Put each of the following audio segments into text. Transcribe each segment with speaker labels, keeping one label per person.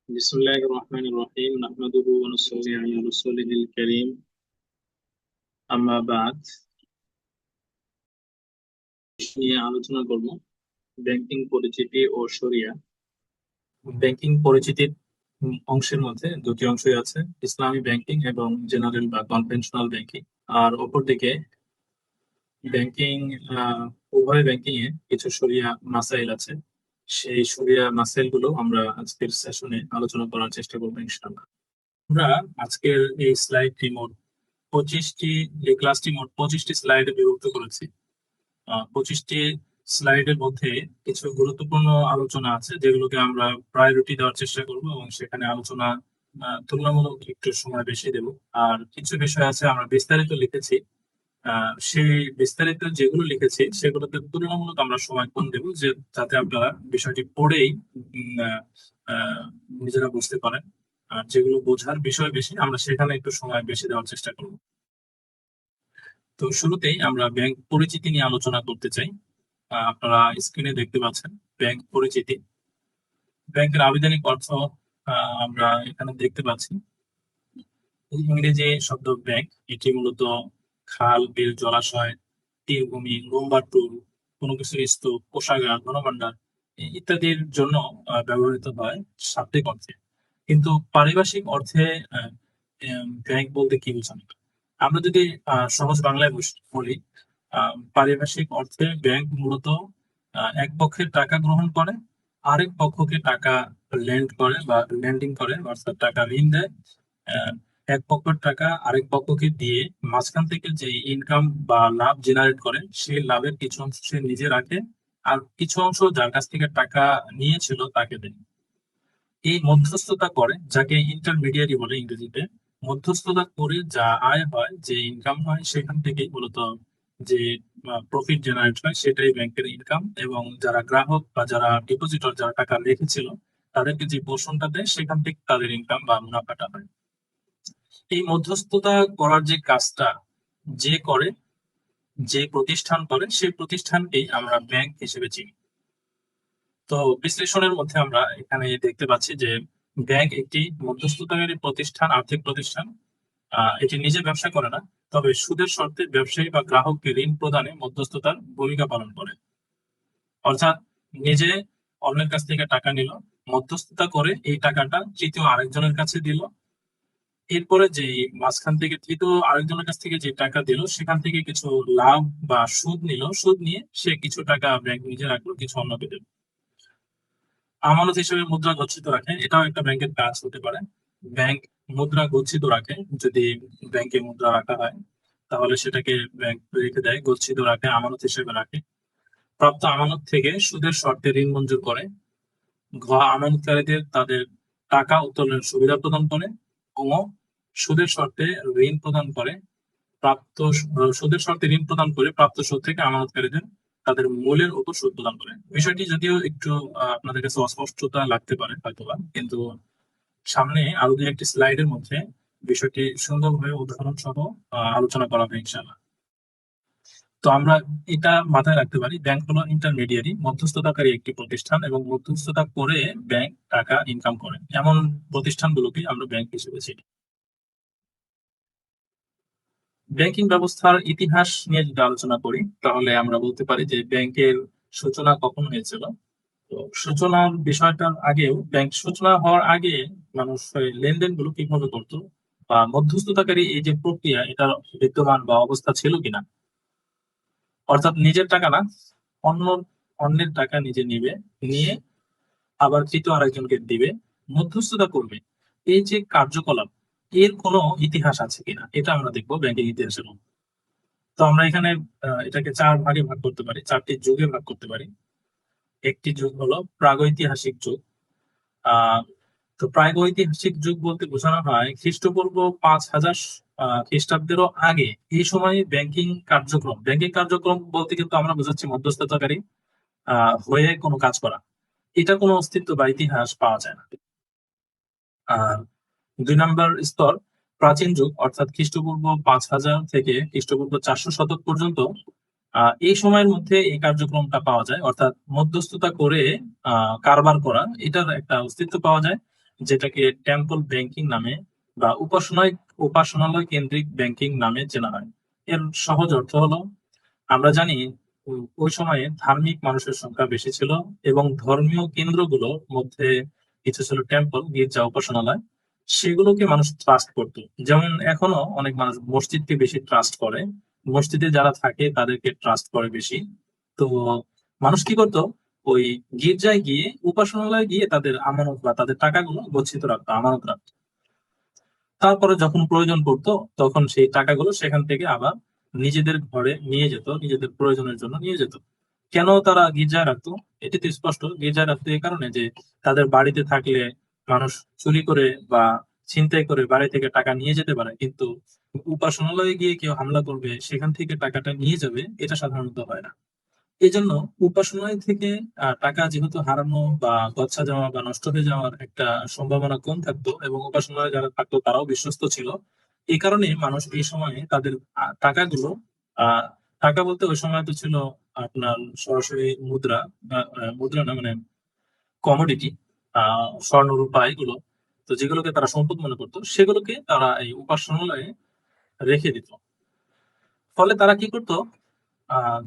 Speaker 1: بسم الله الرحمن الرحيم نحمده ونصلي على رسوله الكريم أما بعد নিয়ে আলোচনা করব ব্যাংকিং পরিচিতি ও শরিয়া। ব্যাংকিং পরিচিতির অংশের মধ্যে দুটি অংশই আছে, ইসলামী ব্যাংকিং এবং জেনারেল বা কনভেনশনাল ব্যাংকিং। আর অপরদিকে ব্যাংকিং উভয় ব্যাংকিং এ কিছু শরিয়া মাসাইল আছে, সেই শরিয়া মাসাইল গুলো আমরা আজকের সেশনে আলোচনা করার চেষ্টা করবো ইনশাআল্লাহ। আমরা আজকের এই স্লাইডটি মোট 25টি, এই ক্লাসটি মোট 25টি স্লাইডে বিভক্ত করেছি। 25টি স্লাইডের মধ্যে কিছু গুরুত্বপূর্ণ আলোচনা আছে যেগুলোকে আমরা প্রায়োরিটি দেওয়ার চেষ্টা করব এবং সেখানে আলোচনা তুলনামূলক একটু সময় বেশি দেব। আর কিছু বিষয় আছে আমরা বিস্তারিত লিখেছি, সেই বিস্তারিত যেগুলো লিখেছি সেগুলোতে তুলনামূলক আমরা সময় কম দেব, যে যাতে আপনারা বিষয়টি পড়েই নিজেরা বুঝতে পারেন। আর যেগুলো বোঝার বিষয় বেশি আমরা সেখানে একটু সময় বেশি দেওয়ার চেষ্টা করব। তো শুরুতেই আমরা ব্যাংক পরিচিতি নিয়ে আলোচনা করতে চাই। আপনারা স্ক্রিনে দেখতে পাচ্ছেন ব্যাংক পরিচিতি। ব্যাংকের আবিধানিক অর্থ আমরা এখানে দেখতে পাচ্ছি। ইংরেজি শব্দ ব্যাংক, এটি মূলত খাল, বিল, জলাশয়, তীরভূমি, গঙ্গাটুল, কোনো কিছু স্তূপ, কোষাগার, ধনভাণ্ডার ইত্যাদির জন্য ব্যবহৃত হয় শাব্দিক অর্থে। কিন্তু পারিভাষিক অর্থে ব্যাংক বলতে কি বোঝানো? আমরা যদি সহজ বাংলায় বলি, পারিভাষিক অর্থে ব্যাংক মূলত এক পক্ষের টাকা গ্রহণ করে, আরেক পক্ষকে টাকা লেন্ড করে বা লেন্ডিং করে, অর্থাৎ টাকা ঋণ দেয়। এক পক্ষের টাকা আরেক পক্ষকে দিয়ে মাঝখান থেকে যে ইনকাম বা লাভ জেনারেট করে, সেই লাভের কিছু অংশ সে নিজে রাখে, আর কিছু অংশ যার কাছ থেকে টাকা নিয়েছিল তাকে দেয়। এই মধ্যস্থতা করে, যাকে ইন্টারমিডিয়ারি বলে ইংরেজিতে, মধ্যস্থতা করে যা আয় হয়, যে ইনকাম হয়, সেখান থেকেই মূলত যে প্রফিট জেনারেট হয় সেটাই ব্যাংকের ইনকাম। এবং যারা গ্রাহক বা যারা ডিপোজিটর, যারা টাকা রেখেছিল, তাদেরকে যে পোর্শনটা দেয় সেখান থেকে তাদের ইনকাম বা মুনাফাটা হয়। এই মধ্যস্থতা করার যে কাজটা যে করে, যে প্রতিষ্ঠান করে, সেই প্রতিষ্ঠানকেই আমরা ব্যাংক হিসেবে চিনি। তো বিশ্লেষণের মধ্যে আমরা এখানে দেখতে পাচ্ছি যে ব্যাংক একটি মধ্যস্থতাকারী প্রতিষ্ঠান, আর্থিক প্রতিষ্ঠান। এটি নিজে ব্যবসা করে না, তবে সুদের শর্তে ব্যবসায়ী বা গ্রাহককে ঋণ প্রদানে মধ্যস্থতার ভূমিকা পালন করে। অর্থাৎ নিজে অন্যের কাছ থেকে টাকা নিল, মধ্যস্থতা করে এই টাকাটা তৃতীয় আরেকজনের কাছে দিল, এরপরে যে মাঝখান থেকে তৃতীয় আরেকজনের কাছ থেকে যে টাকা দিল সেখান থেকে কিছু লাভ বা সুদ নিল, সুদ নিয়ে সে কিছু টাকা ব্যাংক নিজে রাখলো, কিছু অন্যকে দিল। আমানত হিসেবে মুদ্রা গচ্ছিত রাখে, এটাও একটা ব্যাংকের কাজ হতে পারে। ব্যাংক মুদ্রা গচ্ছিত রাখে, যদি ব্যাংকে মুদ্রা রাখা হয় তাহলে সেটাকে ব্যাংক রেখে দেয়, গচ্ছিত রাখে, আমানত হিসেবে রাখে। প্রাপ্ত আমানত থেকে সুদের শর্তে ঋণ মঞ্জুর করে। আমানতকারীদের তাদের টাকা উত্তোলনের সুবিধা প্রদান করে। সুদের শর্তে ঋণ প্রদান করে, সুদের শর্তে ঋণ প্রদান করে প্রাপ্ত সুদ থেকে আমানতকারীদের তাদের মূলের উপর সুদ প্রদান করে। বিষয়টি যদিও একটু আপনাদের কাছে অস্পষ্টতা লাগতে পারে হয়তোবা, কিন্তু সামনে আরো দুই একটি স্লাইডের মধ্যে বিষয়টি সুন্দরভাবে উদাহরণ সহ আলোচনা করা হবে ইনশাআল্লাহ। তো আমরা এটা মাথায় রাখতে পারি, ব্যাংক হলো ইন্টারমিডিয়ারি, মধ্যস্থতাকারী একটি প্রতিষ্ঠান, এবং মধ্যস্থতা করে ব্যাংক টাকা ইনকাম করে, এমন প্রতিষ্ঠানগুলোকে আমরা ব্যাংক হিসেবে চিনি। ব্যাংকিং ব্যবস্থার ইতিহাস নিয়ে যদি আলোচনা করি তাহলে আমরা বলতে পারি যে ব্যাংকের সূচনা কখন হয়েছিল। তো সূচনার বিষয়টার আগেও, ব্যাংক সূচনা হওয়ার আগে মানুষ লেনদেন গুলো কিভাবে করতো বা মধ্যস্থতাকারী এই যে প্রক্রিয়া, এটা বিদ্যমান বা অবস্থা ছিল কিনা। অর্থাৎ নিজের টাকা না, অন্যের টাকা নিজে নিবে, নিয়ে আবার তৃতীয় আরেকজনকে দিবে, মধ্যস্থতা করবে। এই যে কার্যকলাপ, এর কোনো ইতিহাস আছে কিনা, এটা আমরা দেখবো ব্যাংকিং ইতিহাসের মধ্যে। তো আমরা এখানে এটাকে চার ভাগে ভাগ করতে পারি, চারটি যুগে ভাগ করতে পারি। একটি যুগ হলো প্রাগৈতিহাসিক যুগ। তো প্রাগৈতিহাসিক যুগ বলতে বোঝানো হয় খ্রিস্টপূর্ব 5000 খ্রিস্টাব্দেরও আগে। এই সময় ব্যাংকিং কার্যক্রম বলতে কিন্তু আমরা বোঝাচ্ছি মধ্যস্থতাকারী হয়ে কোনো কাজ করা, এটা কোনো অস্তিত্ব বা ইতিহাস পাওয়া যায় না। আর 2 নম্বর স্তর প্রাচীন যুগ, অর্থাৎ খ্রিস্টপূর্ব 5000 থেকে খ্রিস্টপূর্ব 400 শতক পর্যন্ত। এই সময়ের মধ্যে এই কার্যক্রমটা পাওয়া যায়, অর্থাৎ মধ্যস্থতা করে কারবার করা, এটার একটা অস্তিত্ব পাওয়া যায়। যেটাকে টেম্পল ব্যাংকিং নামে বা উপাসনালয় কেন্দ্রিক ব্যাংকিং নামে চেনা হয়। এর সহজ অর্থ হলো, আমরা জানি ওই সময়ে ধার্মিক মানুষের সংখ্যা বেশি ছিল এবং ধর্মীয় কেন্দ্রগুলোর মধ্যে কিছু ছিল টেম্পল, গির্জা, উপাসনালয়। সেগুলোকে মানুষ ট্রাস্ট করতো। যেমন এখনো অনেক মানুষ মসজিদকে বেশি ট্রাস্ট করে, মসজিদে যারা থাকে তাদেরকে ট্রাস্ট করে বেশি। তো মানুষ কি করতো, ওই গির্জায় গিয়ে, উপাসনালয়ে গিয়ে তাদের আমানত বা তাদের টাকাগুলো গচ্ছিত রাখতো, আমানত রাখতো। তারপরে যখন প্রয়োজন পড়তো তখন সেই টাকাগুলো সেখান থেকে আবার নিজেদের ঘরে নিয়ে যেত, নিজেদের প্রয়োজনের জন্য নিয়ে যেত। কেন তারা গির্জায় রাখতো? এটি তো স্পষ্ট, গির্জায় রাখতো এই কারণে যে তাদের বাড়িতে থাকলে মানুষ চুরি করে বা ছিনতাই করে বাড়ি থেকে টাকা নিয়ে যেতে পারে, কিন্তু উপাসনালয়ে গিয়ে কেউ হামলা করবে, সেখান থেকে টাকাটা নিয়ে যাবে, এটা সাধারণত হয় না। এই জন্য উপাসনালয় থেকে টাকা যেহেতু হারানো বা গচ্ছা যাওয়া বা নষ্ট হয়ে যাওয়ার একটা সম্ভাবনা কম থাকতো, এবং উপাসনালয়ে যারা থাকতো তারাও বিশ্বস্ত ছিল। এই কারণে মানুষ এই সময়ে তাদের টাকাগুলো, আহ টাকা বলতে ওই সময় তো ছিল আপনার সরাসরি মুদ্রা, মুদ্রা না মানে কমোডিটি, স্বর্ণ রূপা এগুলো। তো যেগুলোকে তারা সম্পদ মনে করতো সেগুলোকে তারা এই উপাসনালয়ে রেখে দিত। ফলে তারা কি করতো,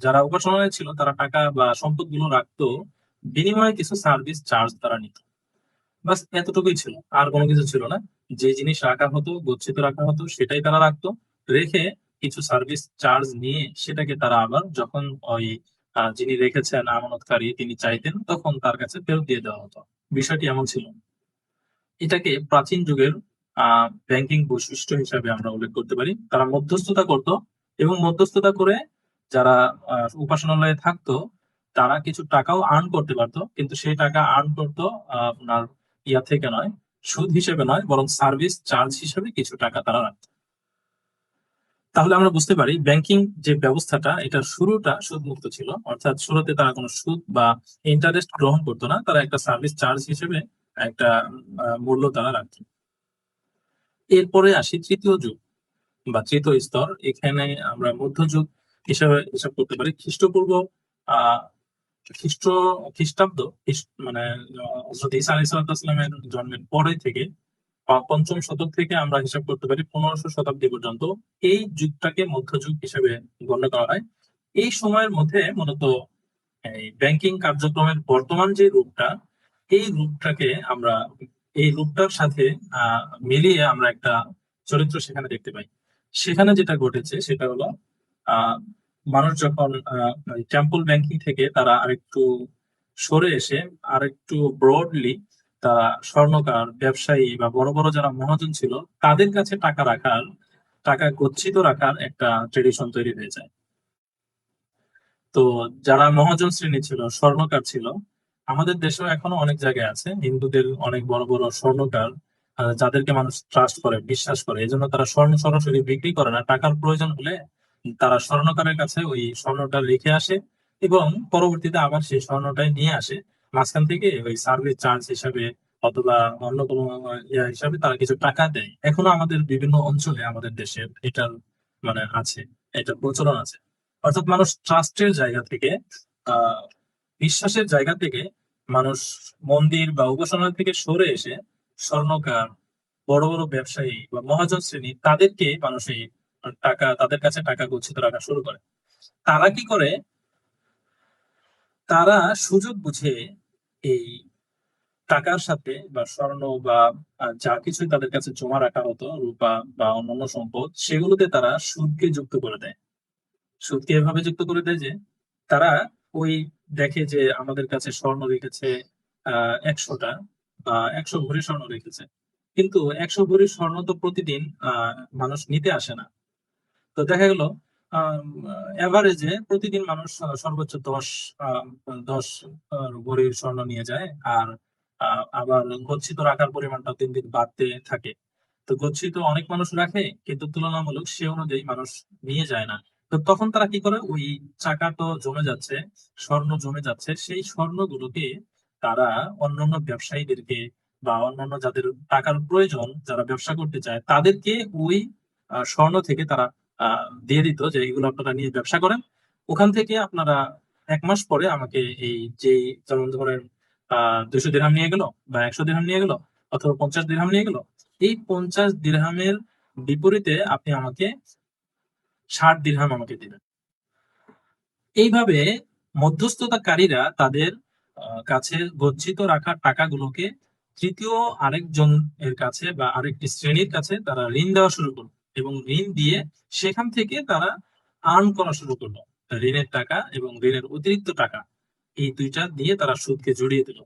Speaker 1: যারা উপাসনালয়ে ছিল তারা টাকা বা সম্পদগুলো রাখতো, বিনিময়ে কিছু সার্ভিস চার্জ তারা নিত। বাস এতটুকুই ছিল, আর কোনো কিছু ছিল না। যে জিনিস রাখা হতো, গচ্ছিত রাখা হতো, সেটাই তারা রাখতো। রেখে কিছু সার্ভিস চার্জ নিয়ে সেটাকে তারা আবার যখন ওই যিনি রেখেছেন আমানতকারী তিনি চাইতেন, তখন তার কাছে ফেরত দিয়ে দেওয়া হতো। বিষয়টি এমন ছিল। এটাকে প্রাচীন যুগের ব্যাংকিং বৈশিষ্ট্য হিসাবে আমরা উল্লেখ করতে পারি। তারা মধ্যস্থতা করত, এবং মধ্যস্থতা করে যারা উপাসনালয়ে থাকতো তারা কিছু টাকাও আর্ন করতে পারতো, কিন্তু সেই টাকা আর্ন করতো আপনার ইয়া থেকে নয়, সুদ হিসেবে নয়, বরং সার্ভিস চার্জ হিসেবে কিছু টাকা তারা রাখতো। তাহলে আমরা বুঝতে পারি ব্যাংকিং যে ব্যবস্থাটা, এটার শুরুটা সুদ মুক্ত ছিল, অর্থাৎ শুরুতে তারা কোনো সুদ বা ইন্টারেস্ট গ্রহণ করতো না, তারা একটা সার্ভিস চার্জ হিসেবে একটা মূল্য তারা রাখতো। এরপরে আসি তৃতীয় যুগ বা তৃতীয় স্তর। এখানে আমরা মধ্যযুগ হিসাবে হিসাব করতে পারি। খ্রিস্টপূর্ব আহ খ্রিস্ট খ্রিস্টাব্দ মানে হযরত ঈসা আলাইহিস সালামের জন্মের পরে থেকে পঞ্চম শতক থেকে আমরা হিসাব করতে পারি 1500 শতাব্দী পর্যন্ত। এই যুগটাকে মধ্যযুগ হিসেবে গণ্য করা হয়। এই সময়ের মধ্যে মূলত এই ব্যাংকিং কার্যক্রমের বর্তমান যে রূপটা, এই রূপটাকে আমরা, এই রূপটার সাথে আহ মিলিয়ে আমরা একটা চরিত্র সেখানে দেখতে পাই। সেখানে যেটা ঘটেছে সেটা হলো, আহ মানুষ যখন টেম্পল ব্যাংকিং থেকে তারা আরেকটু সরে এসে আরেকটু ব্রডলি তারা স্বর্ণকার, ব্যবসায়ী বা বড় বড় যারা মহাজন ছিল তাদের কাছে টাকা রাখার, টাকা গচ্ছিত রাখার একটা ট্রেডিশন তৈরি হয়ে যায়। তো যারা মহাজন শ্রেণী ছিল, স্বর্ণকার ছিল, আমাদের দেশেও এখনো অনেক জায়গায় আছে হিন্দুদের অনেক বড় বড় স্বর্ণকার, যাদেরকে মানুষ ট্রাস্ট করে, বিশ্বাস করে। এই জন্য তারা স্বর্ণ সরাসরি বিক্রি করে না, টাকার প্রয়োজন হলে তারা স্বর্ণকারের কাছে ওই স্বর্ণটা রেখে আসে এবং পরবর্তীতে আবার সেই স্বর্ণটাই নিয়ে আসে। মাঝখান থেকে ওই সার্ভিস চার্জ হিসাবে অথবা অন্য কোনো ইয়া হিসাবে তারা কিছু টাকা দেয়। এখনো আমাদের বিভিন্ন অঞ্চলে আমাদের দেশের এটার মানে আছে, এটা প্রচলন আছে। অর্থাৎ মানুষ ট্রাস্টের জায়গা থেকে, আহ বিশ্বাসের জায়গা থেকে মানুষ মন্দির বা উপাসনা থেকে সরে এসে স্বর্ণকার, বড় বড় ব্যবসায়ী বা মহাজন শ্রেণী তাদেরকে মানুষ এই টাকা, তাদের কাছে টাকা গচ্ছিত রাখা শুরু করে। তারা কি করে, তারা সুযোগ বুঝে এই টাকার সাথে বা স্বর্ণ বা যা কিছুই তাদের কাছে জমা রাখা হতো, রূপা বা অন্যান্য সম্পদ, সেগুলোতে তারা সুদকে যুক্ত করে দেয়। সুদকে এভাবে যুক্ত করে দেয় যে তারা ওই দেখে যে আমাদের কাছে স্বর্ণ রেখেছে 100টা বা 100 ভরি স্বর্ণ রেখেছে, কিন্তু 100 ভরি স্বর্ণ তো প্রতিদিন মানুষ নিতে আসে না। তো দেখা গেল এভারেজে প্রতিদিন মানুষ সর্বোচ্চ 10 ভরির স্বর্ণ নিয়ে যায়। আর আবার গচ্ছিত রাখার পরিমাণটা দিন দিন বাড়তে থাকে। তো গচ্ছিত অনেক মানুষ রাখে, কিন্তু তুলনামূলক সে অনুযায়ী মানুষ নিয়ে যায় না। তো তখন তারা কি করে, ওই টাকা তো জমে যাচ্ছে, স্বর্ণ জমে যাচ্ছে, সেই স্বর্ণগুলোকে তারা অন্যান্য ব্যবসায়ীদেরকে বা অন্যান্য যাদের টাকার প্রয়োজন, যারা ব্যবসা করতে চায় তাদেরকে ওই স্বর্ণ থেকে তারা দিয়ে দিত যে এগুলো আপনারা নিয়ে ব্যবসা করেন। ওখান থেকে আপনারা 1 মাস পরে আমাকে এই যে, যেমন ধরেন 200 দিরহাম নিয়ে গেল বা 100 দিরহাম নিয়ে গেল, অথবা 50 দিরহাম নিয়ে গেল, এই 50 দিরহামের বিপরীতে আপনি আমাকে 60 দিরহাম আমাকে দিবেন। এইভাবে মধ্যস্থতাকারীরা তাদের কাছে গচ্ছিত রাখা টাকাগুলোকে তৃতীয় আরেকজন এর কাছে বা আরেকটি শ্রেণীর কাছে তারা ঋণ দেওয়া শুরু করলো, এবং ঋণ দিয়ে সেখান থেকে তারা আর্ন করা শুরু করলো। ঋণের টাকা এবং ঋণের অতিরিক্ত টাকা, এই দুইটা দিয়ে তারা সুদকে জড়িয়ে দিল।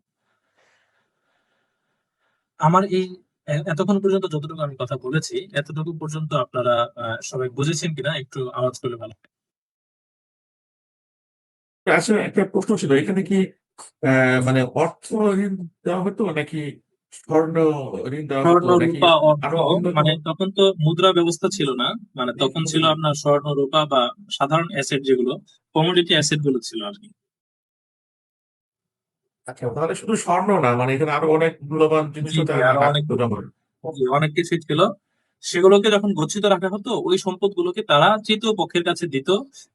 Speaker 1: আমার এই এতক্ষণ পর্যন্ত যতটুকু আমি কথা বলেছি, এতটুকু পর্যন্ত আপনারা সবাই বুঝেছেন কিনা একটু আওয়াজ করলে ভালো হয়।
Speaker 2: আসলে একটা প্রশ্ন ছিল, এখানে কি মানে অর্থ ঋণ দেওয়া হতো নাকি স্বর্ণ ঋণ দেওয়া হতো
Speaker 1: স্বর্ণ,
Speaker 2: নাকি
Speaker 1: রূপা, অর্থ,
Speaker 2: আরো অন্য
Speaker 1: মানে
Speaker 2: কোনো
Speaker 1: তখন তো মুদ্রা ব্যবস্থা ছিল না, মানে তখন ছিল আপনার স্বর্ণ, রূপা বা সাধারণ অ্যাসেট, যেগুলো কমোডিটি অ্যাসেট গুলো ছিল আর কি।
Speaker 2: আচ্ছা, তাহলে শুধু স্বর্ণ না, মানে এখানে আরো অনেক মূল্যবান
Speaker 1: জি
Speaker 2: জিনিসও
Speaker 1: জি, আরো অনেক,
Speaker 2: রাখতো যেমন।
Speaker 1: অনেক কিছুই ছিল। সেগুলোকে যখন গচ্ছিত রাখা হতো, ওই সম্পদগুলোকে তারা তৃতীয় পক্ষের কাছে দিত,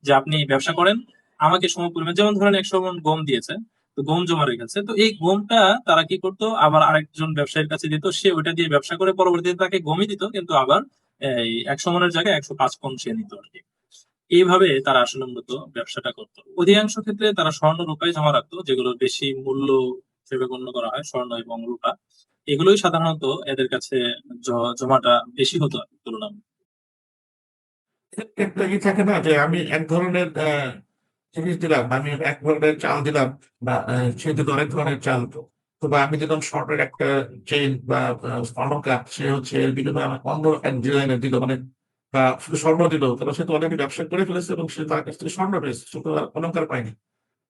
Speaker 1: যে আপনি ব্যবসা করেন, আমাকে সমপরিমাণ, যেমন ধরেন 100 মণ গম দিয়েছে, তো গম জমা রেখেছে, তো এই গমটা তারা কি করতো, আবার আরেকজন ব্যবসায়ীর কাছে দিত, সে ওইটা দিয়ে ব্যবসা করে পরবর্তীতে তাকে গমই দিত, কিন্তু আবার এই 100 মণের জায়গায় 105 মণ সে নিত আর কি। এইভাবে তারা আসলে মূলত ব্যবসাটা করতো। অধিকাংশ ক্ষেত্রে তারা স্বর্ণ রূপায় জমা রাখতো, যেগুলো বেশি মূল্য হিসেবে গণ্য করা হয়, স্বর্ণ এবং রূপা, এগুলোই সাধারণত এদের কাছে জমাটা বেশি হতো আর কি তুলনামূলক।
Speaker 2: একটা ই থাকে না যে আমি এক ধরনের জিনিস দিলাম, আমি এক ধরনের চাল দিলাম, বা সে দিল অনেক ধরনের চাল। তো বা আমি দিলাম স্বর্ণের একটা চেইন বা স্বর্ণকা, সে হচ্ছে এর বিনিময়ে আমার অন্য এক ডিজাইনের দিল, মানে বা শুধু স্বর্ণ দিল, তাহলে সে তো অলরেডি ব্যবসা করে ফেলেছে এবং সে তার কাছ থেকে স্বর্ণ পেয়েছে, সে তো আর অলংকার পায়নি।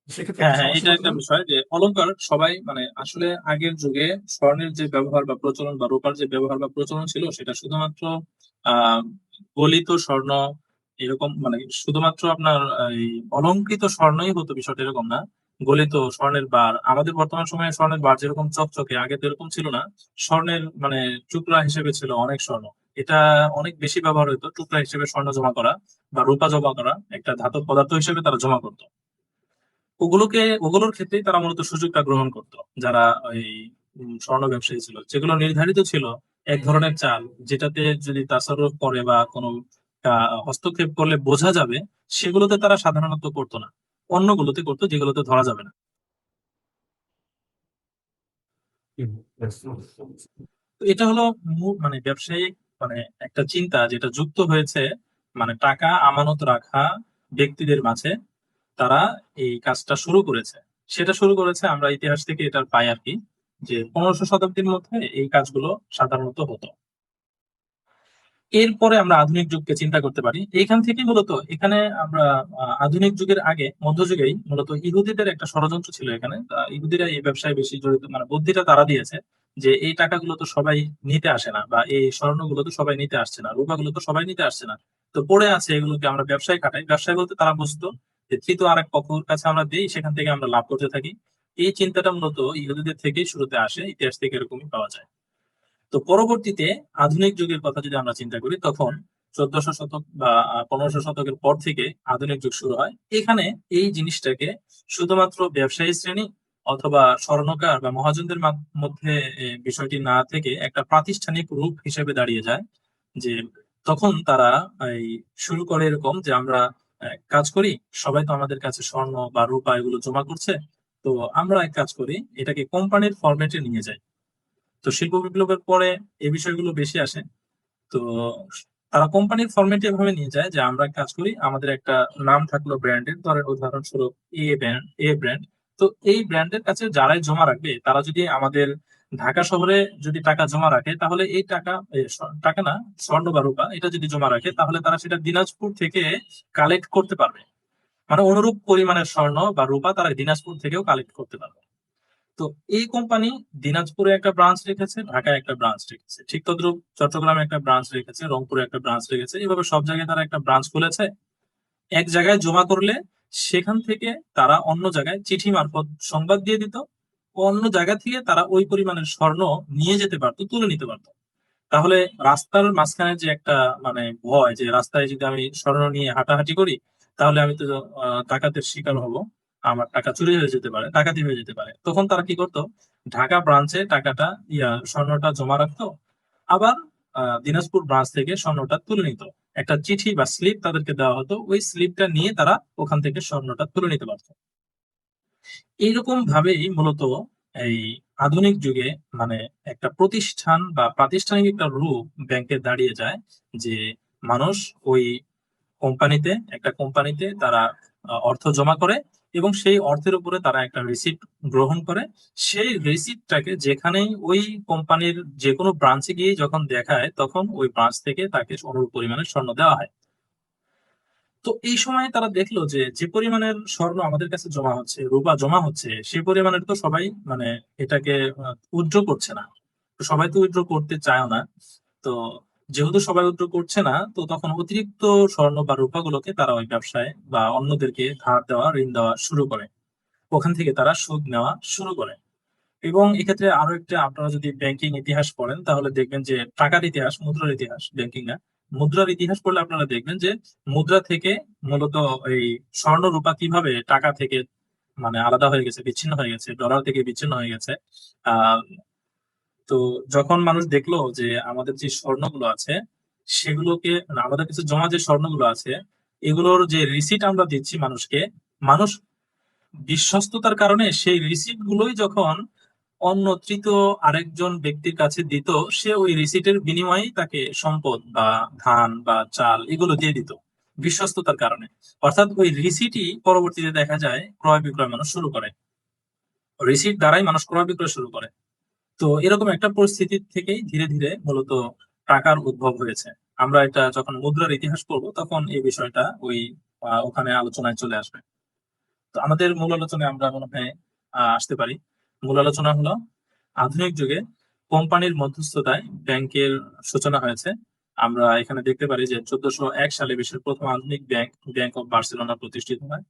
Speaker 2: সেক্ষেত্রে
Speaker 1: হ্যাঁ
Speaker 2: একটা
Speaker 1: হ্যাঁ,
Speaker 2: সমস্যা
Speaker 1: এটা
Speaker 2: হতো
Speaker 1: একটা
Speaker 2: না?
Speaker 1: বিষয় যে অলংকার সবাই, মানে আসলে আগের যুগে স্বর্ণের যে ব্যবহার বা প্রচলন বা রূপার যে ব্যবহার বা প্রচলন ছিল, সেটা শুধুমাত্র আহ গলিত স্বর্ণ এরকম, মানে শুধুমাত্র আপনার এই অলংকৃত স্বর্ণই হতো, বিষয়টা এরকম না। গলিত স্বর্ণের বার, আমাদের বর্তমান সময়ে স্বর্ণের বার যেরকম চকচকে, আগে তো এরকম ছিল না। স্বর্ণের মানে টুকরা হিসেবে ছিল অনেক স্বর্ণ, এটা অনেক বেশি ব্যবহার হতো টুকরা হিসেবে স্বর্ণ জমা করা বা রূপা জমা করা, একটা ধাতব পদার্থ হিসেবে তারা জমা করতো। ওগুলোর ক্ষেত্রেই তারা মূলত সুযোগটা গ্রহণ করত, যারা ওই স্বর্ণ ব্যবসায়ী ছিল, যেগুলো নির্ধারিত ছিল এক ধরনের চাল, যেটাতে যদি তাসারুফ করে বা কোনো হস্তক্ষেপ করলে বোঝা যাবে, সেগুলোতে তারা সাধারণত করতো না, অন্যগুলোতে করতো যেগুলোতে ধরা যাবে না।
Speaker 2: হুম, yes.
Speaker 1: তো এটা হলো মানে ব্যবসায়িক, মানে একটা চিন্তা যেটা যুক্ত হয়েছে, মানে টাকা আমানত রাখা ব্যক্তিদের মাঝে, তারা এই কাজটা শুরু করেছে। সেটা শুরু করেছে, আমরা ইতিহাস থেকে এটা পাই আর কি, যে 1500 শতাব্দীর মধ্যে এই কাজগুলো সাধারণত হতো। এরপরে আমরা আধুনিক যুগকে চিন্তা করতে পারি, এইখান থেকে মূলত এখানে আমরা আধুনিক যুগের আগে মধ্যযুগেই মূলত ইহুদিদের একটা ষড়যন্ত্র ছিল এখানে। ইহুদিরা এই ব্যবসায় বেশি জড়িত, মানে বুদ্ধিটা তারা দিয়েছে যে এই টাকাগুলো তো সবাই নিতে আসে না, বা এই স্বর্ণগুলো তো সবাই নিতে আসছে না, রূপাগুলো তো সবাই নিতে আসছে না, তো পড়ে আছে, এগুলোকে আমরা ব্যবসায় খাটাই। ব্যবসায় বলতে তারা বুঝতো যে তৃতীয় আরেক পক্ষের কাছে আমরা দিই, সেখান থেকে আমরা লাভ করতে থাকি। এই চিন্তাটা মূলত ইহুদিদের থেকেই শুরুতে আসে, ইতিহাস থেকে এরকমই পাওয়া যায়। তো পরবর্তীতে আধুনিক যুগের কথা যদি আমরা চিন্তা করি, তখন 1400 শতক বা 1500 শতকের পর থেকে আধুনিক যুগ শুরু হয়। এখানে এই জিনিসটাকে শুধুমাত্র ব্যবসায়ী শ্রেণী অথবা স্বর্ণকার বা মহাজনদের মধ্যে বিষয়টি না থেকে একটা প্রাতিষ্ঠানিক রূপ হিসেবে দাঁড়িয়ে যায়। যে তখন তারা এই শুরু করে এরকম যে আমরা কাজ করি, সবাই তো আমাদের কাছে স্বর্ণ বা রূপা এগুলো জমা করছে, তো আমরা এক কাজ করি, এটাকে কোম্পানির ফরম্যাটে নিয়ে যাই। তো শিল্প বিপ্লবের পরে এই বিষয়গুলো বেশি আসে। তো তারা কোম্পানির ফরম্যাটে এভাবে নিয়ে যায় যে আমরা কাজ করি, আমাদের একটা নাম থাকলো ব্র্যান্ডের, ধরেন উদাহরণস্বরূপ এ ব্র্যান্ড। তো এই ব্র্যান্ডের কাছে যারাই জমা রাখবে, তারা যদি আমাদের ঢাকা শহরে যদি টাকা জমা রাখে, তাহলে এই টাকা টাকা না, স্বর্ণ বা রূপা এটা যদি জমা রাখে, তাহলে তারা সেটা দিনাজপুর থেকে কালেক্ট করতে পারবে। মানে অনুরূপ পরিমাণের স্বর্ণ বা রূপা তারা দিনাজপুর থেকেও কালেক্ট করতে পারবে। তো এই কোম্পানি দিনাজপুরে একটা ব্রাঞ্চ রেখেছে, ঢাকায় একটা ব্রাঞ্চ রেখেছে, ঠিক তদ্রুপ চট্টগ্রামে একটা ব্রাঞ্চ রেখেছে, রংপুরে একটা ব্রাঞ্চ রেখেছে, এভাবে সব জায়গায় তারা একটা ব্রাঞ্চ খুলেছে। এক জায়গায় জমা করলে সেখান থেকে তারা অন্য জায়গায় চিঠি মারফত সংবাদ দিয়ে দিত, ও অন্য জায়গা থেকে তারা ওই পরিমাণের স্বর্ণ নিয়ে যেতে পারতো, তুলে নিতে পারতো। তাহলে রাস্তার মাঝখানে যে একটা মানে ভয়, যে রাস্তায় যদি আমি স্বর্ণ নিয়ে হাঁটাহাঁটি করি, তাহলে আমি তো ডাকাতের শিকার হব, আমার টাকা চুরি হয়ে যেতে পারে, ডাকাতি হয়ে যেতে পারে, তখন তারা কি করতো, ঢাকা ব্রাঞ্চে টাকাটা স্বর্ণটা জমা রাখতো, আবার দিনাজপুর ব্রাঞ্চ থেকে স্বর্ণটা তুলে নিত। একটা চিঠি বা স্লিপ তাদেরকে দেওয়া হতো, ওই স্লিপটা নিয়ে তারা ওখান থেকে স্বর্ণটা তুলে নিতে পারতো। এইরকম ভাবেই মূলত এই আধুনিক যুগে মানে একটা প্রতিষ্ঠান বা প্রাতিষ্ঠানিক একটা রূপ ব্যাংকে দাঁড়িয়ে যায়, যে মানুষ ওই একটা কোম্পানিতে তারা অর্থ জমা করে এবং সেই অর্থের উপরে তারা একটা রিসিপ্ট গ্রহণ করে। সেই রিসিপ্টটাকে যেখানেই ওই কোম্পানির যে কোনো ব্রাঞ্চে গিয়ে যখন দেখায়, তখন ওই ব্রাঞ্চ থেকে তাকে অনুরূপ পরিমাণের স্বর্ণ দেওয়া হয়। তো এই সময় তারা দেখলো যে যে পরিমাণের স্বর্ণ আমাদের কাছে জমা হচ্ছে, রূপা জমা হচ্ছে, সে পরিমাণের তো সবাই মানে এটাকে উইথড্র করছে না। তো সবাই তো উইথড্র করতে চায় না। তো যেহেতু সবাই উইথড্র করছে না, তো তখন অতিরিক্ত স্বর্ণ বা রূপাগুলোকে তারা ওই ব্যবসায় বা অন্যদেরকে ধার দেওয়া, ঋণ দেওয়া শুরু করে। ওখান থেকে তারা সুদ নেওয়া শুরু করে। এবং এক্ষেত্রে আরো একটা, আপনারা যদি ব্যাংকিং ইতিহাস পড়েন তাহলে দেখবেন যে টাকার ইতিহাস, মুদ্রার ইতিহাস, ব্যাংকিং না, মুদ্রার ইতিহাস পড়লে আপনারা দেখবেন যে মুদ্রা থেকে মূলত এই স্বর্ণ রূপা কিভাবে টাকা থেকে মানে আলাদা হয়ে গেছে, বিচ্ছিন্ন হয়ে গেছে, ডলার থেকে বিচ্ছিন্ন হয়ে গেছে। আহ তো যখন মানুষ দেখলো যে আমাদের যে স্বর্ণগুলো আছে সেগুলোকে, মানে আমাদের কাছে জমা যে স্বর্ণগুলো আছে, এগুলোর যে রিসিট আমরা দিচ্ছি মানুষকে, মানুষ বিশ্বস্ততার কারণে সেই রিসিট গুলোই যখন অন্য তৃতীয় আরেকজন ব্যক্তির কাছে দিত, সে ওই রিসিটের বিনিময়ে তাকে সম্পদ বা ধান বা চাল এগুলো দিয়ে দিত বিশ্বস্ততার কারণে। অর্থাৎ ওই রিসিটই পরবর্তীতে দেখা যায় ক্রয় বিক্রয় মানুষ শুরু করে, রিসিট দ্বারাই মানুষ ক্রয় বিক্রয় শুরু করে। তো এরকম একটা পরিস্থিতি থেকেই ধীরে ধীরে মূলত টাকার উদ্ভব হয়েছে। আমরা এটা যখন মুদ্রার ইতিহাস পড়বো তখন এই বিষয়টা ওখানে আলোচনায় চলে আসবে। তো আমাদের মূল আলোচনায় আমরা মনে হয় আসতে পারি। মূল আলোচনা হলো আধুনিক যুগে কোম্পানির মধ্যস্থতায় ব্যাংকের সূচনা হয়েছে। আমরা এখানে দেখতে পারি যে 1401 সালে বিশ্বের প্রথম আধুনিক ব্যাংক, ব্যাংক অফ বার্সেলোনা প্রতিষ্ঠিত হয়।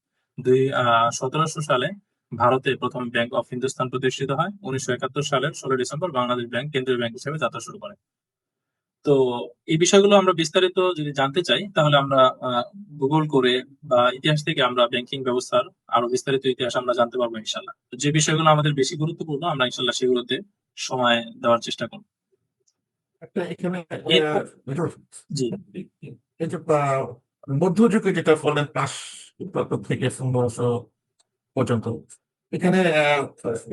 Speaker 1: 1700 সালে ভারতে প্রথম ব্যাংক অফ হিন্দুস্তান প্রতিষ্ঠিত হয়। 1971 সালের 16 ডিসেম্বর বাংলাদেশ ব্যাংক কেন্দ্রীয় ব্যাংক হিসেবে যাত্রা শুরু করে। তো এই বিষয়গুলো আমরা বিস্তারিত যদি জানতে চাই তাহলে আমরা গুগল করে বা ইতিহাস থেকে আমরা ব্যাংকিং ব্যবস্থার আরো বিস্তারিত ইতিহাস আমরা জানতে পারবো ইনশাল্লাহ। তো যে বিষয়গুলো আমাদের বেশি গুরুত্বপূর্ণ আমরা ইনশাল্লাহ সেগুলোতে সময় দেওয়ার চেষ্টা করবো।
Speaker 2: একটা এখানে
Speaker 1: এরপর জি
Speaker 2: এই যে মধ্যযুগে যেটা বললেন 5 শতক থেকে 1500 পর্যন্ত, এখানে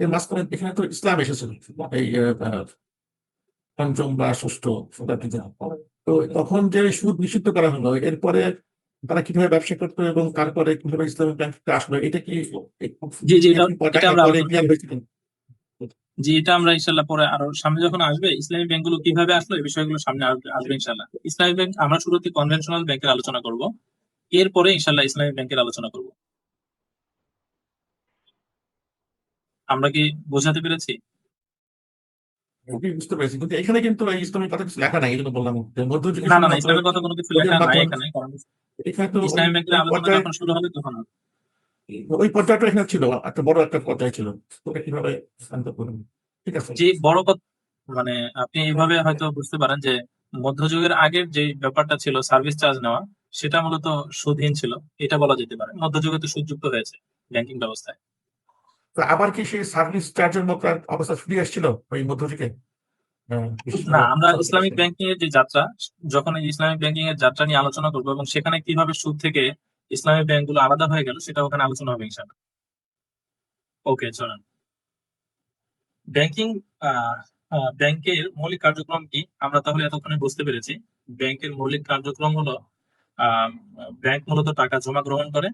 Speaker 2: এর মাঝখানে এখানে তো ইসলাম এসেছিল এই পঞ্চম বা ষষ্ঠ শতাব্দীতে। তো তখন যে সুদ নিষিদ্ধ করা হলো, এরপরে তারা কিভাবে ব্যবসা করতো এবং তারপরে কিভাবে ইসলামিক ব্যাংক আসলো, এটা কি
Speaker 1: জি জি এটা এটা আমরা
Speaker 2: পরে
Speaker 1: আলোচনা
Speaker 2: ক্লিয়ার হয়েছিল?
Speaker 1: জি এটা আমরা ইনশাল্লাহ পরে আরো সামনে যখন আসবে ইসলামী ব্যাংকগুলো কিভাবে আসলো এই বিষয়গুলো সামনে আসবে ইনশাল্লাহ। ইসলামী ব্যাংক আমরা শুরুতে কনভেনশনাল ব্যাংকের আলোচনা করব, এরপরে ইনশাল্লাহ ইসলামী ব্যাংকের আলোচনা করব। আমরা কি বোঝাতে পেরেছি?
Speaker 2: জি, বুঝতে পেরেছি, কিন্তু এখানে কিন্তু এই ইসলামিক কথা কিছু লেখা নাই, এই জন্য বললাম যে মধ্যযুগে
Speaker 1: না না না,
Speaker 2: শুধুমাত্র
Speaker 1: ইসলামের কথা কোনো কিছু
Speaker 2: ওদের
Speaker 1: লেখা নাই
Speaker 2: মাধ্যমে।
Speaker 1: এখানে, কারণ
Speaker 2: এখানে তো ওই
Speaker 1: ইসলামী ব্যাংকের
Speaker 2: ওই
Speaker 1: আলোচনা
Speaker 2: পর্যায়ে,
Speaker 1: যখন শুরু হবে তখন হবে।
Speaker 2: ওই পর্যায়টা এখানে ছিল, একটা বড় একটা পর্যায় ছিল, ওটা কিভাবে শান্ত করবেন? ঠিক আছে।
Speaker 1: যে বড় কথা মানে আপনি এইভাবে হয়তো বুঝতে পারেন যে মধ্যযুগের আগের যে ব্যাপারটা ছিল সার্ভিস চার্জ নেওয়া, সেটা মূলত সুদহীন ছিল, এটা বলা যেতে পারে। মধ্যযুগে তো সুদযুক্ত হয়েছে ব্যাংকিং ব্যবস্থায়।
Speaker 2: তো আবার কি সেই সার্ভিস চার্জের মতো এক অবস্থা ফিরে আসছিল ওই মধ্যযুগে? বিশ্ব
Speaker 1: না, আমরা
Speaker 2: সরকার
Speaker 1: ইসলামিক
Speaker 2: আসে।
Speaker 1: ব্যাংকিং এর যে যাত্রা, যখন এই ইসলামিক ব্যাংকিং এর যাত্রা নিয়ে আলোচনা করবো এবং সেখানে কিভাবে সুদ থেকে ইসলামিক ব্যাংক গুলো আলাদা হয়ে গেল সেটা ওখানে আলোচনা হবে ইনশাআল্লাহ। ওকে চলেন। ব্যাংকিং ব্যাংকের মৌলিক কার্যক্রম কি আমরা তাহলে এতক্ষণে বুঝতে পেরেছি। ব্যাংকের মৌলিক কার্যক্রম হলো আহ ব্যাংক মূলত টাকা জমা গ্রহণ করে,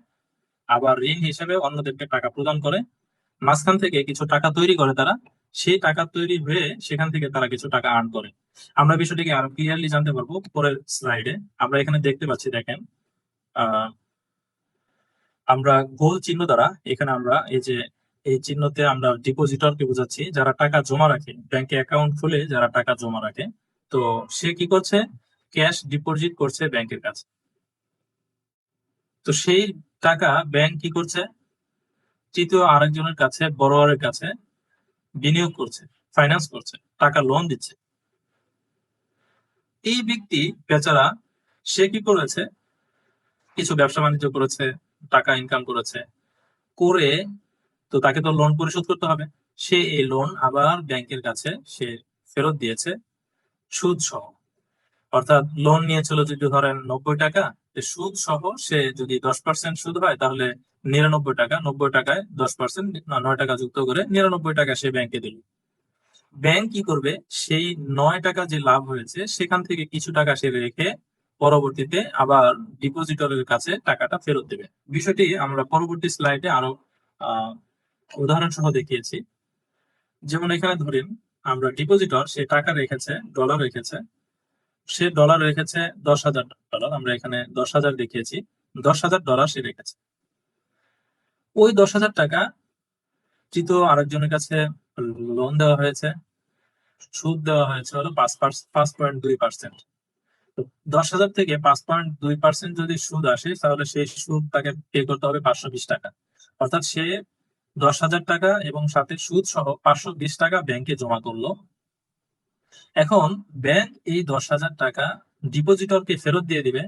Speaker 1: আবার ঋণ হিসেবে অন্যদেরকে টাকা প্রদান করে, মাঝখান থেকে কিছু টাকা তৈরি করে তারা, সেই টাকা তৈরি হয়ে সেখান থেকে তারা কিছু টাকা আর্ন করে। আমরা বিষয়টিকে আরো ক্লিয়ারলি জানতে পারবো পরের স্লাইডে। আমরা এখানে দেখতে পাচ্ছি, দেখেন আহ আমরা গোল চিহ্ন দ্বারা এখানে আমরা এই চিহ্নতে আমরা ডিপোজিটরকে বোঝাচ্ছি, যারা টাকা জমা রাখে, ব্যাংকে অ্যাকাউন্ট খুলে যারা টাকা জমা রাখে। তো সে কি করছে, ক্যাশ ডিপোজিট করছে ব্যাংকের কাছে। তো সেই টাকা ব্যাংক কি করছে, তৃতীয় আরেকজনের কাছে, বড়োয়ারের কাছে বিনিয়োগ করছে, ফাইন্যান্স করছে, টাকা লোন দিচ্ছে। এই ব্যক্তি বেচারা, সে কি করেছে, কিছু ব্যবসা বাণিজ্য করেছে, টাকা ইনকাম করেছে, করে তো তাকে তো লোন পরিশোধ করতে হবে। সে এই লোন আবার ব্যাংকের কাছে সে ফেরত দিয়েছে সুদ সহ। অর্থাৎ লোন নিয়েছিল যদি ধরেন 90 টাকা, সুদ সহ সে যদি 10% সুদ হয় তাহলে 99 টাকা, 90 টাকায় 10% 9 টাকা যুক্ত করে 99 টাকা সে ব্যাংকে দিল। ব্যাংক কি করবে, সেই 9 টাকা যে লাভ হয়েছে সেখান থেকে কিছু টাকা সে রেখে পরবর্তীতে আবার ডিপোজিটরের কাছে টাকাটা ফেরত দেবে। বিষয়টি আমরা পরবর্তী স্লাইডে আরো আহ উদাহরণ সহ দেখিয়েছি। যেমন এখানে ধরেন আমরা ডিপোজিটর সে টাকা রেখেছে, ডলার রেখেছে, সে ডলার রেখেছে $10,000, আমরা এখানে 10,000 দেখিয়েছি, $10,000 সে রেখেছে। ওই 10,000 টাকা তৃতীয় আরেকজনের কাছে লোন দেওয়া হয়েছে, সুদ দেওয়া হয়েছে হলো 5.2%। তো 10,000 থেকে 5.2% যদি সুদ আসে তাহলে সেই সুদ তাকে পে করতে হবে 520 টাকা। অর্থাৎ সে 10,000 টাকা এবং সাথে সুদ সহ 520 টাকা ব্যাংকে জমা করলো। এখন ব্যাংক এই 10,000 টাকা ডিপোজিটরকে ফেরত দিয়ে দিবে।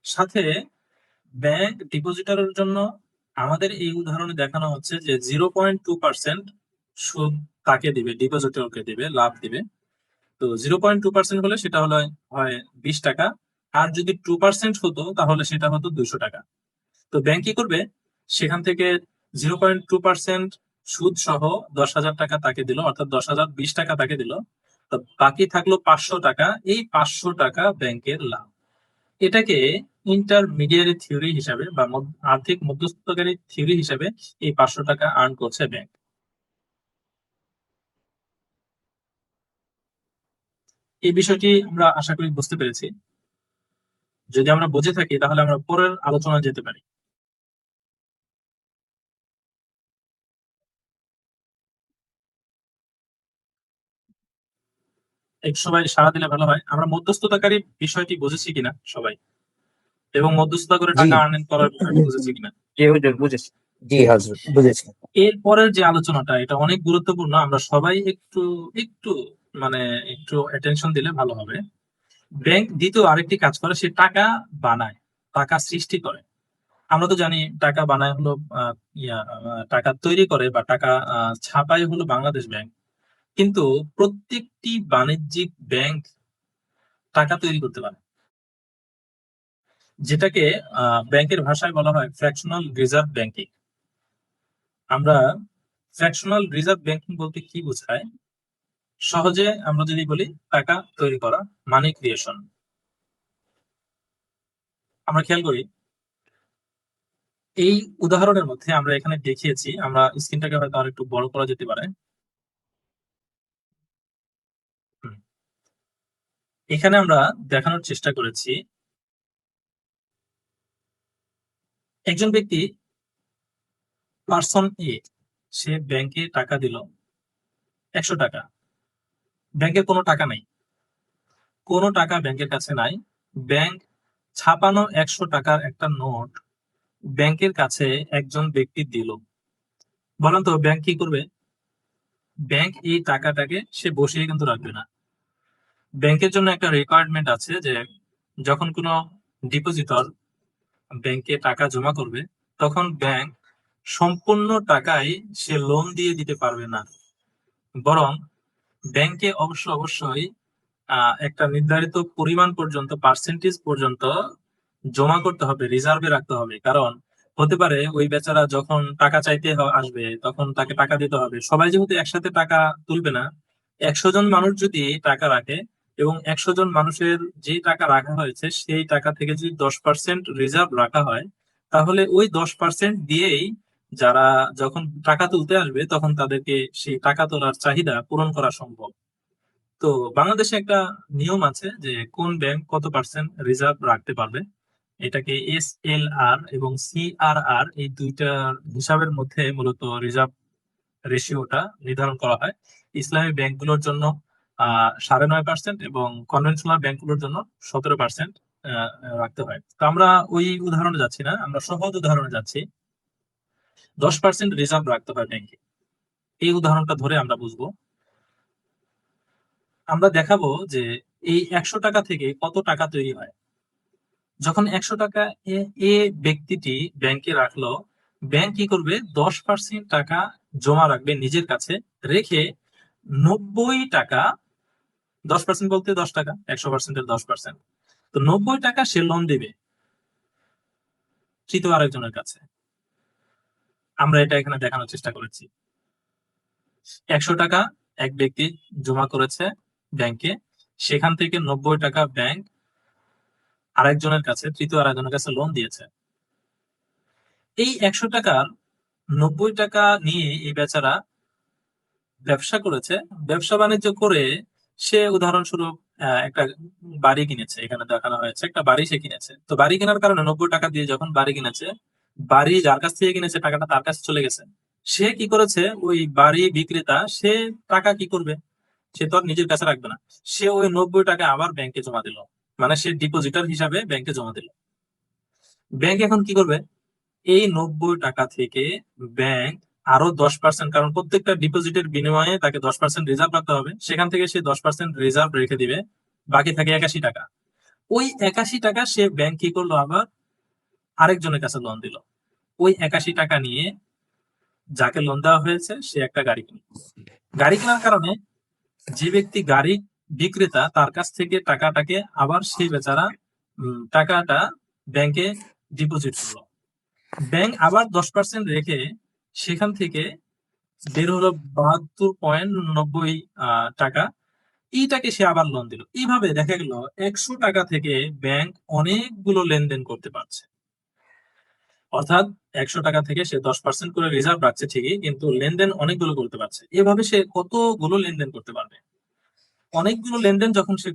Speaker 1: সাথে ব্যাংক ডিপোজিটরের জন্য আমাদের এই উদাহরণে দেখানো হচ্ছে যে 0.2% সুদ তাকে দিবে, ডিপোজিটরকে দিবে, লাভ দিবে। তো 0.2% হলে সেটা হলো হয় 20 টাকা, আর যদি 2% হতো তাহলে সেটা হতো 200 টাকা। তো ব্যাংক কি করবে, সেখান থেকে 0.2% সুদ সহ 10,000 টাকা তাকে দিল, অর্থাৎ 10,020 টাকা তাকে দিল। তো বাকি থাকলো 500 টাকা, এই 500 টাকা ব্যাংকের লাভ। এটাকে ইন্টারমিডিয়ারি থিওরি হিসাবে বা আর্থিক মধ্যস্থতাকারী থিওরি হিসাবে এই 500 টাকা আর্ন করছে ব্যাংক। এই বিষয়টি আমরা আশা করি বুঝতে পেরেছি। যদি আমরা বুঝে থাকি তাহলে আমরা পরের আলোচনায় যেতে পারি। একটু সবাই সাড়া দিলে ভালো হয়। আমরা মধ্যস্থতাকারী বিষয়টি বুঝেছি কিনা সবাই, এবং মধ্যস্থতা করে
Speaker 3: জি
Speaker 1: টাকা আর্নিং করার বিষয়টি বুঝেছি কিনা।
Speaker 3: জি হুজুর বুঝেছি। জি হাজর বুঝেছি।
Speaker 1: এরপরের যে আলোচনাটা এটা অনেক গুরুত্বপূর্ণ, আমরা সবাই একটু একটু মানে একটু অ্যাটেনশন দিলে ভালো হবে। ব্যাংক দ্বিতীয় আরেকটি কাজ করে, সে টাকা বানায়, টাকা সৃষ্টি করে। আমরা তো জানি টাকা বানায় হলো টাকা তৈরি করে বা টাকা ছাপায় হলো বাংলাদেশ ব্যাংক। কিন্তু প্রত্যেকটি বাণিজ্যিক ব্যাংক টাকা তৈরি করতে পারে, যেটাকে ব্যাংকের ভাষায় বলা হয় ফ্র্যাকশনাল রিজার্ভ ব্যাংকিং। আমরা ফ্র্যাকশনাল রিজার্ভ ব্যাংকিং বলতে কি বোঝায়, সহজে আমরা যদি বলি টাকা তৈরি করা, মানি ক্রিয়েশন। আমরা খেয়াল করি এই উদাহরণের মধ্যে আমরা এখানে দেখিয়েছি, আমরা স্ক্রিনটাকে হয়তো আর একটু বড় করা যেতে পারে। হুম। এখানে আমরা দেখানোর চেষ্টা করেছি একজন ব্যক্তি পার্সন এ সে ব্যাংকে টাকা দিল 100 টাকা। ব্যাংকের কোনো টাকা নাই, কোনো টাকা ব্যাংকের কাছে নাই। ব্যাংক ছাপানো 100 টাকার একটা নোট ব্যাংকের কাছে একজন ব্যক্তি দিল। বলেন তো ব্যাংক কি করবে? ব্যাংক এই টাকাটাকে সে বসিয়ে কিন্তু রাখবে না। ব্যাংকের জন্য একটা রিকোয়ারমেন্ট আছে যে যখন কোনো ডিপোজিটর ব্যাংকে টাকা জমা করবে তখন ব্যাংক সম্পূর্ণ টাকাই সে লোন দিয়ে দিতে পারবে না, বরং ব্যাংকে অবশ্যই একটা নির্ধারিত পরিমাণ পর্যন্ত, পার্সেন্টেজ পর্যন্ত জমা করতে হবে, রিজার্ভে রাখতে হবে। কারণ হতে পারে ওই বেচারা যখন টাকা চাইতে আসবে তখন তাকে টাকা দিতে হবে। সবাই যেহেতু একসাথে টাকা তুলবে না, 100 জন মানুষ যদি টাকা রাখে এবং 100 জন মানুষের যে টাকা রাখা হয়েছে সেই টাকা থেকে যদি 10% রিজার্ভ রাখা হয়, তাহলে ওই 10% দিয়েই যারা যখন টাকা তুলতে আসবে তখন তাদেরকে সেই টাকা তোলার চাহিদা পূরণ করা সম্ভব। তো বাংলাদেশে একটা নিয়ম আছে যে কোন ব্যাংক কত পার্সেন্ট রিজার্ভ রাখতে পারবে। এটাকে SLR এবং CRR এই দুইটা হিসাবের মধ্যে মূলত রিজার্ভ রেশিওটা নির্ধারণ করা হয়। ইসলামী ব্যাংকগুলোর জন্য 9.5% এবং কনভেনশনাল ব্যাংকগুলোর জন্য 17% রাখতে হয়। তো আমরা ওই উদাহরণে যাচ্ছি না, আমরা সহজ উদাহরণে যাচ্ছি। 10% রিজার্ভ রাখতে হয় ব্যাংকে, এই উদাহরণটা ধরে আমরা বুঝবো। আমরা দেখাবো যে এই 100 টাকা থেকে কত টাকা তৈরি হয়। যখন 100 টাকা এ ব্যক্তিটি ব্যাংকে রাখলো, ব্যাংক কি করবে, 10% টাকা জমা রাখবে নিজের কাছে, রেখে 90 টাকা, 10% বলতে 10 টাকা, 100%-এর 10%, তো 90 টাকা সে লোন দিবে তৃতীয় আরেকজনের কাছে। আমরা এটা এখানে দেখানোর চেষ্টা করেছি। 100 টাকা এক ব্যক্তি জমা করেছে ব্যাংকে, সেখান থেকে 90 টাকা ব্যাংক আরেকজনের কাছে, তৃতীয় আরেকজনের কাছে লোন দিয়েছে। এই 100 টাকার 90 টাকা নিয়ে এই বেচারা ব্যবসা করেছে। ব্যবসা বাণিজ্য করে সে উদাহরণস্বরূপ একটা বাড়ি কিনেছে, এখানে দেখানো হয়েছে একটা বাড়ি সে কিনেছে। তো বাড়ি কেনার কারণে 90 টাকা দিয়ে যখন বাড়ি কিনেছে, বাড়ি যার কাছ থেকে কিনেছে টাকাটা তার কাছে চলে গেছে। সে কি করেছে, ওই বাড়ি বিক্রেতা সে টাকা কি করবে, সে তো আর নিজের কাছে রাখবে না, সে ওই 90 টাকা আবার ব্যাংকে জমা দিল, মানে সে ডিপোজিটর হিসাবে ব্যাংকে জমা দিল। ব্যাংক এখন কি করবে, এই 90 টাকা থেকে ব্যাংক আরো 10%, কারণ প্রত্যেকটা ডিপোজিটের বিনিময়ে তাকে 10% রিজার্ভ রাখতে হবে, সেখান থেকে সে 10% রিজার্ভ রেখে দিবে, বাকি থাকে 81 টাকা। ওই 81 টাকা সে ব্যাংক কি করলো, আবার আরেকজনের কাছে লোন দিল। ওই 81 টাকা নিয়ে যাকে লোন দেওয়া হয়েছে সে একটা গাড়ি কিনল। গাড়ি কেনার কারণে যে ব্যক্তি গাড়ি বিক্রেতা তার কাছ থেকে টাকাটাকে আবার সেই বেচারা টাকাটা ব্যাংকে ডিপোজিট করলো। ব্যাংক আবার 10% রেখে সেখান থেকে বের হলো 72.90 টাকা, এইটাকে সে আবার লোন দিল। এইভাবে দেখা গেল 100 টাকা থেকে ব্যাংক অনেকগুলো লেনদেন করতে পারছে। অর্থাৎ 100 টাকা থেকে সে 10% করে রিজার্ভ রাখছে ঠিকই, কিন্তু লেনদেন অনেকগুলো করতে পারছে। এভাবে সে কতগুলো লেনদেন করতে পারবে। অনেকগুলো লেনদেন যখন সে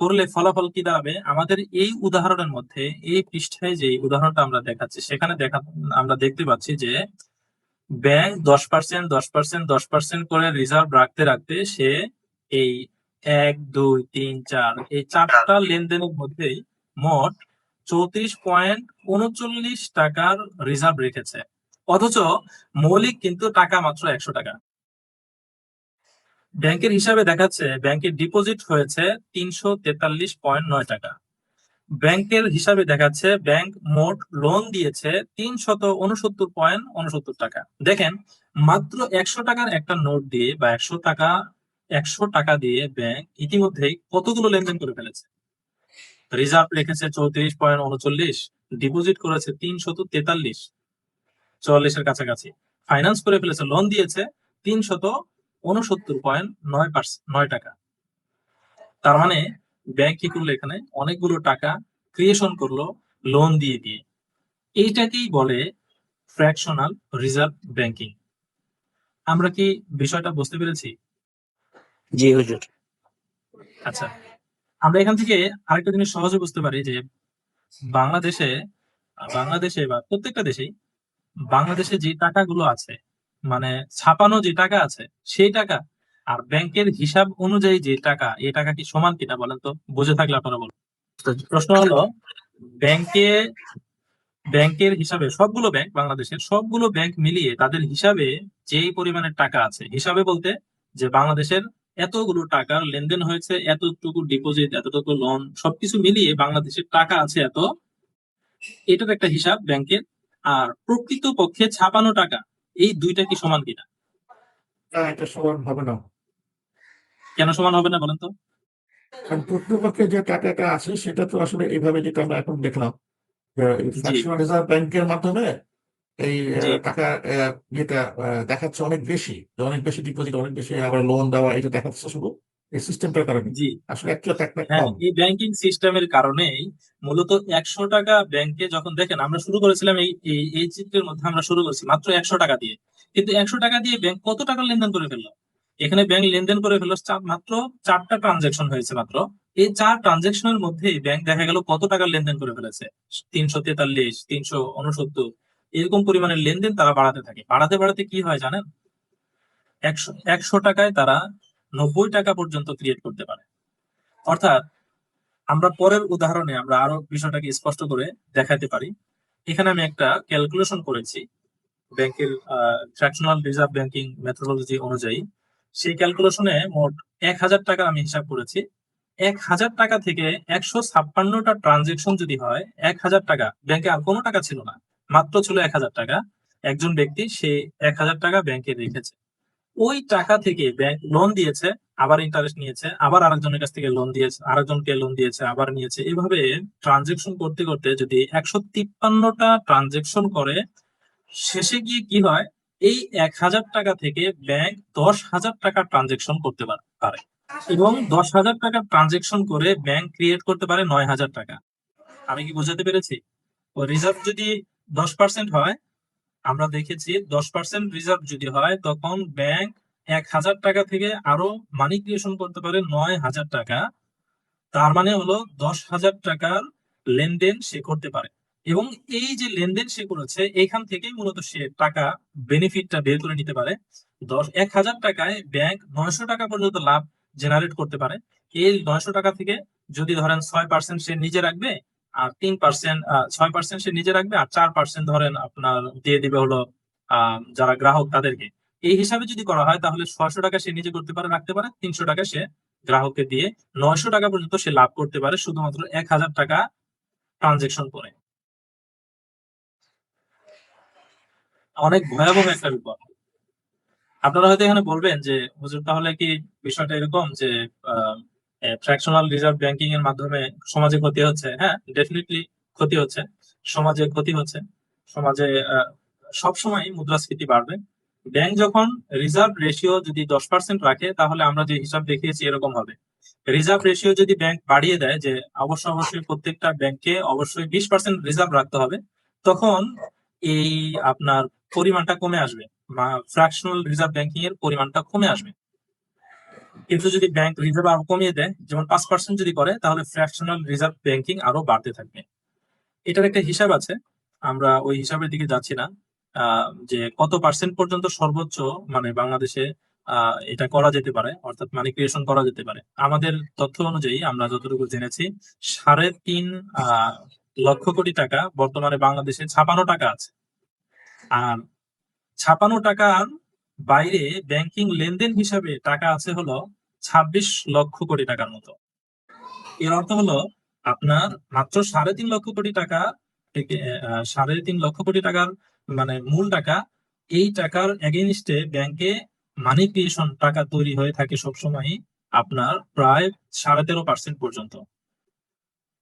Speaker 1: করলে ফলাফল কি দাঁড়াবে, আমাদের এই উদাহরণের মধ্যে এই পৃষ্ঠায় যে উদাহরণটা আমরা দেখাচ্ছি সেখানে আমরা দেখতে পাচ্ছি যে ব্যাংক 10%, 10%, 10% করে রিজার্ভ রাখতে রাখতে সে এই 1, 2, 3, 4 এই 4টা লেনদেনের মধ্যেই মোট 34.39 টাকার রিজার্ভ রেখেছে, অথচ মৌলিক কিন্তু টাকা মাত্র 100 টাকা। ব্যাংকের হিসাবে দেখাচ্ছে ব্যাংকের ডিপোজিট হয়েছে 343.9 টাকা। ব্যাংকের হিসাবে দেখাচ্ছে ব্যাংক মোট লোন দিয়েছে 369.69 টাকা। দেখেন, মাত্র 100 টাকার একটা নোট দিয়ে বা 100 টাকা দিয়ে ব্যাংক ইতিমধ্যেই কতগুলো লেনদেন করে ফেলেছে। রিজার্ভ রেখেছে 34.39, ডিপোজিট করেছে 343, 44-এর কাছাকাছি, ফাইন্যান্স করে ফেলেছে, লোন দিয়েছে 369.9 টাকা। তার মানে ব্যাংক কি করলো, এখানে অনেকগুলো টাকা ক্রিয়েশন করলো লোন দিয়ে দিয়ে। এইটাকেই বলে ফ্র্যাকশনাল রিজার্ভ ব্যাংকিং। আমরা কি বিষয়টা বুঝতে পেরেছি?
Speaker 3: জি হুজুর।
Speaker 1: আচ্ছা, আমরা এখান থেকে আরেকটা জিনিস সহজে বুঝতে পারি যে বাংলাদেশে বাংলাদেশে বা প্রত্যেকটা দেশেই বাংলাদেশে যে টাকাগুলো আছে, মানে ছাপানো যে টাকা আছে সেই টাকা আর ব্যাংকের হিসাব অনুযায়ী যে টাকা, এই টাকা কি সমান কিনা বলেন তো, বুঝে থাকলে আপনারা বলুন। প্রশ্ন হলো, ব্যাংকে ব্যাংকের হিসাবে সবগুলো ব্যাংক, বাংলাদেশের সবগুলো ব্যাংক মিলিয়ে তাদের হিসাবে যেই পরিমাণের টাকা আছে, হিসাবে বলতে যে বাংলাদেশের এতগুলো টাকার লেনদেন হয়েছে, এতটুকু ডিপোজিট, এতটুকু লোন, সবকিছু মিলিয়ে বাংলাদেশের টাকা আছে এত, এটার একটা হিসাব ব্যাংকের। আর প্রকৃত পক্ষে ছাপানো টাকা, এই দুইটা কি সমান কিনা?
Speaker 2: না, এটা সমান হবে না।
Speaker 1: কেন সমান হবে না বলেন তো?
Speaker 2: কারণ প্রকৃতপক্ষে যে টাকাটা আছে সেটা তো আসলে এইভাবে, যেটা আমরা এখন দেখলাম,
Speaker 1: জি
Speaker 2: ফ্র্যাকশনাল রিজার্ভ ব্যাংকের মাধ্যমে এই
Speaker 1: জি
Speaker 2: টাকা যেটা দেখাচ্ছে অনেক বেশি, যে অনেক বেশি ডিপোজিট, অনেক বেশি আবার লোন দেওয়া, এটা দেখাচ্ছে শুধু এই সিস্টেমটার কারণে।
Speaker 1: জি
Speaker 2: আসলে অ্যাকচুয়াল টাকা
Speaker 1: হ্যাঁ,
Speaker 2: কম।
Speaker 1: এই ব্যাংকিং সিস্টেমের কারণেই মূলত 100 টাকা ব্যাংকে যখন দেখেন, আমরা শুরু করেছিলাম এই এই এই চিত্রের মধ্যে আমরা শুরু করেছি মাত্র 100 টাকা দিয়ে, কিন্তু 100 টাকা দিয়ে ব্যাংক কত টাকা লেনদেন করে ফেললো? এখানে ব্যাংক লেনদেন করে ফেললো মাত্র 4টা ট্রানজেকশন হয়েছে মাত্র। এই 4 ট্রানজেকশনের মধ্যে ব্যাংক দেখা গেল কত টাকা লেনদেন করে ফেলেছে, 343, 369, এরকম পরিমাণের লেনদেন তারা বাড়াতে থাকে। বাড়াতে বাড়াতে কি হয় জানেন, 100 টাকায় তারা 90 টাকা পর্যন্ত ক্রিয়েট করতে পারে। অর্থাৎ আমরা পরের উদাহরণে আমরা আরো বিষয়টাকে স্পষ্ট করে দেখাতে পারি। এখানে আমি একটা ক্যালকুলেশন করেছি ব্যাংকের ফ্র্যাকশনাল রিজার্ভ ব্যাংকিং মেথোডোলজি অনুযায়ী। সেই ক্যালকুলেশনে মোট 1000 টাকা আমি হিসাব করেছি। 1000 টাকা থেকে 156টা ট্রানজেকশন যদি হয়, 1000 টাকা ব্যাংকে আর কোনো টাকা ছিল না, মাত্র ছিল 1000 টাকা। একজন ব্যক্তি সে 1,000 টাকা ব্যাংকে রেখেছে, ওই টাকা থেকে ব্যাংক লোন দিয়েছে, আবার ইন্টারেস্ট নিয়েছে, আবার আরেকজনের কাছ থেকে লোন দিয়েছে, আরেকজনকে লোন দিয়েছে, আবার নিয়েছে, এভাবে ট্রানজেকশন করতে করতে যদি 153টা ট্রানজেকশন করে, শেষে গিয়ে কি হয়, এই 1,000 টাকা থেকে ব্যাংক 10,000 টাকা ট্রানজেকশন করতে পারে এবং 10,000 টাকা ট্রানজেকশন করে ব্যাংক ক্রিয়েট করতে পারে 9,000 টাকা। আমি কি বোঝাতে পেরেছি? ও রিজার্ভ যদি 10% হয়, আমরা দেখেছি 10% রিজার্ভ যদি হয়, তখন ব্যাংক 1,000 টাকা থেকে আরো মানি ক্রিয়েশন করতে পারে 9,000 টাকা। তার মানে হলো 10,000 টাকার লেনদেন সে করতে পারে এবং এই যে লেনদেন সে করেছে এখান থেকেই মূলত সে টাকা বেনিফিটটা বের করে নিতে পারে। 1,000 টাকায় ব্যাংক 900 টাকা পর্যন্ত লাভ জেনারেট করতে পারে। এই 900 টাকা থেকে যদি ধরেন 6% সে নিজে রাখবে, আর 3% 6% সে নিজে রাখবে, আর 4% ধরেন আপনার দিয়ে দিবে হলো যারা গ্রাহক তাদেরকে। এই হিসাবে যদি করা হয় তাহলে 600 টাকা সে নিজে করতে পারে, রাখতে পারে, 300 টাকা সে গ্রাহককে দিয়ে 900 টাকা পর্যন্ত সে লাভ করতে পারে শুধুমাত্র 1,000 টাকা ট্রানজেকশন করে। অনেক ভয়াবহ একটা বিপদ। আপনারা হয়তো এখানে বলবেন যে হুজুর তাহলে কি বিষয়টা এরকম যে ফ্র্যাকশনাল রিজার্ভ ব্যাংকিং এর মাধ্যমে সমাজে ক্ষতি হচ্ছে? হ্যাঁ, ডেফিনেটলি ক্ষতি হচ্ছে, সমাজে ক্ষতি হচ্ছে। সমাজে সবসময় মুদ্রাস্ফীতি বাড়বে। ব্যাংক যখন রিজার্ভ রেশিও যদি 10% রাখে, তাহলে আমরা যে হিসাব দেখিয়েছি এরকম হবে। রিজার্ভ রেশিও যদি ব্যাংক বাড়িয়ে দেয় যে অবশ্যই প্রত্যেকটা ব্যাংকে অবশ্যই 20% রিজার্ভ রাখতে হবে, তখন এই আপনার পরিমাণটা কমে আসবে, ফ্র্যাকশনাল রিজার্ভ ব্যাংকিং এর পরিমাণটা কমে আসবে। কিন্তু যদি ব্যাংক রিজার্ভ আরো কমিয়ে দেয়, যেমন 5% যদি করে, তাহলে ফ্র্যাকশনাল রিজার্ভ ব্যাংকিং আরো বাড়তে থাকবে। এটার একটা হিসাব আছে, আমরা ওই হিসাবের দিকে যাচ্ছি না, যে কত পার্সেন্ট পর্যন্ত সর্বোচ্চ মানে বাংলাদেশে এটা করা যেতে পারে, অর্থাৎ মানি ক্রিয়েশন করা যেতে পারে। আমাদের তথ্য অনুযায়ী আমরা যতটুকু জেনেছি 3.5 লক্ষ কোটি টাকা বর্তমানে বাংলাদেশে ছাপানো টাকা আছে। আর ছাপানো টাকার বাইরে ব্যাংকিং লেনদেন হিসাবে টাকা আছে হলো 26 লক্ষ কোটি টাকার মতো। এর অর্থ হলো আপনার মাত্র 3.5 লক্ষ কোটি টাকা থেকে 3.5 লক্ষ কোটি টাকার মানে মূল টাকা, এই টাকার এগেইনস্টে ব্যাংকে মানি ক্রিয়েশন টাকা তৈরি হয়ে থাকে সবসময় আপনার প্রায় 13.5% পর্যন্ত।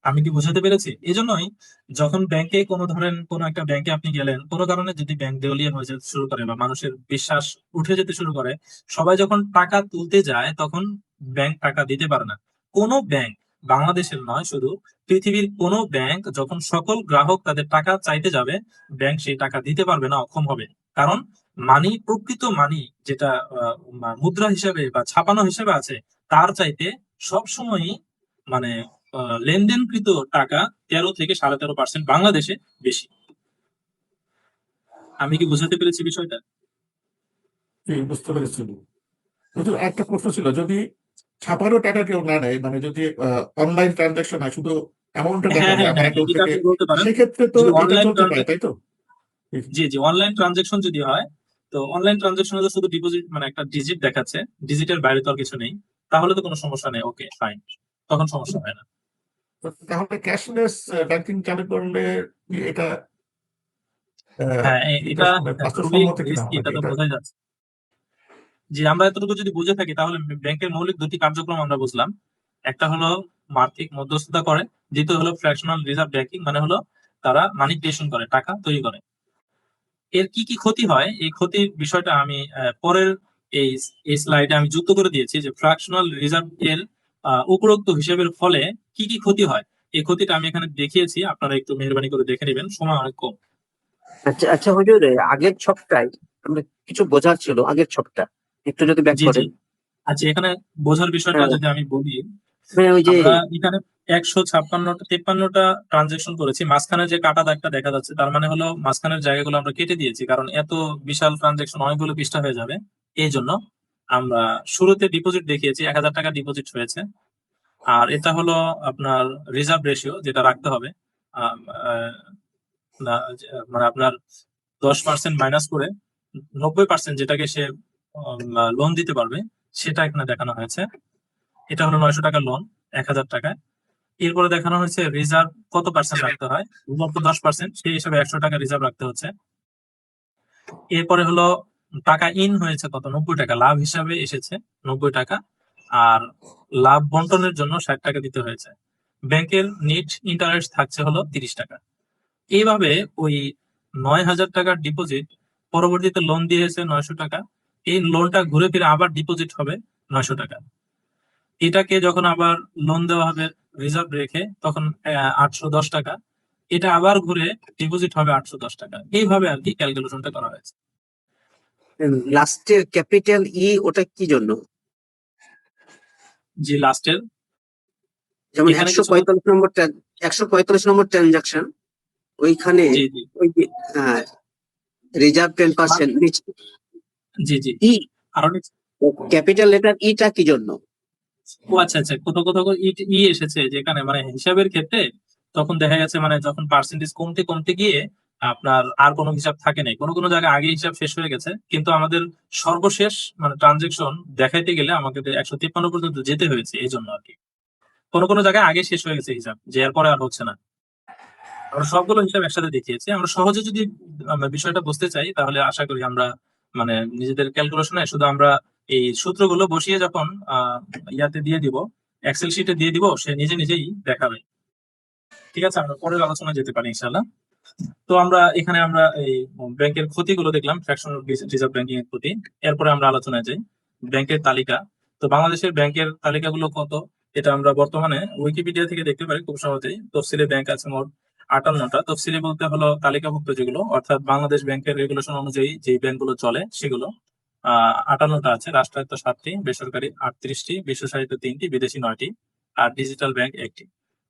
Speaker 1: আমি কি বোঝাতে পেরেছি? এজন্যই যখন ব্যাংকে কোনো একটা ব্যাংকে আপনি গেলেন, কোনো কারণে যদি ব্যাংক দেউলিয়া হয়ে যেতে শুরু করে বা মানুষের বিশ্বাস উঠে যেতে শুরু করে, সবাই যখন টাকা তুলতে যায় তখন ব্যাংক টাকা দিতে পারে না। কোনো ব্যাংক, বাংলাদেশের নয় শুধু, পৃথিবীর কোনো ব্যাংক যখন সকল গ্রাহক তাদের টাকা চাইতে যাবে, ব্যাংক সেই টাকা দিতে পারবে না, অক্ষম হবে। কারণ প্রকৃত মানি যেটা মুদ্রা হিসেবে বা ছাপানো হিসেবে আছে, তার চাইতে সবসময়ই মানে লেনদেনকৃত টাকা 13 থেকে 13.5% বাংলাদেশে বেশি। আমি কি বোঝাতে পেরেছি বিষয়টা?
Speaker 2: বুঝতে পেরেছি। কিন্তু একটা প্রশ্ন ছিল, যদি ছাপানো টাকা কেউ না নেয়, মানে যদি অনলাইন ট্রানজাকশন হয়, শুধু অ্যামাউন্টটা দেখা
Speaker 1: হ্যাঁ
Speaker 2: যায়
Speaker 1: হ্যাঁ
Speaker 2: আমার
Speaker 1: হ্যাঁ,
Speaker 2: অ্যাকাউন্ট
Speaker 1: এটা
Speaker 2: থেকে,
Speaker 1: আপনি বলতে পারেন।
Speaker 2: সেক্ষেত্রে তো
Speaker 1: যে
Speaker 2: এটা
Speaker 1: অনলাইন
Speaker 2: চলতে পারে, তাই তো?
Speaker 1: জি জি, অনলাইন ট্রানজেকশন যদি হয়, তো অনলাইন ট্রানজেকশনে তো শুধু ডিপোজিট মানে একটা ডিজিট দেখাচ্ছে, ডিজিটের বাইরে তো আর কিছু নেই, তাহলে তো কোনো সমস্যা নেই, ওকে ফাইন, তখন সমস্যা হয় না।
Speaker 2: তাহলে ক্যাশলেস ব্যাংকিং চালু করলে কি এটা
Speaker 1: হ্যাঁ, এটা
Speaker 2: মানে
Speaker 1: খুবই
Speaker 2: বাস্তবসম্মত কিনা
Speaker 1: রিস্কি, এটা
Speaker 2: নাকি
Speaker 1: তো
Speaker 2: এটা?
Speaker 1: বোঝাই যাচ্ছে। যে আমরা এতটুকু যদি বুঝে থাকি তাহলে ব্যাংকের মৌলিক দুটি কার্যক্রম আমরা বুঝলাম। একটা হলো আর্থিক মধ্যস্থতা করে, দ্বিতীয় হলো ফ্র্যাকশনাল রিজার্ভ ব্যাংকিং, মানে হলো তারা মানি ক্রিয়েশন করে, টাকা তৈরি করে। এর কি কি ক্ষতি হয়, এই ক্ষতির বিষয়টা আমি পরের এই এই স্লাইডে আমি যুক্ত করে দিয়েছি, যে ফ্র্যাকশনাল রিজার্ভ এর উপরোক্ত হিসেবের ফলে কি কি ক্ষতি হয়, এই ক্ষতিটা আমি এখানে দেখিয়েছি, আপনারা একটু মেহরবানি করে দেখে নেবেন, সময় অনেক কম।
Speaker 3: আচ্ছা আচ্ছা হুজুর, আগের ছকটায় আমরা কিছু বোঝার ছিল, আগের ছকটা একটু যদি ব্যাক
Speaker 1: জি জি,
Speaker 3: করেন।
Speaker 1: আচ্ছা, এখানে বোঝার বিষয়টা
Speaker 3: হ্যাঁ,
Speaker 1: যদি আমি বলি,
Speaker 3: মানে ওই যে
Speaker 1: আমরা এখানে 153টা ট্রানজেকশন করেছি, মাঝখানে যে কাটা দাগটা দেখা যাচ্ছে তার মানে হলো মাঝখানের জায়গাগুলো আমরা কেটে দিয়েছি, কারণ এত বিশাল ট্রানজেকশন অনেকগুলো পৃষ্ঠা হয়ে যাবে। এই জন্য আমরা শুরুতে ডিপোজিট দেখিয়েছি, 1,000 টাকা ডিপোজিট হয়েছে। আর এটা হলো আপনার রিজার্ভ রেশিও যেটা রাখতে হবে, আম, আহ, মানে আপনার 10% মাইনাস করে 90% যেটাকে সে লোন দিতে পারবে, সেটা এখানে দেখানো হয়েছে। এটা হলো 900 টাকার লোন 1,000 টাকায়। এরপরে দেখানো হয়েছে রিজার্ভ কত পার্সেন্ট রাখতে হয়, রিজার্ভ তো 10%, সেই হিসাবে 100 টাকা রিজার্ভ রাখতে হচ্ছে। এরপরে হলো টাকা ইন হয়েছে কত, 90 টাকা, লাভ হিসাবে এসেছে 90 টাকা, আর লাভ বন্টনের জন্য 60 টাকা দিতে হয়েছে। ব্যাংকের নেট ইন্টারেস্ট থাকছে হলো 30 টাকা। এইভাবে ওই 9,000 টাকার ডিপোজিট পরবর্তীতে লোন দিয়েছে 900 টাকা, এই লোনটা ঘুরে ফিরে আবার ডিপোজিট হবে 900 টাকা। এটাকে যখন আবার লোন দেওয়া হবে রিজার্ভ রেখে, তখন 810 টাকা, এটা আবার ঘুরে ডিপোজিট হবে 810 টাকা। এইভাবে আর কি ক্যালকুলেশনটা করা হয়েছে।
Speaker 3: লাস্টের ক্যাপিটাল ই ওটা কি জন্য?
Speaker 1: যে লাস্টের
Speaker 3: যেমন
Speaker 1: এখানে
Speaker 3: 145 নম্বর ট্রানজাকশন, ওইখানে
Speaker 1: জি জি
Speaker 3: ওই রিজার্ভ 10%
Speaker 1: জি জি
Speaker 3: ই,
Speaker 1: আরো
Speaker 3: ক্যাপিটাল লেটার ইটা কি জন্য?
Speaker 1: ও আচ্ছা আচ্ছা, কোথাও কোথাও ই এসেছে যেখানে মানে হিসাবের ক্ষেত্রে, তখন দেখা গেছে মানে যখন পার্সেন্টেজ কমতে কমতে গিয়ে আপনার আর কোনো হিসাব থাকে নাই, কোনো কোনো জায়গায় আগে হিসাব শেষ হয়ে গেছে, কিন্তু আমাদের সর্বশেষ মানে ট্রানজেকশন দেখাইতে গেলে আমাকে 153 পর্যন্ত যেতে হয়েছে, এই জন্য আর কি। কোনো কোনো জায়গায় আগে শেষ হয়ে গেছে হিসাব, যে এরপরে আর হচ্ছে না। আমরা সবগুলো হিসাব একসাথে দেখিয়েছি। আমরা সহজে যদি আমরা বিষয়টা বুঝতে চাই, তাহলে আশা করি আমরা মানে নিজেদের ক্যালকুলেশনে শুধু আমরা এই সূত্রগুলো বসিয়ে যখন ইয়াতে দিয়ে দিব, এক্সেল শিটে দিয়ে দিব, সে নিজে নিজেই দেখাবে। ঠিক আছে, আমরা পরের আলোচনায় যেতে পারি ইনশাআল্লাহ। তো আমরা এখানে আমরা এই ব্যাংকের ক্ষতিগুলো দেখলাম, ফ্র্যাকশনাল রিজার্ভ ব্যাংকিং এর ক্ষতি। এরপরে আমরা আলোচনায় যাই ব্যাংকের তালিকা। তো বাংলাদেশের ব্যাংকের তালিকাগুলো কত, এটা আমরা বর্তমানে উইকিপিডিয়া থেকে দেখতে পারি খুব সহজেই। তফসিলি ব্যাংক আছে মোট 58টা। তফসিলি বলতে হলো তালিকাভুক্ত যেগুলো, অর্থাৎ বাংলাদেশ ব্যাংকের রেগুলেশন অনুযায়ী যে ব্যাংকগুলো চলে সেগুলো 58টা আছে। রাষ্ট্রায়ত্ত 7টি, বেসরকারি 38টি, বিশ্বসাহিত্য 3টি, বিদেশি 9টি, আর ডিজিটাল ব্যাংক 1টি।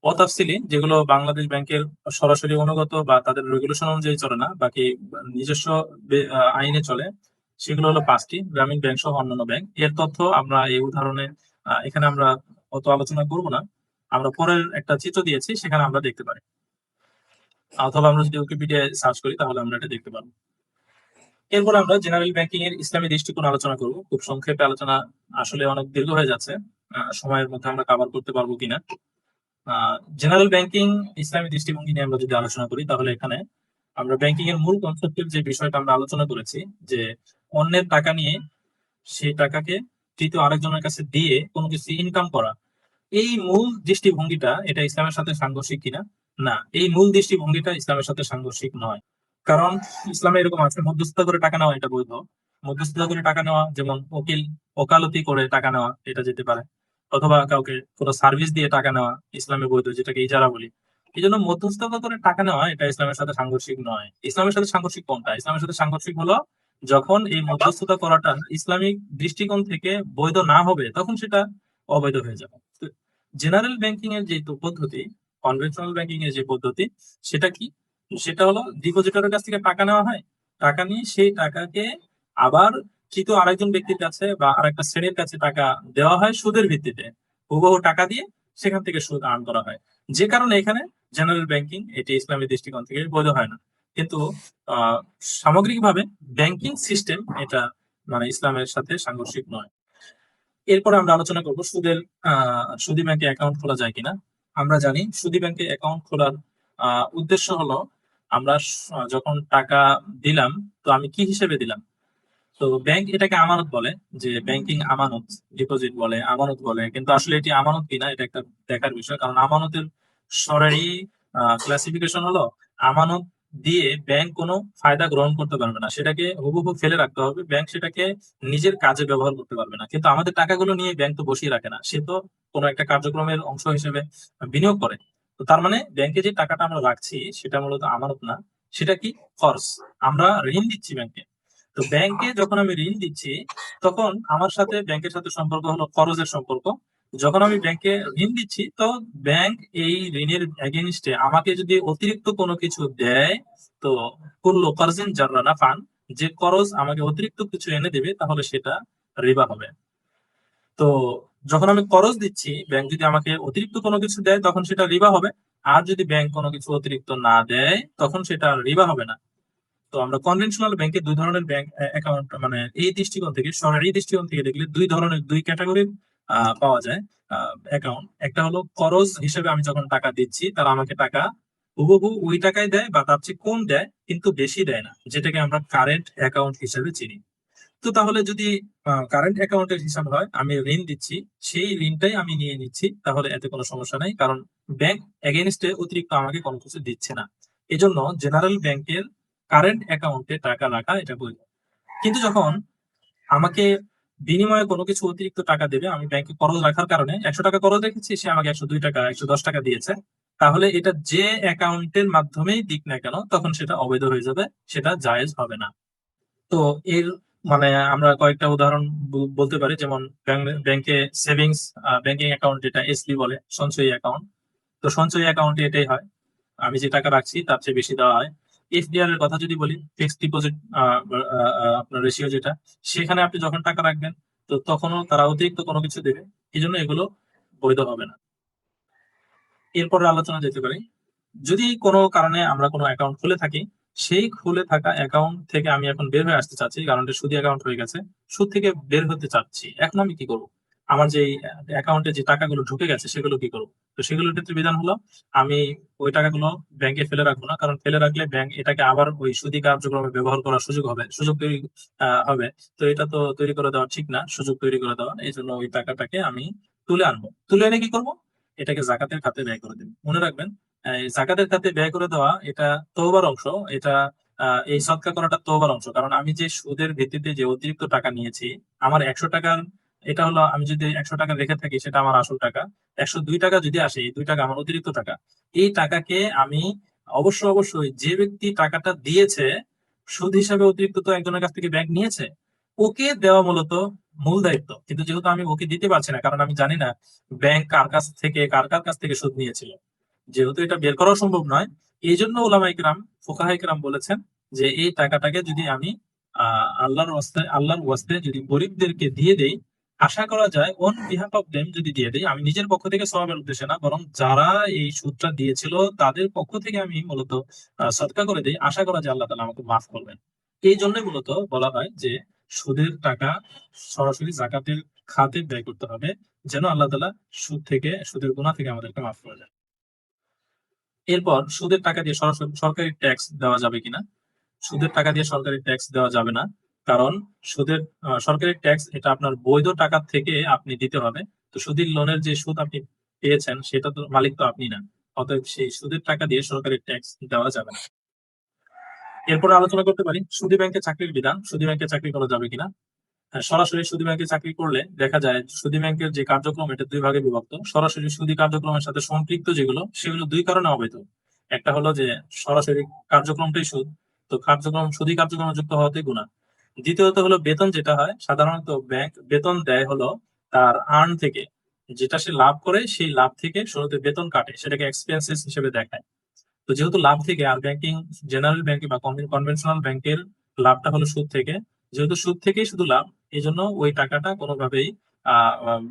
Speaker 1: অতফসিলি যেগুলো বাংলাদেশ ব্যাংকের সরাসরি অনুগত বা তাদের রেগুলেশন অনুযায়ী চলে না, বাকি নিজস্ব আইনে চলে, সেগুলো হলো 5টি, গ্রামীণ ব্যাংক সহ অন্যান্য ব্যাংক। এর তথ্য আমরা এই উদাহরণে এখানে আমরা অত আলোচনা করব না, আমরা পরের একটা চিত্র দিয়েছি, সেখানে আমরা দেখতে পারি, অথবা আমরা যদি উইকিপিডিয়ায় সার্চ করি তাহলে আমরা এটা দেখতে পারবো। এরপর আমরা জেনারেল ব্যাংকিং এর ইসলামী দৃষ্টিকোণ আলোচনা করব। খুব সংক্ষেপে, আলোচনা আসলে অনেক দীর্ঘ হয়ে যাচ্ছে, সময়ের মধ্যে আমরা কভার করতে পারবো কিনা। জেনারেল ব্যাংকিং ইসলামী দৃষ্টিভঙ্গি নিয়ে আমরা যদি আলোচনা করি, তাহলে এখানে আমরা ব্যাংকিং এর মূল কনসেপ্টের যে বিষয়টা আমরা আলোচনা করেছি, যে অন্যের টাকা নিয়ে সেই টাকাকে তৃতীয় আরেকজনের কাছে দিয়ে কোনো কিছু ইনকাম করা, এই মূল দৃষ্টিভঙ্গিটা এটা ইসলামের সাথে সাংঘর্ষিক কিনা? না, এই মূল দৃষ্টিভঙ্গিটা ইসলামের সাথে সাংঘর্ষিক নয়। কারণ ইসলামে এরকম আছে, মধ্যস্থতা করে টাকা নেওয়া এটা বৈধ। মধ্যস্থতা করে টাকা নেওয়া, যেমন ওকালতি করে টাকা নেওয়া, এটা যেতে পারে। অথবা কাউকে কোনো সার্ভিস দিয়ে টাকা নেওয়া ইসলামে বৈধ, যেটাকে ইজারা বলি। এই জন্য মধ্যস্থতা করে টাকা নেওয়া এটা ইসলামের সাথে সাংঘর্ষিক নয়। ইসলামের সাথে সাংঘর্ষিক কোনটা? ইসলামের সাথে সাংঘর্ষিক হলো যখন এই মধ্যস্থতা করাটা ইসলামিক দৃষ্টিকোণ থেকে বৈধ না হবে, তখন সেটা অবৈধ হয়ে যাবে। জেনারেল ব্যাংকিং এর যে পদ্ধতি, কনভেনশনাল ব্যাংকিং এর যে পদ্ধতি, সেটা কি? সেটা হলো ডিপোজিটরের কাছ থেকে টাকা নেওয়া হয়, টাকা নিয়ে সেই টাকাকে আবার তৃতীয় আরেকজন ব্যক্তির কাছে বা আরেকটা শ্রেণীর কাছে টাকা দেওয়া হয় সুদের ভিত্তিতে। হুবহু টাকা দিয়ে সেখান থেকে সুদ আর্ন করা হয়। যে কারণে এখানে জেনারেল ব্যাংকিং এটি ইসলামী দৃষ্টিকোণ থেকে বৈধ হয় না। কিন্তু সামগ্রিকভাবে ব্যাংকিং সিস্টেম এটা মানে ইসলামের সাথে সাংঘর্ষিক নয়। এরপর আমরা আলোচনা করব সুদী ব্যাংকে অ্যাকাউন্ট খোলা যায় কিনা। আমরা জানি সুদী ব্যাংকে অ্যাকাউন্ট খোলার উদ্দেশ্য হলো, আমরা যখন টাকা দিলাম, তো আমি কি হিসেবে দিলাম? তো ব্যাংক এটাকে আমানত বলে, যে ব্যাংকিং আমানত, ডিপোজিট বলে, আমানত বলে, কিন্তু আসলে এটি আমানত কিনা এটা একটা দেখার বিষয়। কারণ আমানতের সরাসরি ক্লাসিফিকেশন হলো, আমানত দিয়ে ব্যাংক কোনো ফায়দা গ্রহণ করতে পারবে না, সেটাকে হুবহু ফেলে রাখতে হবে, ব্যাংক সেটাকে নিজের কাজে ব্যবহার করতে পারবে না। কিন্তু আমাদের টাকাগুলো নিয়ে ব্যাংক তো বসিয়ে রাখে না, সে তো কোনো একটা কার্যক্রমের অংশ হিসেবে বিনিয়োগ করে। তো তার মানে ব্যাংকে যে টাকাটা আমরা রাখছি সেটা মূলত আমানত না, সেটা কি? খরচ। আমরা ঋণ দিচ্ছি ব্যাংকে। তো ব্যাংকে যখন আমি ঋণ দিচ্ছি, তখন আমার সাথে ব্যাংকের সাথে সম্পর্ক হলো খরচের সম্পর্ক। যখন আমি ব্যাংকে ঋণ দিচ্ছি, তো ব্যাংক এই ঋণের এগেইনস্টে আমাকে যদি অতিরিক্ত কোনো কিছু দেয়, তো কুল্লু কারজিন জাররা নাফান, যে খরচ আমাকে অতিরিক্ত কিছু এনে দেবে, তাহলে সেটা রিবা হবে। তো যখন আমি খরচ দিচ্ছি, ব্যাংক যদি আমাকে অতিরিক্ত কোনো কিছু দেয়, তখন সেটা রিবা হবে। আর যদি ব্যাংক কোনো কিছু অতিরিক্ত না দেয়, তখন সেটা রিবা হবে না। তো আমরা কনভেনশনাল ব্যাংকে দুই ধরনের ব্যাংক অ্যাকাউন্ট মানে এই দৃষ্টিকোণ থেকে, সরকারি দৃষ্টিকোণ থেকে দেখলে দুই ধরনের, দুই ক্যাটাগরির পাওয়া যায় অ্যাকাউন্ট। একটা হলো খরচ হিসেবে আমি যখন টাকা দিচ্ছি, তারা আমাকে টাকা হুবহু ওই টাকাই দেয় বা তার চেয়ে কম দেয়, কিন্তু বেশি দেয় না, যেটাকে আমরা কারেন্ট অ্যাকাউন্ট হিসেবে চিনি। তো তাহলে যদি কারেন্ট অ্যাকাউন্টের হিসাব হয়, আমি ঋণ দিচ্ছি, সেই ঋণটাই আমি নিয়ে নিচ্ছি, তাহলে এতে কোনো সমস্যা নাই, কারণ ব্যাংক এগেনস্টে অতিরিক্ত আমাকে কোনো কিছু দিচ্ছে না। এজন্য জেনারেল ব্যাংকের কারেন্ট অ্যাকাউন্টে টাকা রাখা এটা বৈধ। কিন্তু যখন আমাকে বিনিময়ে কোনো কিছু অতিরিক্ত টাকা দেবে, আমি ব্যাংকে করজ রাখার কারণে 100 টাকা করজ রেখেছি, সে আমাকে 102 টাকা 110 টাকা দিয়েছে, তাহলে এটা যে অ্যাকাউন্টের মাধ্যমেই দিক না কেন, তখন সেটা অবৈধ হয়ে যাবে, সেটা জায়েজ হবে না। তো এর মানে আমরা কয়েকটা উদাহরণ বলতে পারি, যেমন ব্যাংকে সেভিংস ব্যাংকিং অ্যাকাউন্ট, যেটা এসবি বলে, সঞ্চয়ী অ্যাকাউন্ট। তো সঞ্চয়ী অ্যাকাউন্টে এটাই হয়, আমি যে টাকা রাখছি তার চেয়ে বেশি দেওয়া হয়। এফডিআর এর কথা যদি বলি, ফিক্সড ডিপোজিট আপনার রেশিও যেটা, সেখানে আপনি যখন টাকা রাখবেন, তো তখনও তারা অতিরিক্ত কোনো কিছু দেবে, এই জন্য এগুলো বৈধ হবে না। এরপরে আলোচনা যেতে পারি, যদি কোনো কারণে আমরা কোনো অ্যাকাউন্ট খুলে থাকি, সেই খুলে থাকা অ্যাকাউন্ট থেকে আমি এখন বের হয়ে আসতে চাচ্ছি, কারণ এটা সুদি অ্যাকাউন্ট হয়ে গেছে, সুদ থেকে বের হতে চাচ্ছি, এখন আমি কি করব? আমার যে অ্যাকাউন্টে যে টাকাগুলো ঢুকে গেছে সেগুলো কি করব? তো সেগুলোর ক্ষেত্রে বিধান হলো, আমি ওই টাকাগুলো ব্যাংকে ফেলে রাখবো না, কারণ ফেলে রাখলে ব্যাংক এটাকে আবার ওই সুদি কার্যক্রমে ব্যবহার করার সুযোগ তৈরি হবে। তো এটা তো তৈরি করে দেওয়া ঠিক না, সুযোগ তৈরি করে দেওয়া। এই জন্য ওই টাকাটাকে আমি তুলে আনবো, তুলে এনে কি করব? এটাকে জাকাতের খাতে ব্যয় করে দেবো। মনে রাখবেন, এই জাকাতের খাতে ব্যয় করে দেওয়া এটা তওবার অংশ। এটা এই সদকা করাটা তওবার অংশ, কারণ আমি যে সুদের ভিত্তিতে যে অতিরিক্ত টাকা নিয়েছি, আমার 100 টাকার, এটা হলো আমি যদি 100 টাকা রেখে থাকি, সেটা আমার আসল টাকা। 102 টাকা যদি আসে, এই 2 টাকা আমার অতিরিক্ত টাকা। এই টাকাকে আমি অবশ্যই যে ব্যক্তি টাকাটা দিয়েছে, সুদ হিসাবে অতিরিক্ত তো একজনের কাছ থেকে ব্যাংক নিয়েছে, ওকে দেওয়া মূলত মূল দায়িত্ব। কিন্তু যেহেতু আমি ওকে দিতে পারছি না, কারণ আমি জানি না ব্যাংক কার কার কাছ থেকে সুদ নিয়েছিল, যেহেতু এটা বের করা সম্ভব নয়, এই জন্য ওলামায়ে কেরাম, ফুকাহায়ে কেরাম বলেছেন যে এই টাকাটাকে যদি আমি আল্লাহর ওয়াস্তে যদি গরিবদেরকে দিয়ে দেই, আশা করা যায় অন বিহাফ অফ দেম যদি দিয়ে দেই, আমি নিজের পক্ষ থেকে সওয়াবের উদ্দেশ্যে না, বরং যারা এই সুদটা দিয়েছিল তাদের পক্ষ থেকে আমি মূলত সদকা করে দেই, আশা করা যায় আল্লাহ তাআলা আমাকে মাফ করবেন। এই জন্য মূলত বলা হয় যে সুদের টাকা সরাসরি জাকাতের খাতে ব্যয় করতে হবে, যেন আল্লাহ তাআলা সুদের গুনাহ থেকে আমাদেরকে মাফ করে দেন। এরপর সুদের টাকা দিয়ে সরাসরি সরকারি ট্যাক্স দেওয়া যাবে কিনা? সুদের টাকা দিয়ে সরকারি ট্যাক্স দেওয়া যাবে না, কারণ সুদের সরকারি ট্যাক্স এটা আপনার বৈধ টাকা থেকে আপনি দিতে হবে। তো সুদের লোনের যে সুদ আপনি পেয়েছেন, সেটা তো মালিক তো আপনি না, অতএব সেই সুদের টাকা দিয়ে সরকারি ট্যাক্স দেওয়া যাবে না। এরপরে আলোচনা করতে পারি সুদী ব্যাংকে চাকরির বিধান, সুদী ব্যাংকে চাকরি করা যাবে কিনা। সরাসরি সুদী ব্যাংকে চাকরি করলে দেখা যায় সুদী ব্যাংকের যে কার্যক্রম, এটা দুই ভাগে বিভক্ত। সরাসরি সুদী কার্যক্রমের সাথে সম্পৃক্ত যেগুলো, সেগুলো দুই কারণে অবৈধ। একটা হলো যে সরাসরি কার্যক্রমটাই সুদ, তো সুদী কার্যক্রমে যুক্ত হওয়াতে গুনাহ। দ্বিতীয়ত হলো বেতন যেটা হয়, সাধারণত ব্যাংক বেতন দেয় হলো তার আর্ন থেকে, যেটা সে লাভ করে সেই লাভ থেকে শুরুতে বেতন কাটে, সেটাকে এক্সপেন্সেস হিসেবে দেখায়। তো যেহেতু লাভ থেকে, আর জেনারেল ব্যাংকে বা কনভেনশনাল ব্যাংকের লাভটা হলো সুদ থেকে, যেহেতু সুদ থেকেই শুধু লাভ, এই জন্য ওই টাকাটা কোনোভাবেই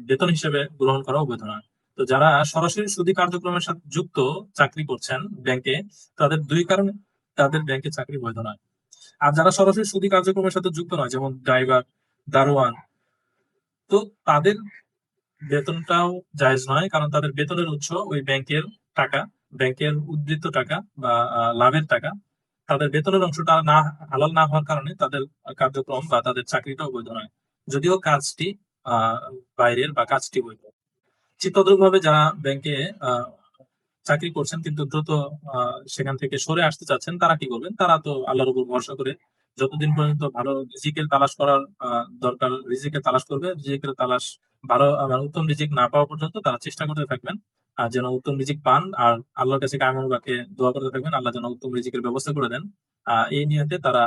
Speaker 1: বেতন হিসেবে গ্রহণ করা অবৈধ নয়। তো যারা সরাসরি সুদী কার্যক্রমের সাথে যুক্ত চাকরি করছেন ব্যাংকে, তাদের দুই কারণে তাদের ব্যাংকে চাকরি বৈধ নয়। আর যারা সরাসরি সুদী কার্যক্রমের সাথে যুক্ত নয়, যেমন ড্রাইভার, দারোয়ান, তো তাদের বেতনটাও জায়েজ নয়, কারণ তাদের বেতনের উৎস ওই ব্যাংকের টাকা, ব্যাংকের উদ্ধৃত টাকা বা লাভের টাকা। তাদের বেতনের অংশটা না হালাল না হওয়ার কারণে তাদের কার্যক্রম বা তাদের চাকরিটাও বৈধ নয়, যদিও কাজটি আহ বাইরের বা কাজটি বৈধ। ঠিক তদ্রুপভাবে যারা ব্যাংকে চাকরি করছেন কিন্তু দ্রুত সেখান থেকে সরে আসতে চাচ্ছেন, তারা কি করবেন? তারা তো আল্লাহর উপর ভরসা করে যতদিন পর্যন্ত ভালো রিজিকের তালাশ করার দরকার, রিজিকের তালাশ করবে। রিজিকের তালাশ ভালো উত্তম রিজিক না পাওয়া পর্যন্ত তারা চেষ্টা করতে থাকবেন যেন উত্তম রিজিক পান, আর আল্লাহর কাছে কায়মুল বাকে দোয়া করতে থাকবেন আল্লাহ যেন উত্তম রিজিকের ব্যবস্থা করে দেন। এই নিয়তে তারা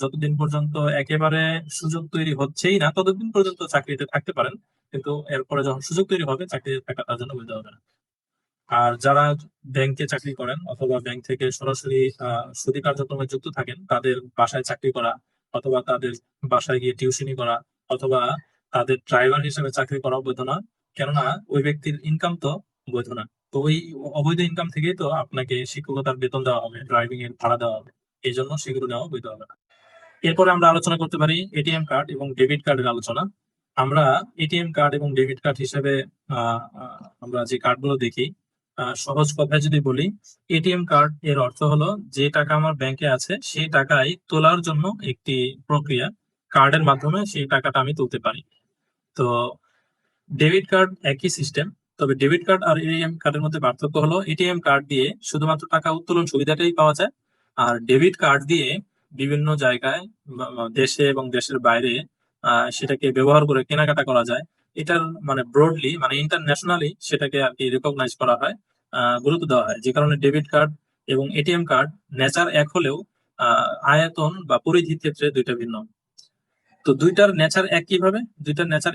Speaker 1: যতদিন পর্যন্ত একেবারে সুযোগ তৈরি হচ্ছেই না, ততদিন পর্যন্ত চাকরিতে থাকতে পারেন, কিন্তু এরপরে যখন সুযোগ তৈরি হবে, চাকরিতে থাকা তার জন্য বৈধ হবে না। আর যারা ব্যাংকে চাকরি করেন অথবা ব্যাংক থেকে সরাসরি সুদী কার্যক্রমে যুক্ত থাকেন, তাদের বাসায় চাকরি করা অথবা তাদের বাসায় গিয়ে টিউশনি করা অথবা তাদের ড্রাইভার হিসেবে চাকরি করা বৈধ না, কেননা ওই ব্যক্তির ইনকাম তো বৈধ না। তো ওই অবৈধ ইনকাম থেকেই তো আপনাকে শিক্ষকতার বেতন দেওয়া হবে, ড্রাইভিং এর ভাড়া দেওয়া হবে, এই জন্য সেগুলো নেওয়া বৈধ হবে না। এরপরে আমরা আলোচনা করতে পারি এটিএম কার্ড এবং ডেবিট কার্ডের আলোচনা। আমরা এটিএম কার্ড এবং ডেবিট কার্ড হিসেবে আমরা যে কার্ডগুলো দেখি, সহজ কথায় যদি বলি, এটিএম কার্ড এর অর্থ হলো যে টাকা আমার ব্যাংকে আছে সেই টাকাই তোলার জন্য একটি প্রক্রিয়া। কার্ডের মাধ্যমে সেই টাকাটা আমি তুলতে পারি। তো ডেবিট কার্ড একই সিস্টেম, তবে ডেবিট কার্ড আর এটিএম কার্ডের মধ্যে পার্থক্য হলো এটিএম কার্ড দিয়ে শুধুমাত্র টাকা উত্তোলন সুবিধাটাই পাওয়া যায়, আর ডেবিট কার্ড দিয়ে বিভিন্ন জায়গায় দেশে এবং দেশের বাইরে সেটাকে ব্যবহার করে কেনাকাটা করা যায়। এটার মানে ব্রডলি মানে ইন্টারন্যাশনালি সেটাকে আর কি রিকগনাইজ করা হয়, গুরুত্ব দেওয়া হয়, যে কারণে ডেবিট কার্ড এবং এটিএম কার্ড নেচার এক হলেও আয়তন বা পরিধির ক্ষেত্রে দুইটা ভিন্ন। তো দুইটার নেচার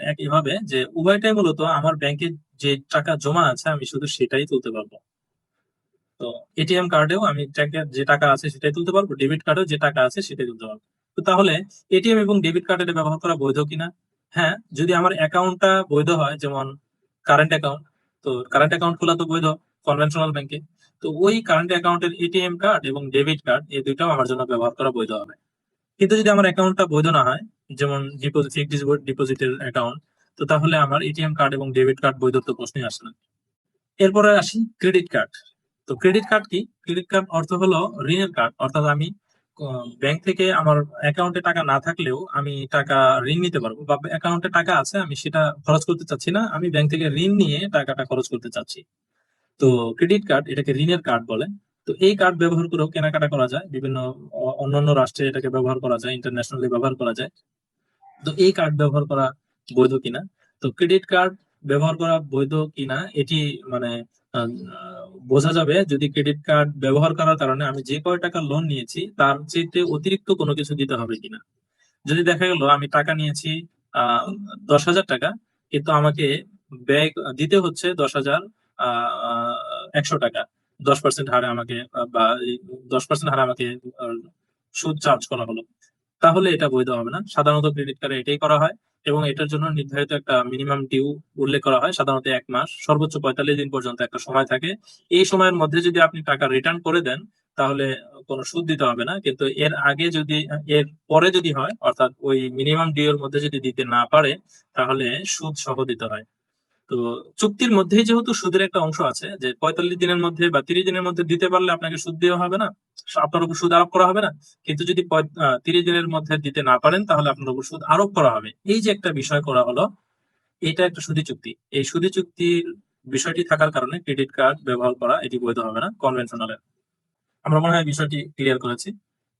Speaker 1: একইভাবে যে উভয়টাই মূলত আমার ব্যাংকে যে টাকা জমা আছে আমি শুধু সেটাই তুলতে পারবো। তো এটিএম কার্ডেও আমি যে টাকা আছে সেটাই তুলতে পারবো, ডেবিট কার্ডেও যে টাকা আছে সেটাই তুলতে পারবো। তো তাহলে এটিএম এবং ডেবিট কার্ডের ব্যবহার করা বৈধ কিনা? হ্যাঁ, যদি আমার অ্যাকাউন্টটা বৈধ হয়, যেমন কারেন্ট অ্যাকাউন্ট। তো কারেন্ট অ্যাকাউন্ট খোলা তো বৈধ কনভেনশনাল ব্যাংকে। তো ওই কারেন্ট অ্যাকাউন্টের এটিএম কার্ড এবং ডেবিট কার্ড এই দুইটাও আমার জন্য ব্যবহার করা বৈধ হবে। কিন্তু যদি আমার অ্যাকাউন্টটা বৈধ না হয়, যেমন ফিক্সড ডিপোজিটের অ্যাকাউন্ট, তো তাহলে আমার এটিএম কার্ড এবং ডেবিট কার্ড বৈধত্ব প্রশ্নই আসে না। এরপরে আসি ক্রেডিট কার্ড। তো ক্রেডিট কার্ড কি? ক্রেডিট কার্ড অর্থ হলো ঋণের কার্ড, অর্থাৎ আমি ব্যাংক থেকে আমার অ্যাকাউন্টে টাকা না থাকলেও আমি টাকা ঋণ নিতে পারবো, বা অ্যাকাউন্টে টাকা আছে আমি সেটা খরচ করতে চাচ্ছি না, আমি ব্যাংক থেকে ঋণ নিয়ে টাকাটা খরচ করতে চাচ্ছি। তো ক্রেডিট কার্ড এটাকে ঋণের কার্ড বলে। তো এই কার্ড ব্যবহার করেও কেনাকাটা করা যায়, বিভিন্ন অন্যান্য রাষ্ট্রে এটাকে ব্যবহার করা যায়, ইন্টারন্যাশনালি ব্যবহার করা যায়। তো এই কার্ড ব্যবহার করা বৈধ কিনা? তো ক্রেডিট কার্ড ব্যবহার করা বৈধ কিনা এটি মানে আহ, বোঝা যাবে যদি ক্রেডিট কার্ড ব্যবহার করার কারণে আমি যে কয় টাকা লোন নিয়েছি তার চেয়ে অতিরিক্ত কোনো কিছু দিতে হবে কিনা। যদি দেখা গেল আমি টাকা নিয়েছি 10,000 টাকা, কিন্তু আমাকে ব্যয় দিতে হচ্ছে 10,100 টাকা, 10% হারে আমাকে বা 10% হারে আমাকে আহ, সুদ চার্জ করা হলো, তাহলে এটা বৈধ হবে না। সাধারণত ক্রেডিট কার্ডে এটাই করা হয়, এবং এটার জন্য নির্ধারিত একটা মিনিমাম ডিউ উল্লেখ করা হয়, সাধারণত 1 মাস, সর্বোচ্চ 45 দিন পর্যন্ত একটা সময় থাকে। এই সময়ের মধ্যে যদি আপনি টাকা রিটার্ন করে দেন তাহলে কোনো সুদ দিতে হবে না, কিন্তু এর পরে যদি হয়, অর্থাৎ ওই মিনিমাম ডিউ এর মধ্যে যদি দিতে না পারে তাহলে সুদ সহ দিতে হয়। তো চুক্তির মধ্যেই যেহেতু সুদের একটা অংশ আছে, যে 45 দিনের মধ্যে বা 30 দিনের মধ্যে দিতে পারলে আপনাকে সুদ দেওয়া হবে না, আপনার উপর সুদ আরোপ করা হবে না। কিন্তু যদি 30 দিনের মধ্যে দিতে না পারেন তাহলে আপনার উপর সুদ আরোপ করা হবে। এই যে একটা বিষয় করা হলো, এটা একটা সুদী চুক্তি। এই সুদী চুক্তির বিষয়টি থাকার কারণে ক্রেডিট কার্ড ব্যবহার করা এটি বৈধ হবে না কনভেনশনাল। আমরা মনে হয় বিষয়টি ক্লিয়ার করেছি।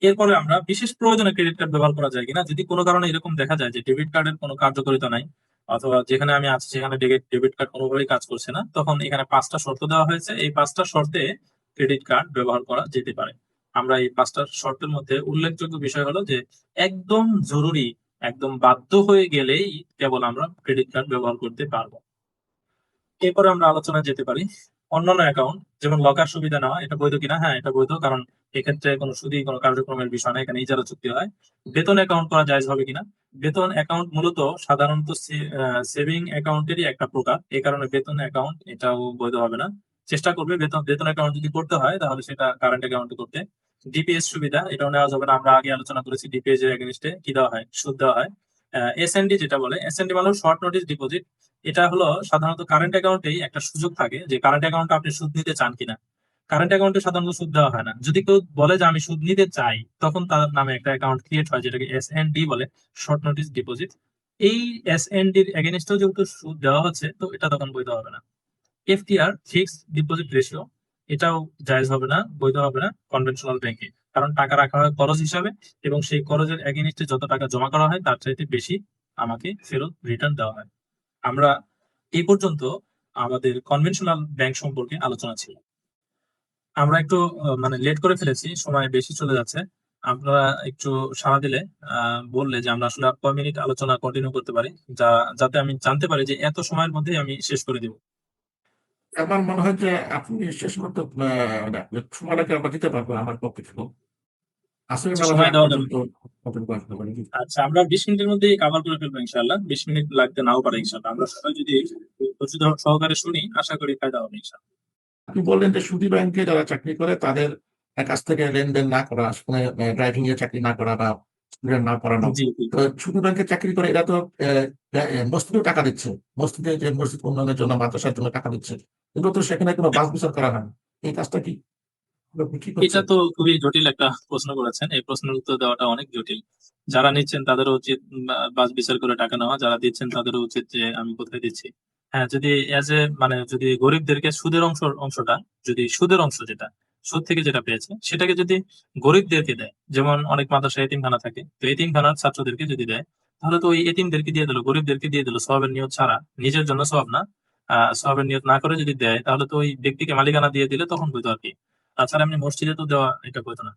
Speaker 1: এরপরে আমরা বিশেষ প্রয়োজনে ক্রেডিট কার্ড ব্যবহার করা যায় কিনা, যদি কোনো কারণে এরকম দেখা যায় যে ডেবিট কার্ডের কোনো কার্যকারিতা নাই, অথবা যেখানে আমি আছি সেখানে ডেবিট কার্ড কোনোভাবেই কাজ করছে না, তখন এখানে 5টা শর্ত দেওয়া হয়েছে। এই 5টা শর্তে ক্রেডিট কার্ড ব্যবহার করা যেতে পারে। আমরা এই 5টা শর্তের মধ্যে উল্লেখযোগ্য বিষয় হলো যে একদম জরুরি, একদম বাধ্য হয়ে গেলেই কেবল আমরা ক্রেডিট কার্ড ব্যবহার করতে পারবো। এরপরে আমরা আলোচনায় যেতে পারি অন্যান্য অ্যাকাউন্ট, যেমন লকার সুবিধা নেওয়া, এটা বৈধ কিনা? হ্যাঁ, এটা বৈধ, কারণ এক্ষেত্রে কোনো সুদী কোনো কার্যক্রমের বিষয় না, এখানে ইজারা চুক্তি হয়। বেতন অ্যাকাউন্ট করা জায়েজ হবে কিনা? বেতন অ্যাকাউন্ট মূলত সাধারণত সেভিং অ্যাকাউন্টেরই একটা প্রকার, এই কারণে বেতন অ্যাকাউন্ট এটাও বৈধ হবে না। চেষ্টা করবে বেতন বেতন অ্যাকাউন্ট যদি করতে হয় তাহলে সেটা কারেন্ট অ্যাকাউন্টে করতে। ডিপিএস সুবিধা এটাও নেওয়া যাবে না, আমরা আগে আলোচনা করেছি ডিপিএস এর এগেইনস্টে কি দেওয়া হয়, সুদ দেওয়া হয়। এসএনডি যেটা বলে, এসএনডি মানে শর্ট নোটিস ডিপোজিট। এটা হলো সাধারণত কারেন্ট অ্যাকাউন্টেই একটা সুযোগ থাকে যে কারেন্ট অ্যাকাউন্টে আপনি সুদ নিতে চান কিনা। কারেন্ট অ্যাকাউন্টে সাধারণত সুদ দেওয়া হয় না। যদি কেউ বলে যে আমি সুদ নিতে চাই, তখন তার নামে একটা অ্যাকাউন্ট ক্রিয়েট হয় যেটাকে এসএনডি বলে, শর্ট নোটিস ডিপোজিট। এই এসএনডির এগেনস্টেও যেহেতু সুদ দেওয়া হচ্ছে, তো এটা তখন বৈধ হবে না। এফটিআর ফিক্সড ডিপোজিট রেশিও, এটাও জায়েজ হবে না, বৈধ হবে না কনভেনশনাল ব্যাংকে, কারণ টাকা রাখা হয় খরচ হিসাবে, এবং সেই খরচের এগেনস্টে যত টাকা জমা করা হয় তার চাইতে বেশি আমাকে ফেরত রিটার্ন দেওয়া হয়। আমরা এই পর্যন্ত আমাদের কনভেনশনাল ব্যাংক সম্পর্কে আলোচনা ছিল। আমরা একটু মানে লেট করে ফেলেছি, সময় বেশি চলে যাচ্ছে। আপনারা একটু সাড়া দিলে বললে যে আমরা আসলে আর কয় মিনিট আলোচনা কন্টিনিউ করতে পারি, যাতে আমি জানতে পারি যে এত সময়ের মধ্যে আমি শেষ করে দিব।
Speaker 2: আমার মনে হয় যে আপনি শেষ করতে সময়টাকে আমরা দিতে পারবো আমার পক্ষে থেকে। আসলে
Speaker 1: আচ্ছা,
Speaker 2: মনে হয়
Speaker 1: সময়
Speaker 2: আগ
Speaker 1: দেওয়া যাবে।
Speaker 2: পর্যন্ত open করে আসতে পারি।
Speaker 1: আচ্ছা, আমরা 20 মিনিটের মধ্যেই কভার করে ফেলবো ইনশাআল্লাহ, 20 মিনিট লাগতে নাও পারে ইনশাআল্লাহ। আমরা সবাই যদি ধৈর্য সহকারে শুনি আশা করি ফায়দা হবে ইনশাআল্লাহ।
Speaker 2: আপনি বললেন যে সুদী ব্যাংকে যারা চাকরি করে তাদের কাছ থেকে লেনদেন না করা, ড্রাইভিং এর চাকরি না করা বা স্টুডেন্ট না পড়ানো।
Speaker 1: জি জি।
Speaker 2: তো ছোট ব্যাংকে চাকরি করে এরা তো মসজিদেও টাকা দিচ্ছে, মসজিদে যে মসজিদ উন্নয়নের জন্য মাদ্রাসার জন্য টাকা দিচ্ছে, এগুলো তো সেখানে কোনো বাছ বিচার করা হয় না। এই কাজটা কি আপনি কি
Speaker 1: এটা
Speaker 2: করছেন?
Speaker 1: তো খুবই জটিল একটা প্রশ্ন করেছেন। এই প্রশ্নের উত্তর দেওয়াটা অনেক জটিল। যারা নিচ্ছেন তাদেরও উচিত বাছ বিচার করে টাকা নেওয়া, যারা দিচ্ছেন তাদেরও উচিত যে আমি কোথায় দিচ্ছি। হ্যাঁ, যদি এজ এ মানে যদি গরিবদেরকে সুদের অংশটা, যদি সুদের অংশ যেটা সুদ থেকে যেটা পেয়েছে সেটাকে যদি গরিবদেরকে দেয়, যেমন অনেক মাদ্রাসা এতিমখানা থাকে, তো এতিমখানার ছাত্রদেরকে যদি দেয়, তাহলে তো ওই এতিমদেরকে দিয়ে দিল, গরিবদেরকে দিয়ে দিল সওয়াবের নিয়ত ছাড়া, নিজের জন্য সওয়াব না, সওয়াবের নিয়ত না করে যদি দেয়, তাহলে তো ওই ব্যক্তিকে মালিকানা দিয়ে দিলে তখন বৈধ আর কি। তাছাড়া এমনি মসজিদে তো দেওয়া এটা বৈধ না।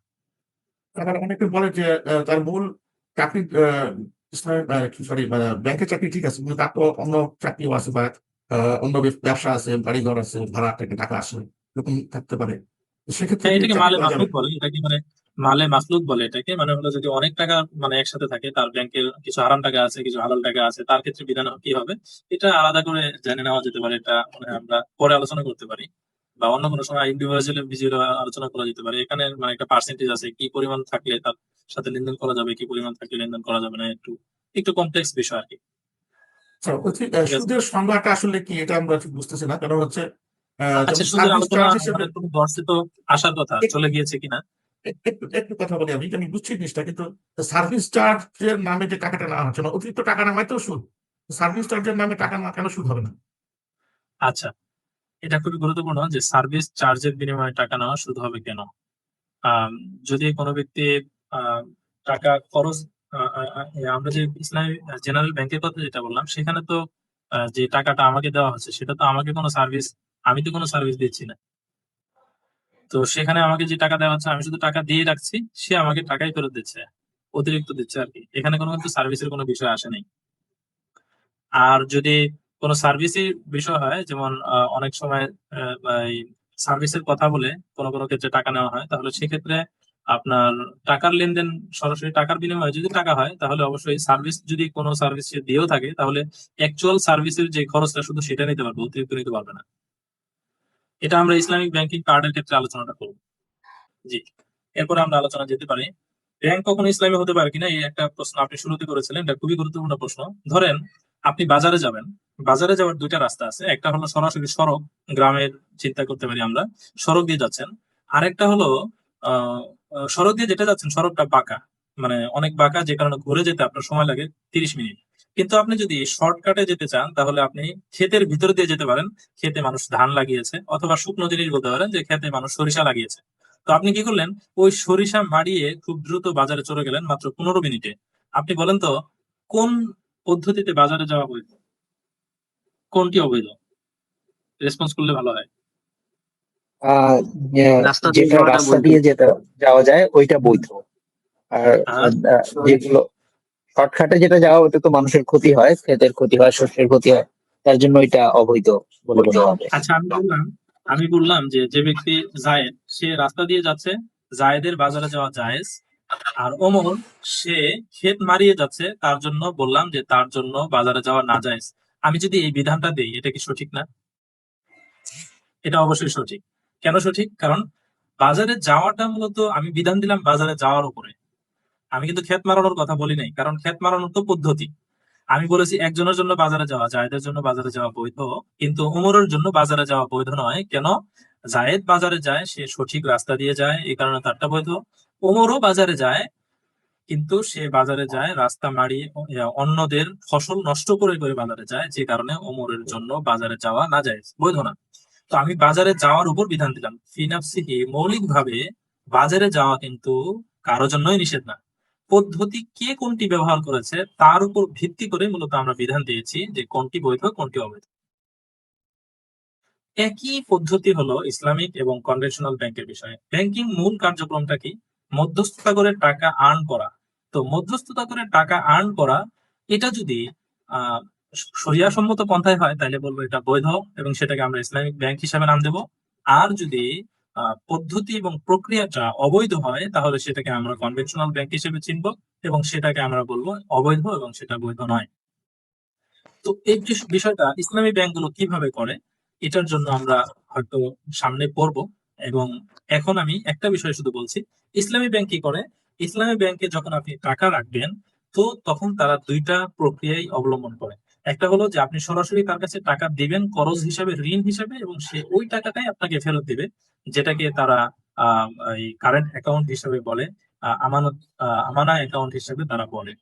Speaker 2: আবার অনেকে বলে যে তার মূল চাকরি সরি ব্যাংকের চাকরি ঠিক আছে, কিন্তু তার তো অন্য চাকরিও আছে বা অন্য ব্যবসা আছে, বাড়িঘর আছে, ভাড়া থেকে টাকা আসে, এরকম থাকতে পারে। তো সেক্ষেত্রে
Speaker 1: হ্যাঁ,
Speaker 2: কি
Speaker 1: এটাকে
Speaker 2: চাকরি
Speaker 1: মালে
Speaker 2: করা যাবে?
Speaker 1: মাসলুক বলে, এটাকে মানে মালে মাসলুক বলে এটাকে, মানে হলো যদি অনেক টাকা মানে একসাথে থাকে, তার ব্যাংকের কিছু হারাম টাকা আছে, কিছু হালাল টাকা আছে, তার ক্ষেত্রে বিধান কি হবে এটা আলাদা করে জেনে নেওয়া যেতে পারে। এটা মানে আমরা পরে আলোচনা করতে পারি, বা অন্য কোনো সময় ইন্ডিভিজুয়াল আলোচনা করা যেতে পারে। এখানে মানে একটা পার্সেন্টেজ আছে, কি পরিমাণ থাকলে তার সাথে লেনদেন করা যাবে, কি পরিমাণ থাকলে লেনদেন করা যাবে না, একটু একটু কমপ্লেক্স বিষয় আর কি।
Speaker 2: আচ্ছা, বলছি
Speaker 1: ঠিক আছে।
Speaker 2: সুদের সংজ্ঞাটা আসলে কি, এটা আমরা ঠিক বুঝতেছি না। কারণ হচ্ছে
Speaker 1: আচ্ছা,
Speaker 2: যেমন
Speaker 1: সুদের
Speaker 2: সার্ভিস
Speaker 1: আলোচনা
Speaker 2: চার্জ হিসেবে
Speaker 1: আমাদের কোনো দর্শে তো আসার কথা, চলে গিয়েছে কিনা।
Speaker 2: একটু একটু কথা বলি, আমি বুঝছি জিনিসটা, কিন্তু সার্ভিস চার্জের নামে যে টাকাটা নেওয়া হচ্ছে না, অতিরিক্ত টাকা নামায় তো সুদ। সার্ভিস চার্জের নামে টাকা না কেন সুদ হবে না?
Speaker 1: আচ্ছা, এটা খুবই গুরুত্বপূর্ণ যে সার্ভিস চার্জের বিনিময়ে টাকা নেওয়া সুদ হবে কেন। আম, যদি কোনো ব্যক্তি আহ, টাকা খরচ, আমরা যে ইসলামী জেনারেল ব্যাংকের কথা যেটা বললাম, সেখানে তো যে টাকাটা আমাকে দেওয়া হচ্ছে সেটা তো আমাকে কোনো সার্ভিস, আমি তো কোনো সার্ভিস দিচ্ছি না। তো সেখানে আমাকে যে টাকা দেওয়া হচ্ছে আমি শুধু টাকা দিয়ে রাখছি, সে আমাকে টাকাই ফেরত দিচ্ছে, অতিরিক্ত দিচ্ছে আর কি। এখানে কোনো কিন্তু সার্ভিসের কোনো বিষয় আসে নাই। আর যদি কোনো সার্ভিসের বিষয় হয়, যেমন অনেক সময় সার্ভিসের কথা বলে কোনো কোনো ক্ষেত্রে টাকা নেওয়া হয়, তাহলে সেক্ষেত্রে আপনার টাকার লেনদেন, সরাসরি টাকার বিনিময়ে যদি টাকা হয়, তাহলে অবশ্যই সার্ভিস, যদি কোনো সার্ভিস সে দিয়েও থাকে, তাহলে অ্যাকচুয়াল সার্ভিসের যে খরচটা শুধু সেটা নিতে পারবে, অতিরিক্ত নিতে পারবে না। এটা আমরা ইসলামিক ব্যাংকিং কার্ডের ক্ষেত্রে আলোচনাটা করবো। জি, এরপরে আমরা আলোচনা যেতে পারি ব্যাংক কখনো ইসলামী হতে পারে কিনা, এই একটা প্রশ্ন আপনি শুরুতে করেছিলেন, এটা খুবই গুরুত্বপূর্ণ প্রশ্ন। ধরেন আপনি বাজারে যাবেন, বাজারে যাওয়ার দুইটা রাস্তা আছে, একটা হলো সরাসরি সড়ক, গ্রামের চিন্তা করতে পারি আমরা, সড়ক দিয়ে যাচ্ছেন। আরেকটা হলো আহ সড়ক দিয়ে যেটা যাচ্ছেন সড়কটা বাঁকা, মানে অনেক বাঁকা, যে কারণে ঘুরে যেতে আপনার সময় লাগে 30 মিনিট। কিন্তু আপনি যদি শর্টকাটে যেতে চান, তাহলে আপনি ক্ষেতের ভিতর দিয়ে যেতে পারেন। ক্ষেতে মানুষ ধান লাগিয়েছে, অথবা শুকনো জিনিস বলতে পারেন যে ক্ষেতে মানুষ সরিষা লাগিয়েছে। তো আপনি কি করলেন, ওই সরিষা মাড়িয়ে খুব দ্রুত বাজারে চলে গেলেন মাত্র 15 মিনিটে। আপনি বলেন তো, কোন পদ্ধতিতে বাজারে যাওয়া বৈধ, কোনটি অবৈধ? রেসপন্স করলে ভালো হয়।
Speaker 3: আহ
Speaker 4: রাস্তা দিয়ে
Speaker 3: যেটা
Speaker 4: যাওয়াটা
Speaker 3: রাস্তা
Speaker 4: বৈধ।
Speaker 3: দিয়ে যেটা যাওয়া যায় ওইটা বৈধ। আর
Speaker 1: আর
Speaker 3: যেগুলো শর্টকাটে যেটা যাওয়া, ওটা তো মানুষের ক্ষতি হয়, ক্ষেতের ক্ষতি হয়, শস্যের ক্ষতি হয়, তার জন্য এটা অবৈধ বলে মনে হবে।
Speaker 1: আচ্ছা, আমি বললাম যে যে ব্যক্তি জায়েদ, সে রাস্তা দিয়ে যাচ্ছে, জায়েদের বাজারে যাওয়া জায়েজ। আর ওমর, সে ক্ষেত মারিয়ে যাচ্ছে, তার জন্য বললাম যে তার জন্য বাজারে যাওয়া না জায়েজ। আমি যদি এই বিধানটা দেই, এটা কি সঠিক না? এটা অবশ্যই সঠিক। কেন সঠিক? কারণ বাজারে যাওয়াটা মূলত আমি বিধান দিলাম বাজারে যাওয়ার উপরে, আমি কিন্তু ক্ষেত মারানোর কথা বলি নাই, কারণ ক্ষেত মারানোর তো পদ্ধতি। আমি বলেছি একজনের জন্য বাজারে যাওয়া, জায়েদের জন্য বাজারে যাওয়া বৈধ, কিন্তু ওমরের জন্য বাজারে যাওয়া বৈধ নয়। কেন? জায়েদ বাজারে যায়, সে সঠিক রাস্তা দিয়ে যায়, এই কারণে তারটা বৈধ। ওমরও বাজারে যায়, কিন্তু সে বাজারে যায় রাস্তা মাড়িয়ে, অন্যদের ফসল নষ্ট করে করে বাজারে যায়, যে কারণে ওমরের জন্য বাজারে যাওয়া না যায়, বৈধ না। তো আমি বাজারে যাওয়ার উপর বিধান দিলাম, ফিনাফসিহি, মৌলিক ভাবে বাজারে যাওয়া কিন্তু কারোর জন্যই নিষেধ না। পদ্ধতি কে কোনটি ব্যবহার করেছে তার উপর ভিত্তি করে মূলত আমরা বিধান দিয়েছি যে কোনটি বৈধ কোনটি অবৈধ। একই পদ্ধতি হলো ইসলামিক এবং কনভেনশনাল ব্যাংকের বিষয়ে। ব্যাংকিং মূল কার্যক্রমটা কি? মধ্যস্থতা করে টাকা আর্ন করা। তো মধ্যস্থতা করে টাকা আর্ন করা, এটা যদি আহ শরিয়া সম্মত পন্থায় হয়, তাহলে বলবো এটা বৈধ, এবং সেটাকে আমরা ইসলামিক ব্যাংক হিসাবে নাম দেব। আর যদি পদ্ধতি এবং প্রক্রিয়াটা অবৈধ হয়, তাহলে সেটাকে আমরা কনভেনশনাল ব্যাংক হিসেবে চিনব, এবং সেটাকে আমরা বলবো অবৈধ, এবং সেটা বৈধ নয়। তো এই যে বিষয়টা ইসলামী ব্যাংকগুলো কিভাবে করে, এটার জন্য আমরা হয়তো সামনে পড়বো। এবং এখন আমি একটা বিষয় শুধু বলছি, ইসলামী ব্যাংক কি করে। ইসলামী ব্যাংকে যখন আপনি টাকা রাখবেন, তো তখন তারা দুইটা প্রক্রিয়াই অবলম্বন করে। একটা হলো যে আপনি সরাসরি তার কাছে টাকা দিবেন করজ হিসাবে, ঋণ হিসাবে, এবং সে ওই টাকাটাই আপনাকে ফেরত দিবে, যেটাকে তারা আহ এই কারেন্ট অ্যাকাউন্ট হিসাবে বলে, আমানা অ্যাকাউন্ট হিসাবে তারা বলে।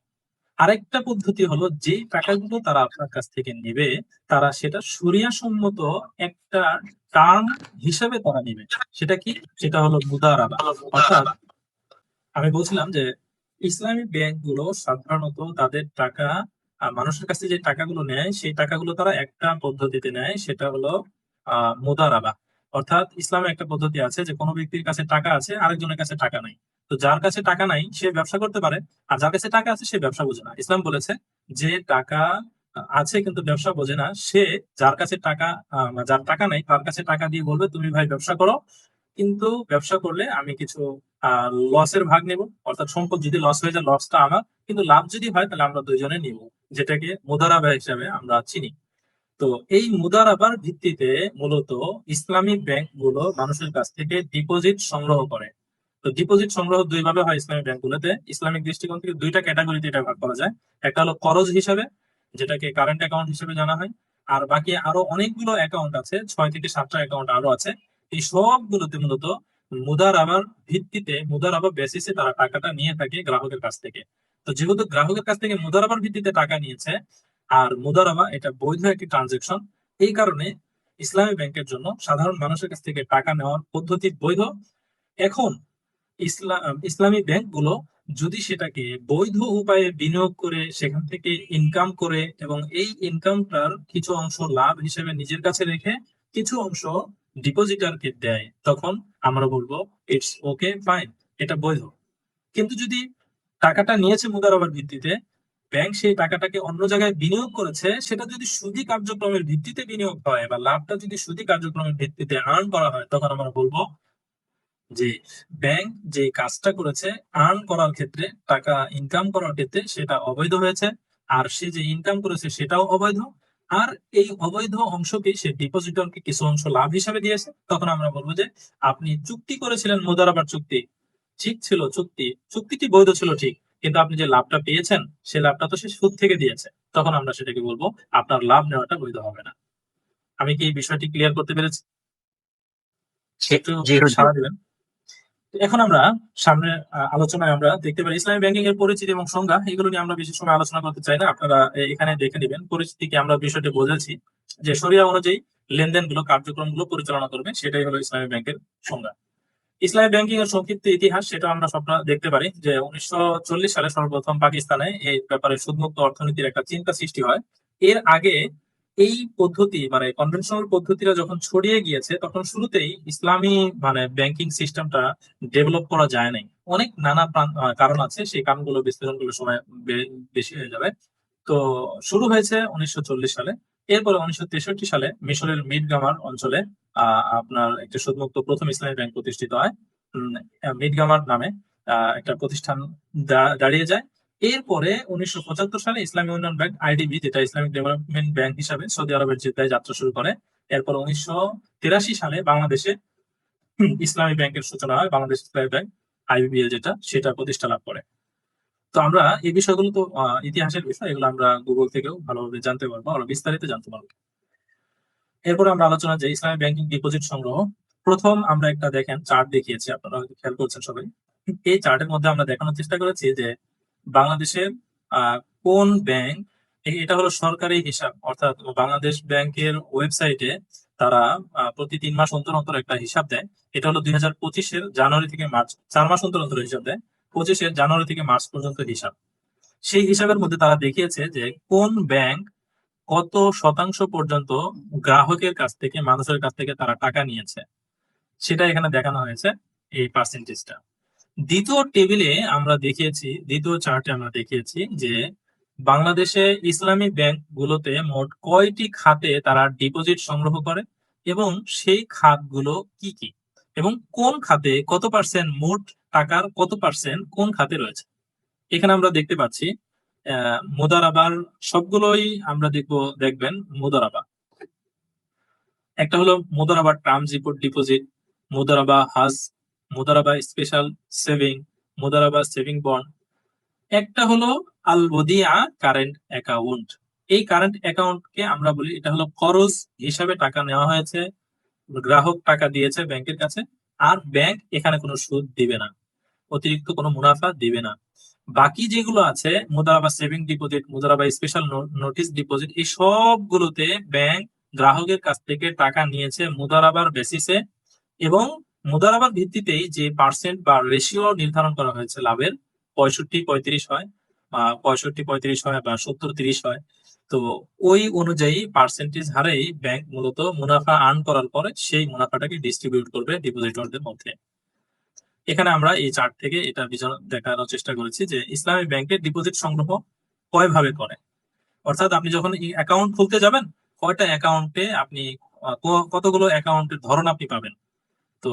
Speaker 1: আরেকটা পদ্ধতি হলো যে টাকাগুলো তারা আপনার কাছ থেকে নেবে, তারা সেটা শরিয়া সম্মত একটা টার্ম হিসাবে তারা নেবে। সেটা কি? সেটা হলো মুদারাবা। অর্থাৎ আমি বলছিলাম যে ইসলামী ব্যাংকগুলো সাধারণত তাদের টাকা মানুষের কাছে যে টাকাগুলো নেয়, সেই টাকাগুলো তারা একটা পদ্ধতিতে নেয়, সেটা হলো মুদারাবা। অর্থাৎ ইসলামে একটা পদ্ধতি আছে যে কোনো ব্যক্তির কাছে টাকা আছে, আরেকজনের কাছে টাকা নাই। তো যার কাছে টাকা নাই সে ব্যবসা করতে পারে, আর যার কাছে টাকা আছে সে ব্যবসা বোঝে না। ইসলাম বলেছে যে টাকা আছে কিন্তু ব্যবসা বোঝে না, সে যার কাছে টাকা যার টাকা নাই তার কাছে টাকা দিয়ে বলবে তুমি ভাই ব্যবসা করো, কিন্তু ব্যবসা করলে আমি কিছু লসের ভাগ নেব। অর্থাৎ সম্পদ যদি লস হয়ে যায় লসটা আমার, কিন্তু লাভ যদি হয় তাহলে আমরা দুইজনে নিব, যেটাকে মুদারাবা হিসাবে আমরা চিনি। তো এই মুদারাবার ভিত্তিতে মূলত ইসলামী ব্যাংক গুলো মানুষের কাছ থেকে ডিপোজিট সংগ্রহ করে। তো ডিপোজিট সংগ্রহ দুই ভাবে হয় ইসলামী ব্যাংকগুলোতে। ইসলামিক দৃষ্টিকোণ থেকে দুইটা ক্যাটাগরিতে এটা ভাগ করা যায়। একটা হলো করজ হিসাবে, যেটাকে কারেন্ট অ্যাকাউন্ট হিসেবে জানা হয়। আর বাকি আরো অনেকগুলো অ্যাকাউন্ট আছে, 6 থেকে 7টা অ্যাকাউন্ট আরো আছে। এই সবগুলোতে মূলত মুদারাবার ভিত্তিতে, মুদারাবা বেসিসে তারা টাকাটা নিয়ে থাকে গ্রাহকের কাছ থেকে। তো যেহেতু গ্রাহকের কাছ থেকে মুদারাবার ভিত্তিতে টাকা নিয়েছে, আর মুদারাবা এটা বৈধ একটি ট্রানজেকশন, এই কারণে ইসলামী ব্যাংকের জন্য সাধারণ মানুষের কাছ থেকে টাকা নেওয়ার পদ্ধতি বৈধ। এখন ইসলামী ব্যাংকগুলো যদি সেটাকে বৈধ উপায়ে বিনিয়োগ করে সেখান থেকে ইনকাম করে, এবং এই ইনকামটার কিছু অংশ লাভ হিসেবে নিজের কাছে রেখে কিছু অংশ ডিপোজিটারকে দেয়, তখন আমরা বলবো ইটস ওকে, ফাইন, এটা বৈধ। কিন্তু যদি টাকাটা নিয়েছে মুদারাবার ভিত্তিতে, ব্যাংক সেই টাকাটাকে অন্য জায়গায় বিনিয়োগ করেছে, সেটা যদি সুদী কার্যক্রমের ভিত্তিতে বিনিয়োগ হয় বা লাভটা যদি সুদী কার্যক্রমের ভিত্তিতে আর্ন করা হয়, তখন আমরা বলবো যে ব্যাংক যে কাজটা করেছে আর্ন করার ক্ষেত্রে, টাকা ইনকাম করার ক্ষেত্রে সেটা অবৈধ হয়েছে, আর সে যে ইনকাম করেছে সেটাও অবৈধ। আর এই অবৈধ অংশকে সে ডিপোজিটরকে কিছু অংশ লাভ হিসাবে দিয়েছে, তখন আমরা বলবো যে আপনি চুক্তি করেছিলেন, মুদারাবার চুক্তি ঠিক ছিল, চুক্তিটি বৈধ ছিল ঠিক, কিন্তু আপনি যে লাভটা পেয়েছেন সে লাভটা তো সে সুদ থেকে দিয়েছে, তখন আমরা সেটাকে বলবো আপনার লাভ নেওয়াটা বৈধ হবে না। আমি কি এই বিষয়টি ক্লিয়ার করতে পেরেছি? একটু
Speaker 3: জি হুজুর।
Speaker 1: সাড়া দিবেন। এখন আমরা সামনে আলোচনায় আমরা দেখতে পারি ইসলামী ব্যাংকিং এর পরিচিতি এবং সংজ্ঞা, এগুলো নিয়ে আমরা বেশি সময় আলোচনা করতে চাই না, আপনারা এখানে দেখে নেবেন। পরিচিতিকে আমরা বিষয়টি বোঝাচ্ছি যে শরিয়া অনুযায়ী লেনদেন গুলো, কার্যক্রম গুলো পরিচালনা করবে, সেটাই হলো ইসলামী ব্যাংকের সংজ্ঞা। ইসলামী ব্যাংকিং এর সংক্ষিপ্ত ইতিহাস সেটা আমরা সবটা দেখতে পারি যে 1940 সালে সর্বপ্রথম পাকিস্তানে এই ব্যাপারে সুদমুক্ত অর্থনীতির একটা চিন্তা সৃষ্টি হয়। এর আগে এই পদ্ধতি মানে কনভেনশনাল পদ্ধতিটা যখন ছড়িয়ে গিয়েছে, তখন শুরুতেই ইসলামী মানে ব্যাংকিং সিস্টেমটা ডেভেলপ করা যায় নাই। অনেক নানা কারণ আছে, সেই কারণগুলো বিশ্লেষণ করলে সময় বেশি হয়ে যাবে। তো শুরু হয়েছে 1940 সালে। এরপরে 1963 সালে মিশরের মিডগামার অঞ্চলে আপনার একটা সুদমুক্ত প্রথম ইসলামী ব্যাংক প্রতিষ্ঠিত হয়। মিডগামার নামে একটা প্রতিষ্ঠান দাঁড়িয়ে যায়। এরপরে 1975 সালে ইসলামী উন্নয়ন ব্যাংক আইডিবি, যেটা ইসলামিক ডেভেলপমেন্ট ব্যাংক হিসাবে সৌদি আরবের জেদ্দায় যাত্রা শুরু করে। এরপর 1983 সালে বাংলাদেশে ইসলামী ব্যাংকের সূচনা হয়, বাংলাদেশ ইসলামী ব্যাংক আইবিবিএল, যেটা সেটা প্রতিষ্ঠা লাভ করে। তো আমরা এই বিষয়গুলো তো ইতিহাসের বিষয়, এগুলো আমরা গুগল থেকেও ভালোভাবে জানতে পারবো, আরো বিস্তারিত জানতে পারবো। এরপর আমরা আলোচনা যে ইসলামী ব্যাংকিং ডিপোজিট সংগ্রহ। প্রথম আমরা একটা দেখেন চার্ট দেখিয়েছি, আপনারা হয়তো খেয়াল করছেন সবাই। এই চার্টের মধ্যে আমরা দেখানোর চেষ্টা করেছি যে বাংলাদেশের কোন ব্যাংক, এটা হলো সরকারি হিসাব, অর্থাৎ বাংলাদেশ ব্যাংকের ওয়েবসাইটে তারা প্রতি 3 মাস অন্তর অন্তর একটা হিসাব দেয়। এটা হলো 2025-এর জানুয়ারি থেকে মার্চ, 4 মাস অন্তর অন্তর হিসাব দেয়। 25-এর জানুয়ারি থেকে মার্চ পর্যন্ত হিসাব। সেই হিসাবের মধ্যে তারা দেখিয়েছে যে কোন ব্যাংক কত শতাংশ পর্যন্ত গ্রাহকের কাছ থেকে, মানুষের কাছ থেকে তারা টাকা নিয়েছে, সেটা এখানে দেখানো হয়েছে, এই পার্সেন্টেজটা। দ্বিতীয় টেবিলে আমরা দেখিয়েছি, দ্বিতীয় চার্টে আমরা দেখিয়েছি যে বাংলাদেশে ইসলামী ব্যাংক গুলোতে মোট কয়টি খাতে তারা ডিপোজিট সংগ্রহ করে, এবং সেই খাতগুলো কি কি, এবং কোন খাতে কত পার্সেন্ট, মোট টাকার কত পার্সেন্ট কোন খাতে রয়েছে। এখানে আমরা দেখতে পাচ্ছি মুদারাবার সবগুলোই আমরা দেখবেন মুদারাবা। একটা হলো মুদারাবা টার্ম ডিপোজিট, মুদারাবা হাজ, Mudaraba special saving, Mudaraba saving bond, একটা হলো আল ওদিয়া কারেন্ট অ্যাকাউন্ট। এই কারেন্ট অ্যাকাউন্টকে আমরা বলি এটা হলো খরচ হিসাবে টাকা নেওয়া হয়েছে, গ্রাহক টাকা দিয়েছে ব্যাংকের কাছে, আর ব্যাংক এখানে কোনো সুদ দিবে না, অতিরিক্ত কোনো মুনাফা দিবে না। বাকি যেগুলো আছে Mudaraba saving deposit, Mudaraba special notice deposit, এই সবগুলোতে ব্যাংক গ্রাহকের কাছ থেকে টাকা নিয়েছে মুদারাবার বেসিসে, এবং মুদারাবার ভিত্তিতেই যে পার্সেন্ট বা রেশিও নির্ধারণ করা হয়েছে লাভের, 65-35 হয়, 65-35 হয় বা 70-30 হয়। তো ওই অনুযায়ী পার্সেন্টেজ হারেই ব্যাংক মূলত মুনাফা আর্ন করার পরে সেই মুনাফাটাকে ডিস্ট্রিবিউট করবে ডিপোজিটরদের মধ্যে। এখানে আমরা এই চার্ট থেকে এটা দেখানোর চেষ্টা করেছি যে ইসলামী ব্যাংকের ডিপোজিট সংগ্রহ কয় ভাবে করে। অর্থাৎ আপনি যখন অ্যাকাউন্ট খুলতে যাবেন, কয়টা অ্যাকাউন্টে আপনি কতগুলো অ্যাকাউন্টের ধরন আপনি পাবেন। তো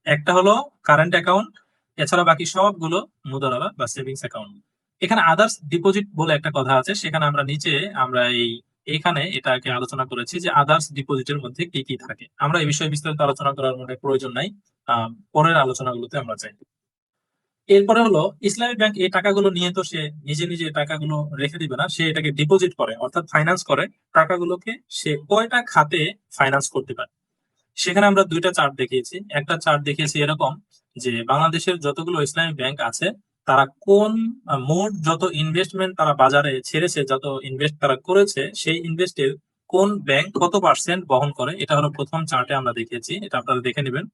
Speaker 1: একটা হলো কারেন্ট অ্যাকাউন্ট, এছাড়া বাকি সবগুলো মুদারাবা বা সেভিংস অ্যাকাউন্ট। এখানে আদার্স ডিপোজিট বলে একটা কথা আছে, সেখানে আমরা নিচে আমরা এখানে এটাকে আলোচনা করেছি যে আদার্স ডিপোজিটের মধ্যে কি কি থাকে। আমরা এই বিষয়ে বিস্তারিত আলোচনা করার মনে প্রয়োজন নাই, পরের আলোচনাগুলোতে আমরা চাই। এরপরে হলো ইসলামী ব্যাংক এই টাকাগুলো নিয়ে তো সে নিজে নিজে টাকাগুলো রেখে দিবে না, সে এটাকে ডিপোজিট করে, অর্থাৎ ফাইন্যান্স করে। টাকাগুলোকে সে কয়টা খাতে ফাইন্যান্স করতে পারে, সেখানে আমরা দুইটা চার্ট দেখিয়েছি। একটা চার্ট দেখিয়েছি এরকম যে বাংলাদেশের যতগুলো ইসলামী ব্যাংক আছে তারা কোন মোট যত ইনভেস্টমেন্ট তারা বাজারে ছেড়েছে, যত ইনভেস্ট তারা করেছে, সেই ইনভেস্টের কোন ব্যাংক কত পার্সেন্ট বহন করে, এটা হলো প্রথম চার্টে আমরা দেখিয়েছি, এটা আপনারা দেখে নেবেন।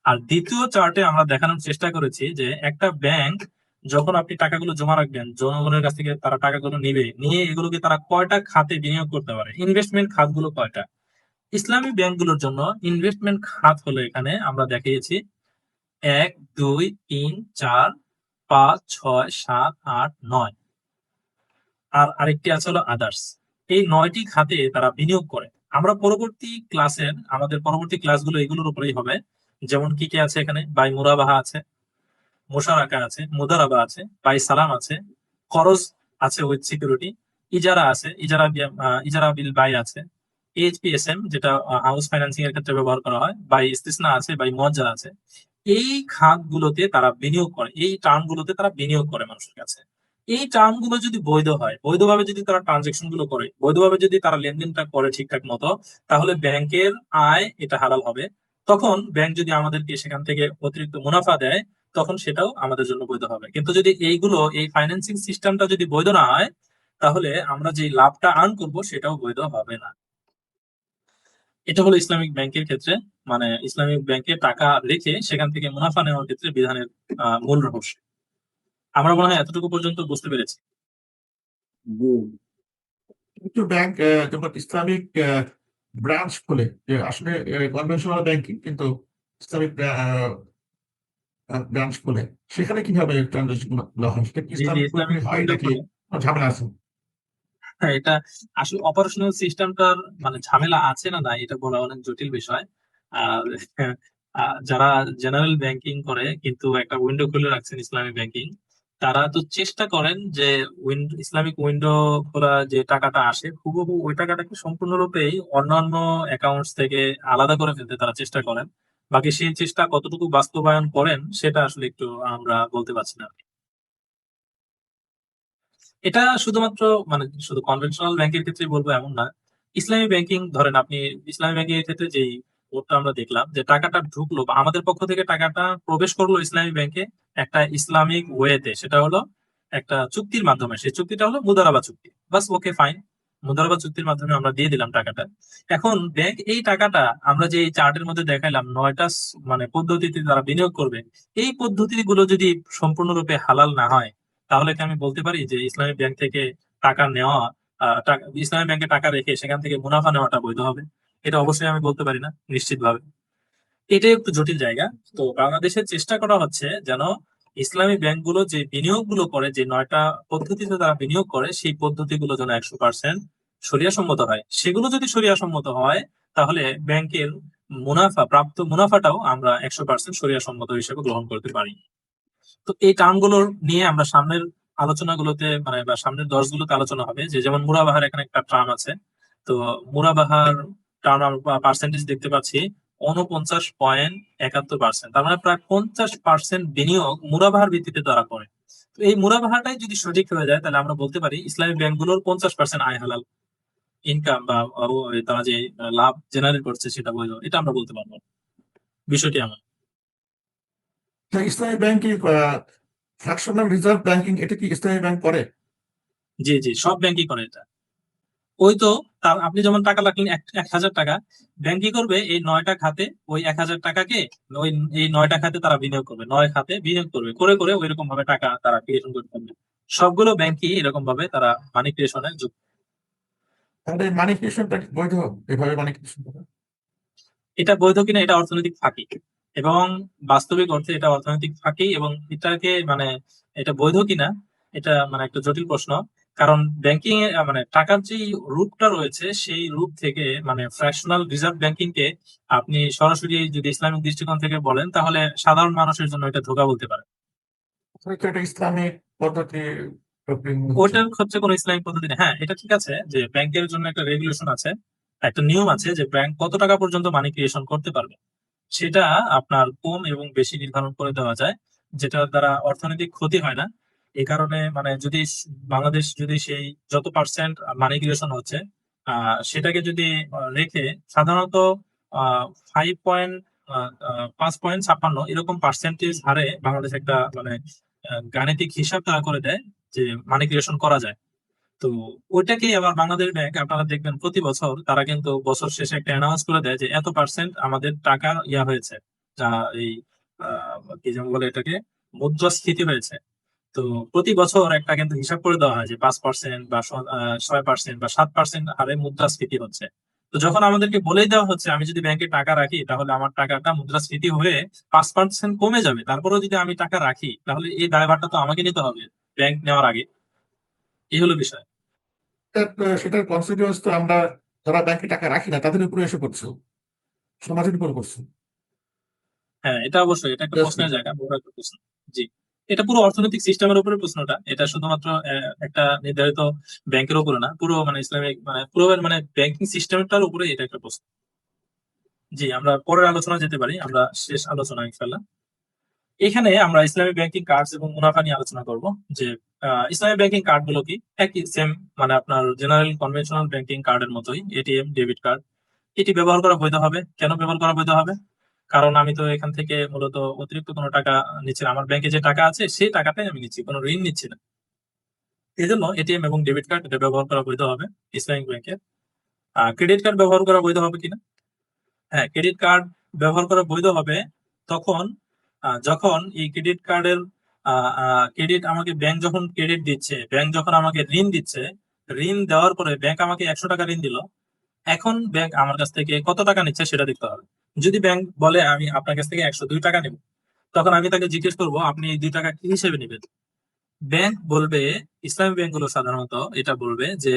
Speaker 1: আর দ্বিতীয় চার্টে আমরা দেখানোর চেষ্টা করেছি যে একটা ব্যাংক যখন আপনি টাকাগুলো জমা রাখবেন, জনগণের কাছ থেকে তারা টাকাগুলো নিয়ে এগুলোকে তারা কয়টা খাতে বিনিয়োগ করতে পারে, ইনভেস্টমেন্ট খাতগুলো কয়টা। ইসলামী ব্যাংকগুলোর জন্য ইনভেস্টমেন্ট খাত হলো এখানে আমরা দেখিয়েছি 1, 2, 3, 4, 5, 6, 7, 8, 9, আর আরেকটি আছে হলো আদার্স। এই 9টি খাতে তারা বিনিয়োগ করে। আমরা আমাদের পরবর্তী ক্লাসগুলো এগুলোর উপরেই হবে। যেমন কি কি আছে এখানে, বাই মুরাবাহা আছে, মুশারাকা আছে, মুদারাবা আছে, বাই সালাম আছে, খরচ আছে উইথ সিকিউরিটি, ইজারা আছে, ইজারা বিল বাই আছে, এইচপিএসএম যেটা হাউস ফাইন্যান্সিং এর ক্ষেত্রে ব্যবহার করা হয়, বাই ইস্তিসনা আছে, বাই মুয়াজ্জা আছে। এই খাতগুলোতে তারা বিনিয়োগ করে, এই টার্মগুলোতে তারা বিনিয়োগ করে মানুষের কাছে। এই টার্মগুলো যদি বৈধ হয়, বৈধভাবে যদি তারা ট্রানজেকশন গুলো করে, বৈধভাবে যদি তারা লেনদেনটা করে ঠিকঠাক মতো, তাহলে ব্যাংকের আয় এটা হালাল হবে। তখন ব্যাংক যদি আমাদেরকে সেখান থেকে অতিরিক্ত মুনাফা দেয়, তখন সেটাও আমাদের জন্য বৈধ হবে। কিন্তু যদি এই ফাইন্যান্সিং সিস্টেমটা যদি বৈধ না হয়, তাহলে আমরা যে লাভটা আর্ন করব সেটাও বৈধ হবে না। এটা হলো ইসলামিক ব্যাংকের ক্ষেত্রে, মানে ইসলামিক ব্যাংকে টাকা রেখে সেখান থেকে মুনাফা নেওয়ার ক্ষেত্রে বিধানের মূল রহস্য। আমরা মনে হয় এতটুকু পর্যন্ত বুঝতে পেরেছি।
Speaker 2: কিছু ব্যাংক যখন ইসলামিক ব্রাঞ্চ খুলে, যে আসলে কনভেনশনাল ব্যাংকিং কিন্তু ইসলামিক ব্রাঞ্চ খুলে, সেখানে কিভাবে ট্রানজাকশন গুলো হয়, সেটা কি
Speaker 1: জি জি,
Speaker 2: ইসলামিক
Speaker 1: ইসলামিক
Speaker 2: হয় নাকি কোনো ঝামেলা আছে?
Speaker 1: হ্যাঁ, এটা আসলে অপারেশনাল সিস্টেমটার মানে ঝামেলা আছে না নাই এটা বলা অনেক জটিল বিষয়। আর যারা জেনারেল ব্যাংকিং করে কিন্তু একটা উইন্ডো খুলে রাখছেন ইসলামিক ব্যাংকিং, তারা তো চেষ্টা করেন যে ইসলামিক উইন্ডো খোলা যে টাকাটা আসে হুবহু ওই টাকাটাকে সম্পূর্ণরূপেই অন্যান্য অ্যাকাউন্টস থেকে আলাদা করে ফেলতে তারা চেষ্টা করেন। বাকি সেই চেষ্টা কতটুকু বাস্তবায়ন করেন সেটা আসলে একটু আমরা বলতে পারছি না। এটা শুধুমাত্র মানে শুধু কনভেনশনাল ব্যাংকের ক্ষেত্রে বলবো এমন না। ইসলামী ব্যাংকিং ধরেন, আপনি ইসলামী ব্যাংকিং এর ক্ষেত্রে যেই কোডটা আমরা দেখলাম যে টাকাটা ঢুকলো বা আমাদের পক্ষ থেকে টাকাটা প্রবেশ করলো ইসলামী ব্যাংকে একটা ইসলামিক ওয়েতে, সেটা হলো একটা চুক্তির মাধ্যমে। সেই চুক্তিটা হলো মুদারাবা চুক্তি, বাস, ওকে ফাইন। মুদারাবা চুক্তির মাধ্যমে আমরা দিয়ে দিলাম টাকাটা। এখন ব্যাংক এই টাকাটা আমরা যে এই চার্টের মধ্যে দেখাইলাম 9টা মানে পদ্ধতিতে তারা বিনিয়োগ করবে, এই পদ্ধতিগুলো যদি সম্পূর্ণরূপে হালাল না হয়, তাহলে কি আমি বলতে পারি যে ইসলামী ব্যাংক থেকে টাকা নেওয়া, ইসলামী ব্যাংকে টাকা রেখে সেখান থেকে মুনাফা নেওয়াটা বৈধ হবে? এটা অবশ্যই আমি বলতে পারি না নিশ্চিতভাবে। এটাই একটু জটিল জায়গা। তো বাংলাদেশের চেষ্টা করা হচ্ছে যেন ইসলামী ব্যাংকগুলো যে বিনিয়োগগুলো করে, যে 9টা পদ্ধতিতে তারা বিনিয়োগ করে, সেই পদ্ধতিগুলো যেন 100% শরিয়াসম্মত হয়। সেগুলো যদি শরিয়াসম্মত হয়, তাহলে ব্যাংকের প্রাপ্ত মুনাফাটাও আমরা 100% শরিয়াসম্মত হিসেবে গ্রহণ করতে পারি। তো এই টার্মগুলো নিয়ে আমরা সামনের আলোচনাগুলোতে মানে বা সামনের দশগুলোতে আলোচনা হবে। যে যেমন মুরাবাহার এখানে একটা টার্ম আছে। তো মুরাবাহার টার্ম পার্সেন্টেজ দেখতে পাচ্ছি 49.71%। তার মানে প্রায় 50% বিনিয়োগ মুনাফার ভিত্তিতে তারা করে। তো এই মুনাফাটাই যদি সঠিক হয়ে যায় তাহলে আমরা বলতে পারি ইসলামী ব্যাংকগুলোর 50% আয় হালাল, ইনকাম বা তারা যে লাভ জেনারেট করছে সেটা বৈধ, এটা আমরা বলতে পারবো। বিষয়টি এমন।
Speaker 2: তো ইসলামী ব্যাংকিং, ফ্র্যাকশনাল রিজার্ভ ব্যাংকিং, এটা কি ইসলামী ব্যাংক করে?
Speaker 1: জি জি, সব ব্যাংকই করে এটা। ওই তো, তার আপনি যেমন টাকা রাখলেন 1,000 টাকা, ব্যাংক কি করবে এই 9টা খাতে ওই 1,000 টাকাকে ওই এই 9টা খাতে তারা বিনিয়োগ করবে, 9 খাতে বিনিয়োগ করবে, করে করে ওইরকম ভাবে টাকা তারা ক্রিয়েশন করতে পারবে। সবগুলো ব্যাংকই এরকম ভাবে তারা মানি ক্রিয়েশনে যুক্ত।
Speaker 2: তাহলে মানি ক্রিয়েশনটা কি বৈধ? এভাবে মানি ক্রিয়েশন করা?
Speaker 1: এটা বৈধ কিনা এটা অর্থনৈতিক ফাঁকি, এবং বাস্তবিক অর্থে এটা অর্থনৈতিক ফাঁকি, এবং এটাকে মানে এটা বৈধ কিনা এটা মানে একটা জটিল প্রশ্ন। কারণ ব্যাংকিং এ মানে টাকার যে রূপটা রয়েছে সেই রূপ থেকে মানে ফ্র্যাকশনাল রিজার্ভ ব্যাংকিং কে আপনি সরাসরি যদি ইসলামিক দৃষ্টিকোণ থেকে বলেন তাহলে সাধারণ মানুষের জন্য এটা ধোঁকা বলতে পারে।
Speaker 2: তাহলে তো এটা ইসলামিক পদ্ধতি হচ্ছে।
Speaker 1: ওইটার হচ্ছে কোনো ইসলামিক পদ্ধতি নেই। হ্যাঁ, এটা ঠিক আছে যে ব্যাংকের জন্য একটা রেগুলেশন আছে, একটা নিয়ম আছে যে ব্যাংক কত টাকা পর্যন্ত মানি ক্রিয়েশন করতে পারবে, সেটা আপনার কম এবং বেশি নির্ধারণ করে দেওয়া যায়, যেটা দ্বারা অর্থনৈতিক ক্ষতি হয় না। এই কারণে মানে যদি বাংলাদেশ যদি সেই যত পার্সেন্ট মানি ক্রিয়েশন হচ্ছে সেটাকে যদি রেখে সাধারণত 5.56 এরকম পার্সেন্টেজ হারে বাংলাদেশ একটা মানে গাণিতিক হিসাব তারা করে দেয় যে মানি ক্রিয়েশন করা যায়। তো ওইটাকেই আবার বাংলাদেশ ব্যাংক আপনারা দেখবেন প্রতি বছর তারা কিন্তু বছর শেষে একটা অ্যানাউন্স করে দেয় যে এত পার্সেন্ট আমাদের টাকা ইয়া হয়েছে, যা এই কি যেন বলে এটাকে, মুদ্রাস্ফীতি হয়েছে। তো প্রতি বছর একটা কিন্তু হিসাব করে দেওয়া হয় যে 5% বা 6% বা 7% হারে মুদ্রাস্ফীতি হচ্ছে। তো যখন আমাদেরকে বলেই দেওয়া হচ্ছে আমি যদি ব্যাংকে টাকা রাখি তাহলে আমার টাকাটা মুদ্রাস্ফীতি হয়ে 5% কমে যাবে, তারপরেও যদি আমি টাকা রাখি তাহলে এই দায়ভারটা তো আমাকে নিতে হবে ব্যাংক নেওয়ার আগে। এই হলো বিষয়।
Speaker 2: সেটার কনসিকুয়েন্স তো আমরা যারা ব্যাংকে টাকা রাখি না তাদের উপরে এসে পড়ছে, সমাজের উপর পড়ছে।
Speaker 1: হ্যাঁ, এটা অবশ্যই এটা একটা
Speaker 2: Just
Speaker 1: প্রশ্নের জায়গা, বড় একটা প্রশ্ন। জি, এটা পুরো অর্থনৈতিক সিস্টেমের উপরে প্রশ্নটা, এটা শুধুমাত্র একটা নির্ধারিত ব্যাংকের উপরে না, পুরো মানে ইসলামিক মানে পুরো মানে ব্যাংকিং সিস্টেমটার উপরে এটা একটা প্রশ্ন। জি, আমরা পরের আলোচনা যেতে পারি, আমরা শেষ আলোচনা ইনশাল্লাহ। এখানে আমরা ইসলামিক ব্যাংকিং কার্ড এবং মুনাফা নিয়ে আলোচনা করব যে ইসলামিক ব্যাংকিং কার্ড গুলো কি একই সেম, মানে আপনার জেনারেল কনভেনশনাল ব্যাংকিং কার্ডের মতোই, এটিএম, ডেবিট কার্ড। এটি ব্যবহার করা বৈধ হবে। কেন ব্যবহার করা বৈধ হবে? কারণ আমি তো এখান থেকে মূলত অতিরিক্ত কোনো টাকা নিচ্ছি না, আমার ব্যাংকে যে টাকা আছে সেই টাকাটাই আমি নিচ্ছি, কোনো ঋণ নিচ্ছি না। এই জন্য এটিএম এবং ডেবিট কার্ড এটা ব্যবহার করা বৈধ হবে ইসলামিক ব্যাংকে। ক্রেডিট কার্ড ব্যবহার করা বৈধ হবে কিনা? হ্যাঁ, ক্রেডিট কার্ড ব্যবহার করা বৈধ হবে তখন যখন এই ক্রেডিট কার্ডের ক্রেডিট আমাকে ব্যাংক যখন ক্রেডিট দিচ্ছে, ব্যাংক যখন আমাকে ঋণ দিচ্ছে, ঋণ দেওয়ার পরে ব্যাংক আমাকে 100 টাকা ঋণ দিল, এখন ব্যাংক আমার কাছ থেকে কত টাকা নিচ্ছে সেটা দেখতে হবে। যদি ব্যাংক বলে আমি আপনার কাছ থেকে 102 টাকা নেব, তখন আমি তাকে জিজ্ঞেস করবো আপনি এই 2 টাকা কি হিসেবে নেবেন। ব্যাংক বলবে, ইসলামী ব্যাংকগুলো সাধারণত এটা বলবে যে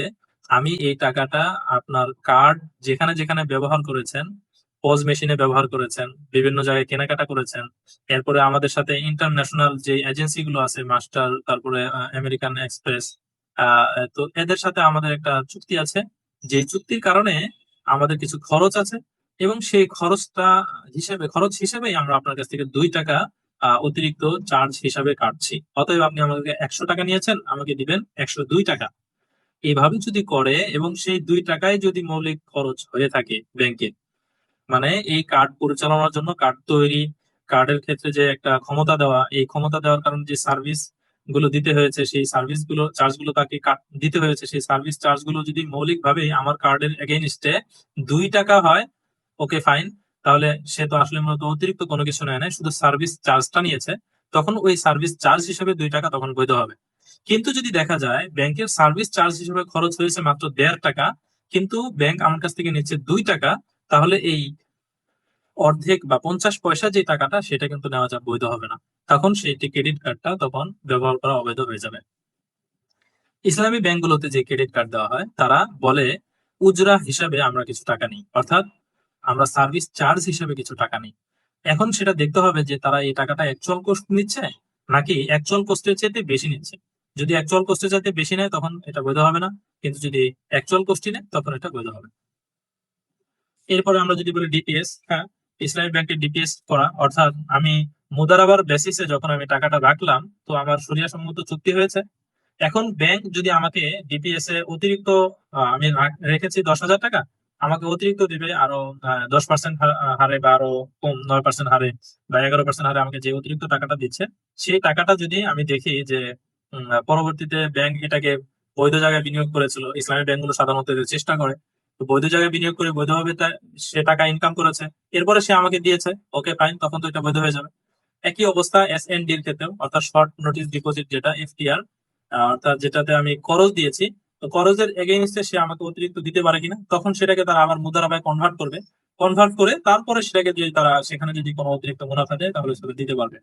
Speaker 1: আমি এই টাকাটা আপনার কার্ড যেখানে যেখানে ব্যবহার করেছেন, পজ মেশিনে ব্যবহার করেছেন, বিভিন্ন জায়গায় কেনাকাটা করেছেন, এরপরে আমাদের সাথে ইন্টারন্যাশনাল যে এজেন্সি গুলো আছে, মাস্টার, তারপরে আমেরিকান এক্সপ্রেস, তো এদের সাথে আমাদের একটা চুক্তি আছে, যে চুক্তির কারণে আমাদের কিছু খরচ আছে, এবং সেই খরচ হিসেবেই আমরা আপনার কাছ থেকে 2 টাকা অতিরিক্ত চার্জ হিসাবে কাটছি। অতএব আপনি আমাকে 100 টাকা নিয়েছেন, আমাকে দিবেন 102 টাকা। এইভাবে যদি করে এবং সেই 2 টাকায় যদি মৌলিক খরচ হয়ে থাকে ব্যাংকে, মানে এই কার্ড পরিচালনার জন্য কার্ড তৈরি, কার্ডের ক্ষেত্রে যে একটা ক্ষমতা দেওয়া, এই ক্ষমতা দেওয়ার কারণে যে সার্ভিস গুলো দিতে হয়েছে, সেই সার্ভিস গুলো চার্জ গুলো তাকে দিতে হয়েছে, সেই সার্ভিস চার্জ গুলো যদি মৌলিক ভাবে আমার কার্ডের এগেইনস্টে 2 টাকা হয়, ওকে ফাইন, তাহলে সে তো আসলে মূলত অতিরিক্ত কোনো কিছু নেয় নাই, শুধু সার্ভিস চার্জটা নিয়েছে, তখন ওই সার্ভিস চার্জ হিসেবে 2 টাকা তখন বৈধ হবে। কিন্তু যদি দেখা যায় ব্যাংকের সার্ভিস চার্জ হিসেবে খরচ হয়েছে মাত্র 1.5 টাকা, কিন্তু ব্যাংক আমার কাছ থেকে নিচ্ছে 2 টাকা, তাহলে এই অর্ধেক বা 50 পয়সা যে টাকাটা সেটা কিন্তু নেওয়া যা বৈধ হবে না, তখন সেইটি ক্রেডিট কার্ডটা তখন ব্যবহার করা অবৈধ হয়ে যাবে। ইসলামী ব্যাংকগুলোতে যে ক্রেডিট কার্ড দেওয়া হয় তারা বলে উজরা হিসাবে আমরা কিছু টাকা নিই, অর্থাৎ আমরা সার্ভিস চার্জ হিসাবে কিছু টাকা নিই। এখন সেটা দেখতে হবে যে তারা এই টাকাটা অ্যাকচুয়াল কস্ট নিচ্ছে নাকি অ্যাকচুয়াল কস্টের চাইতে বেশি নিচ্ছে। যদি অ্যাকচুয়াল কস্টের চাইতে বেশি নেয় তখন এটা বৈধ হবে না, কিন্তু যদি অ্যাকচুয়াল কস্টই নেয় তখন এটা বৈধ হবে। এরপরে আমরা যদি বলি ডিপিএস, হ্যাঁ, ইসলামী ব্যাংকে ডিপিএস করা, অর্থাৎ আমি মুদারাবার বেসিসে যখন আমি টাকাটা রাখলাম, তো আমার শরিয়া সম্মত চুক্তি হয়েছে। এখন ব্যাংক যদি আমাকে ডিপিএস এ অতিরিক্ত আমি রেখেছি 10,000 টাকা, আমাকে অতিরিক্ত দিবে আরো 10% হারে, বা আরো কম 9% হারে, বা 11% হারে আমাকে যে অতিরিক্ত টাকাটা দিচ্ছে, সেই টাকাটা যদি আমি দেখি যে পরবর্তীতে ব্যাংক এটাকে বৈধ জায়গায় বিনিয়োগ করেছিল, ইসলামী ব্যাংকগুলো সাধারণত এর চেষ্টা করে, তো বৈধ জায়গায় বিনিয়োগ করে বৈধভাবে সে টাকা ইনকাম করেছে, এরপরে সে আমাকে দিয়েছে, ওকে ফাইন, তখন তো এটা বৈধ হয়ে যাবে। একই অবস্থা এসএনডি এর ক্ষেত্রেও, অর্থাৎ শর্ট নোটিস ডিপোজিট, যেটা এফটিআর, অর্থাৎ যেটাতে আমি করজ দিয়েছি, তো করজের এগেইনস্টে সে আমাকে অতিরিক্ত দিতে পারে কিনা, তখন সেটাকে তারা আবার মুদারাবায় কনভার্ট করবে, কনভার্ট করে তারপরে সেটাকে যদি তারা সেখানে যদি কোনো অতিরিক্ত মুনাফা দেয় তাহলে সেটা দিতে পারবে।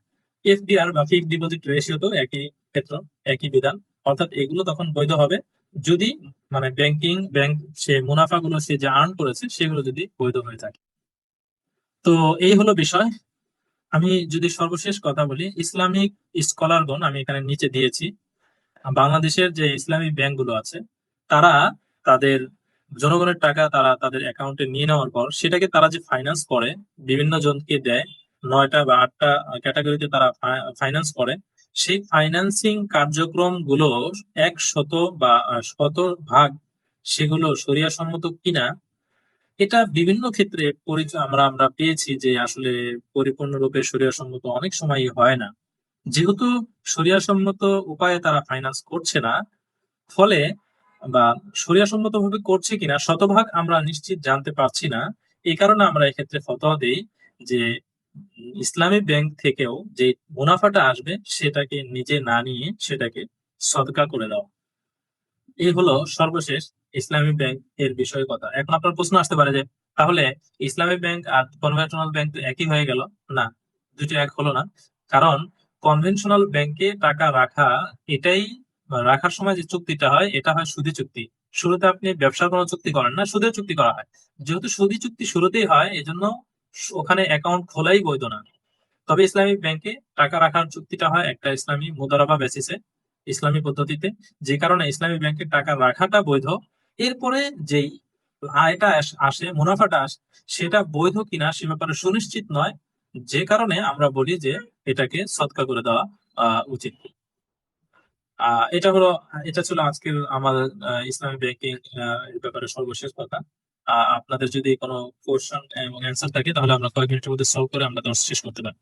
Speaker 1: এফডিআর বা ফিক্সড ডিপোজিট রেশিও তো একই ক্ষেত্র, একই বিধান, অর্থাৎ এগুলো তখন বৈধ হবে যদি মানে ব্যাংক সে মুনাফাগুলো সে যে আর্ন করেছে সেগুলো যদি বৈধ হয়ে থাকে। তো এই হলো বিষয়। আমি যদি সর্বশেষ কথা বলি, ইসলামিক স্কলারগণ আমি এখানে নিচে দিয়েছি, বাংলাদেশের যে ইসলামী ব্যাংকগুলো আছে, তারা তাদের জনগণের টাকা তারা তাদের অ্যাকাউন্টে নিয়ে নেওয়ার পর সেটাকে তারা যে ফাইন্যান্স করে, বিভিন্ন জনকে দেয়, 9টা বা 8টা ক্যাটাগরিতে তারা ফাইন্যান্স করে, সেই ফাইন্যান্সিং কার্যক্রম গুলো 100 বা 100% সেগুলো শরিয়া সম্মত কিনা, এটা বিভিন্ন ক্ষেত্রে পরিচয় আমরা আমরা পেয়েছি যে আসলে পরিপূর্ণরূপে শরিয়া সম্মত অনেক সময়ই হয় না। যেহেতু শরিয়া সম্মত উপায়ে তারা ফাইন্যান্স করছে না, ফলে বা শরিয়া সম্মত ভাবে করছে কিনা শতভাগ আমরা নিশ্চিত জানতে পারছি না। এই কারণে আমরা এক্ষেত্রে ফতোয়া দেই যে ইসলামী ব্যাংক থেকেও যে মুনাফাটা আসবে সেটাকে নিজে না নিয়ে সেটাকে সদকা করে দাও। এই হলো সর্বশেষ ইসলামী ব্যাংক এর বিষয়ে কথা। এখন আপনার প্রশ্ন আসতে পারে যে তাহলে ইসলামী ব্যাংক আর কনভেনশনাল ব্যাংক তো একই হয়ে গেল? না, দুটো এক হলো না। কারণ কনভেনশনাল ব্যাংকে টাকা রাখা, এটাই রাখার সময় যে চুক্তিটা হয় এটা হয় সুদি চুক্তি। শুরুতে আপনি ব্যবসার কোনো চুক্তি করেন না, সুদের চুক্তি করা হয়। যেহেতু সুদি চুক্তি শুরুতেই হয়, এজন্য ওখানে অ্যাকাউন্ট খোলাই বৈধ না। তবে ইসলামী ব্যাংকে টাকা রাখার চুক্তিটা হয় একটা ইসলামী মুদারাবা বেসিসে, ইসলামী পদ্ধতিতে, যে কারণে ইসলামী ব্যাংকে টাকা রাখাটা বৈধ। এরপরে যেই আয়টা আসে, মুনাফাটা আসে, সেটা বৈধ কিনা সে ব্যাপারে সুনিশ্চিত নয়, যে কারণে আমরা বলি যে এটাকে সদকা করে দেওয়া উচিত। এটা ছিল আজকের আমাদের ইসলামী ব্যাংকিং এর ব্যাপারে সর্বশেষ কথা। আপনাদের যদি কোনো কোশ্চেন এবং অ্যান্সার থাকে তাহলে আমরা কয়েক মিনিটের মধ্যে সলভ করে আমরা দর্শ শেষ করতে পারি।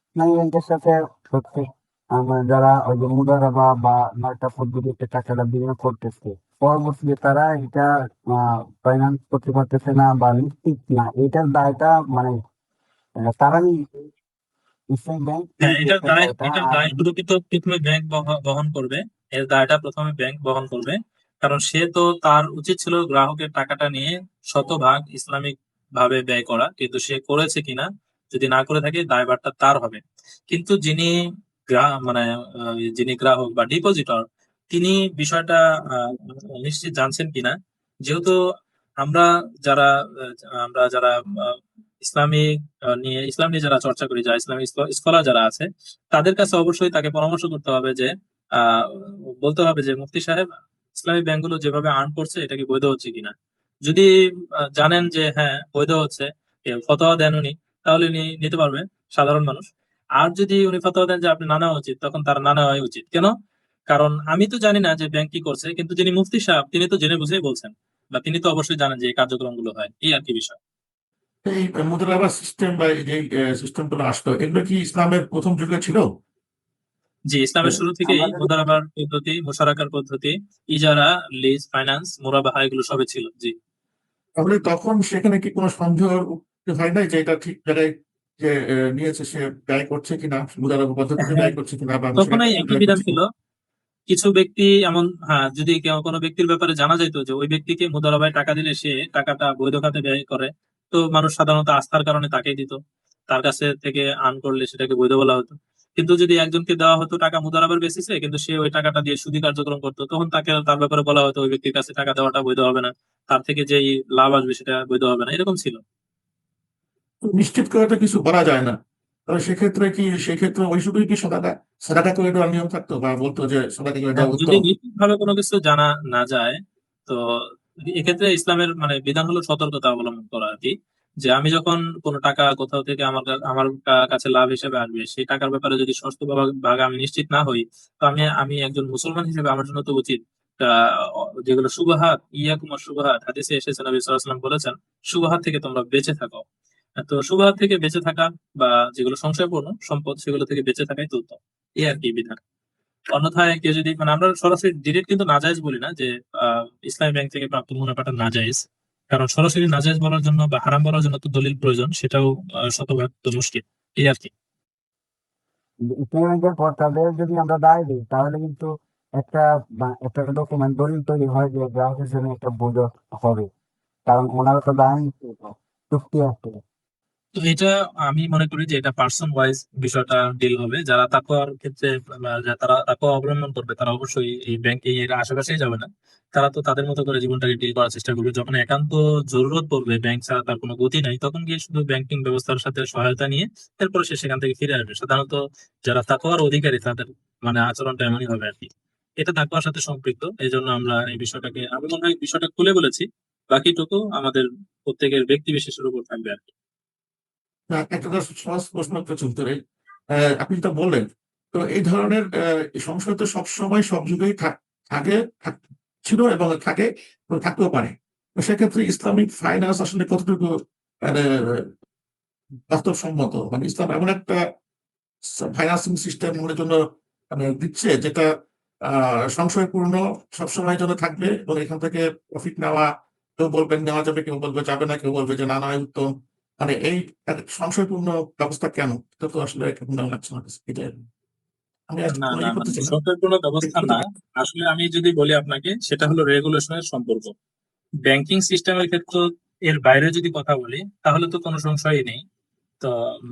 Speaker 4: ইসলামী ব্যাংকের সাথে প্রত্যেক আমরা যারা ওই যে মুদারাবা বা 9টা পদ্ধতিতে টাকাটা বিনিয়োগ করতেছে, পরবর্তীতে তারা এটা ফাইন্যান্স করতে পারতেছে না বা নিশ্চিত না, এটার দায়টা মানে তারা ইসলামী ব্যাংক
Speaker 1: হ্যাঁ, এটার দায়
Speaker 4: এটা
Speaker 1: এটার
Speaker 4: আর
Speaker 1: দায় প্রকৃত প্রথমে ব্যাংক বহন করবে। এর দায়টা প্রথমে ব্যাংক বহন করবে, কারণ সে তো তার উচিত ছিল গ্রাহকের টাকাটা নিয়ে শতভাগ ইসলামিক ভাবে ব্যয় করা, কিন্তু সে করেছে কিনা, যদি না করে থাকে দায়ভারটা তার হবে। কিন্তু মানে যিনি গ্রাহক বা ডিপোজিটর, তিনি বিষয়টা আহ, নিশ্চিত জানছেন কিনা, যেহেতু আমরা যারা আমরা যারা ইসলামিক ইসলাম নিয়ে যারা চর্চা করি, যারা ইসলামিক স্কলার যারা আছে, তাদের কাছে অবশ্যই তাকে পরামর্শ করতে হবে যে আহ বলতে হবে যে মুফতি সাহেব, ইসলামী ব্যাংকগুলো যেভাবে আর্ন করছে এটা কি বৈধ হচ্ছে কিনা। যদি জানেন যে হ্যাঁ বৈধ হচ্ছে, ফতোয়া দেন উনি, তাহলে উনি নিতে পারবে, সাধারণ মানুষ। আর যদি উনি ফতোয়া দেন যে আপনি না নেওয়া উচিত, তখন তার না নেওয়াই উচিত। কেন? কারণ আমি তো জানি না যে ব্যাংক কি করছে, কিন্তু যিনি মুফতি সাহেব তিনি তো জেনে বুঝেই বলছেন, বা তিনি তো অবশ্যই জানেন যে এই কার্যক্রমগুলো হয়, এই আর কি বিষয়।
Speaker 2: এই মুদারাবা সিস্টেম বা এই যে সিস্টেম গুলো আসলো, এগুলো কি ইসলামের প্রথম যুগে ছিল?
Speaker 1: জি, ইসলামের শুরু থেকেই
Speaker 4: আমাদের
Speaker 1: মুদারাবার পদ্ধতি, মুশারাকার পদ্ধতি, ইজারা, লিজ, ফাইন্যান্স, মুরাবাহা এগুলো সবই ছিল। জি,
Speaker 2: তাহলে তখন সেখানে কি কোনো সন্দেহ হয় নাই যে এটা ঠিক জায়গায় যে নিয়েছে, সে ব্যয় করছে কিনা, মুদারাবা পদ্ধতিতে
Speaker 1: হ্যাঁ,
Speaker 2: ব্যয় করছে কিনা বা
Speaker 1: তখনই
Speaker 2: মুশারাকা
Speaker 1: একই
Speaker 2: ব্যয়
Speaker 1: বিধান
Speaker 2: করছে
Speaker 1: ছিল।
Speaker 2: কিনা?
Speaker 1: কিছু ব্যক্তি এমন, হ্যাঁ, যদি কোনো ব্যক্তির ব্যাপারে জানা যেত যে ওই ব্যক্তিকে মুদারাবায় টাকা দিলে সে টাকাটা বৈধ খাতে ব্যয় করে, তো মানুষ সাধারণত আস্থার কারণে তাকেই দিত, তার কাছে থেকে আর্ন করলে সেটাকে বৈধ বলা হতো। কিন্তু যদি একজনকে দেওয়া হতো টাকা মুদারাবার বেসিসে, কিন্তু সে ওই টাকাটা দিয়ে সুদি কার্যক্রম করতো, তখন তার ব্যাপারে বলা হতো ওই ব্যক্তির কাছে টাকা দেওয়াটা বৈধ হবে না, তার থেকে যেই লাভ আসবে সেটা বৈধ হবে না, এরকম ছিল।
Speaker 2: তো নিশ্চিত করে তো কিছু বলা যায় না। তাহলে সেক্ষেত্রে ওই শুধুই কি সাদাটা সাদাটা করে দেওয়ার নিয়ম থাকতো, বা বলতো যে সাদাটা করে
Speaker 1: হ্যাঁ,
Speaker 2: দেওয়া
Speaker 1: যদি
Speaker 2: উত্তম?
Speaker 1: নিশ্চিত ভাবে কোনো কিছু জানা না যায়, তো এক্ষেত্রে ইসলামের মানে বিধান হলো সতর্কতা অবলম্বন করা আর কি। যে আমি যখন কোনো টাকা কোথাও থেকে আমার কাছে লাভ হিসেবে আসবে, সেই টাকার ব্যাপারে যদি ষষ্ঠ ভাগ আমি নিশ্চিত না হই, তো আমি একজন মুসলমান হিসেবে আমার জন্য তো উচিত যেগুলো শুবহাত, ইয়াকুমুশ শুবহাত, হাদিসে এসেছে নবী সাল্লাল্লাহু আলাইহি ওয়াসাল্লাম বলেছেন শুবহাত থেকে তোমরা বেঁচে থাকো। তো শুবহাত থেকে বেঁচে থাকা বা যেগুলো সংশয়পূর্ণ সম্পদ সেগুলো থেকে বেঁচে থাকাই তো উত্তম, এই আর কি বিধান। অন্যথায় কেউ যদি মানে আমরা সরাসরি ডিরেক্ট কিন্তু নাজায়েজ বলি না যে ইসলামী ব্যাংক থেকে প্রাপ্ত মুনাফাটা নাজায়েজ, কারণ সরাসরি নাজায়েজ বলার জন্য বা হারাম বলার জন্য তো দলিল প্রয়োজন, সেটাও শতভাগ তো মুশকিল, এই আর কি।
Speaker 4: ইসলামী ব্যাংকের পর তাদের যদি আমরা দায় দিই তাহলে কিন্তু একটা একটা ডকুমেন্ট দলিল তৈরি হয় যে গ্রাহকের জন্য একটা বোঝা হবে, কারণ ওনারা তো দায় নিচ্ছে, চুক্তি আসছে।
Speaker 1: তো এটা আমি মনে করি যে এটা পার্সন ওয়াইজ বিষয়টা ডিল হবে। যারা তাকওয়ার ক্ষেত্রে তারা তাকওয়া অবলম্বন করবে তারা অবশ্যই এই ব্যাংকিং এর আশেপাশেই যাবে না। তারা তো তাদের মতো করে জীবনটাকে ডিল করার চেষ্টা করবে। যখন একান্ত জরুরত পড়বে, ব্যাংক ছাড়া তার কোনো গতি নাই, তখন গিয়ে শুধু ব্যাংকিং ব্যবস্থার সাথে সহায়তা নিয়ে এরপরে সে সেখান থেকে ফিরে আসবে। সাধারণত যারা তাকওয়ার অধিকারী তাদের মানে আচরণটা এমনই হবে আর কি। এটা তাকওয়ার সাথে সম্পৃক্ত, এই জন্য আমরা এই বিষয়টাকে আমি মনে হয় বিষয়টা খুলে বলেছি। বাকিটুকু আমাদের প্রত্যেকের ব্যক্তি বিশেষের উপর থাকবে আর কি।
Speaker 2: একটা সহজ প্রশ্ন চলতে আপনি তো বললেন, তো এই ধরনের সংশয় তো সবসময় সব যুগেই থাকে, ছিল এবং থাকে, থাকতেও পারে। তো সেক্ষেত্রে ইসলামিক ফাইন্যান্স আসলে কতটুকু মানে বাস্তবসম্মত, মানে ইসলাম এমন একটা ফাইন্যান্সিং সিস্টেম আমাদের জন্য মানে দিচ্ছে যেটা সংশয়পূর্ণ সবসময়ের জন্য থাকবে এবং এখান থেকে প্রফিট নেওয়া, কেউ বলবেন নেওয়া যাবে, কেউ বলবে যাবে না, কেউ বলবে যে না নয় উত্তম। মানে এই সংশয়পূর্ণ ব্যবস্থা কেন? এটা তো আসলে কেমন লাগছে আমার কাছে। এটা আমি আর
Speaker 1: না না
Speaker 2: ইয়ে
Speaker 1: না
Speaker 2: করতেছিলাম।
Speaker 1: সরকার কোনো ব্যবস্থা না। আসলে আমি যদি বলি আপনাকে, সেটা হলো রেগুলেশনের সম্পর্ক। ব্যাংকিং সিস্টেমের ক্ষেত্রে এর বাইরে যদি কথা বলি তাহলে তো কোনো সংশয়ই নেই। তো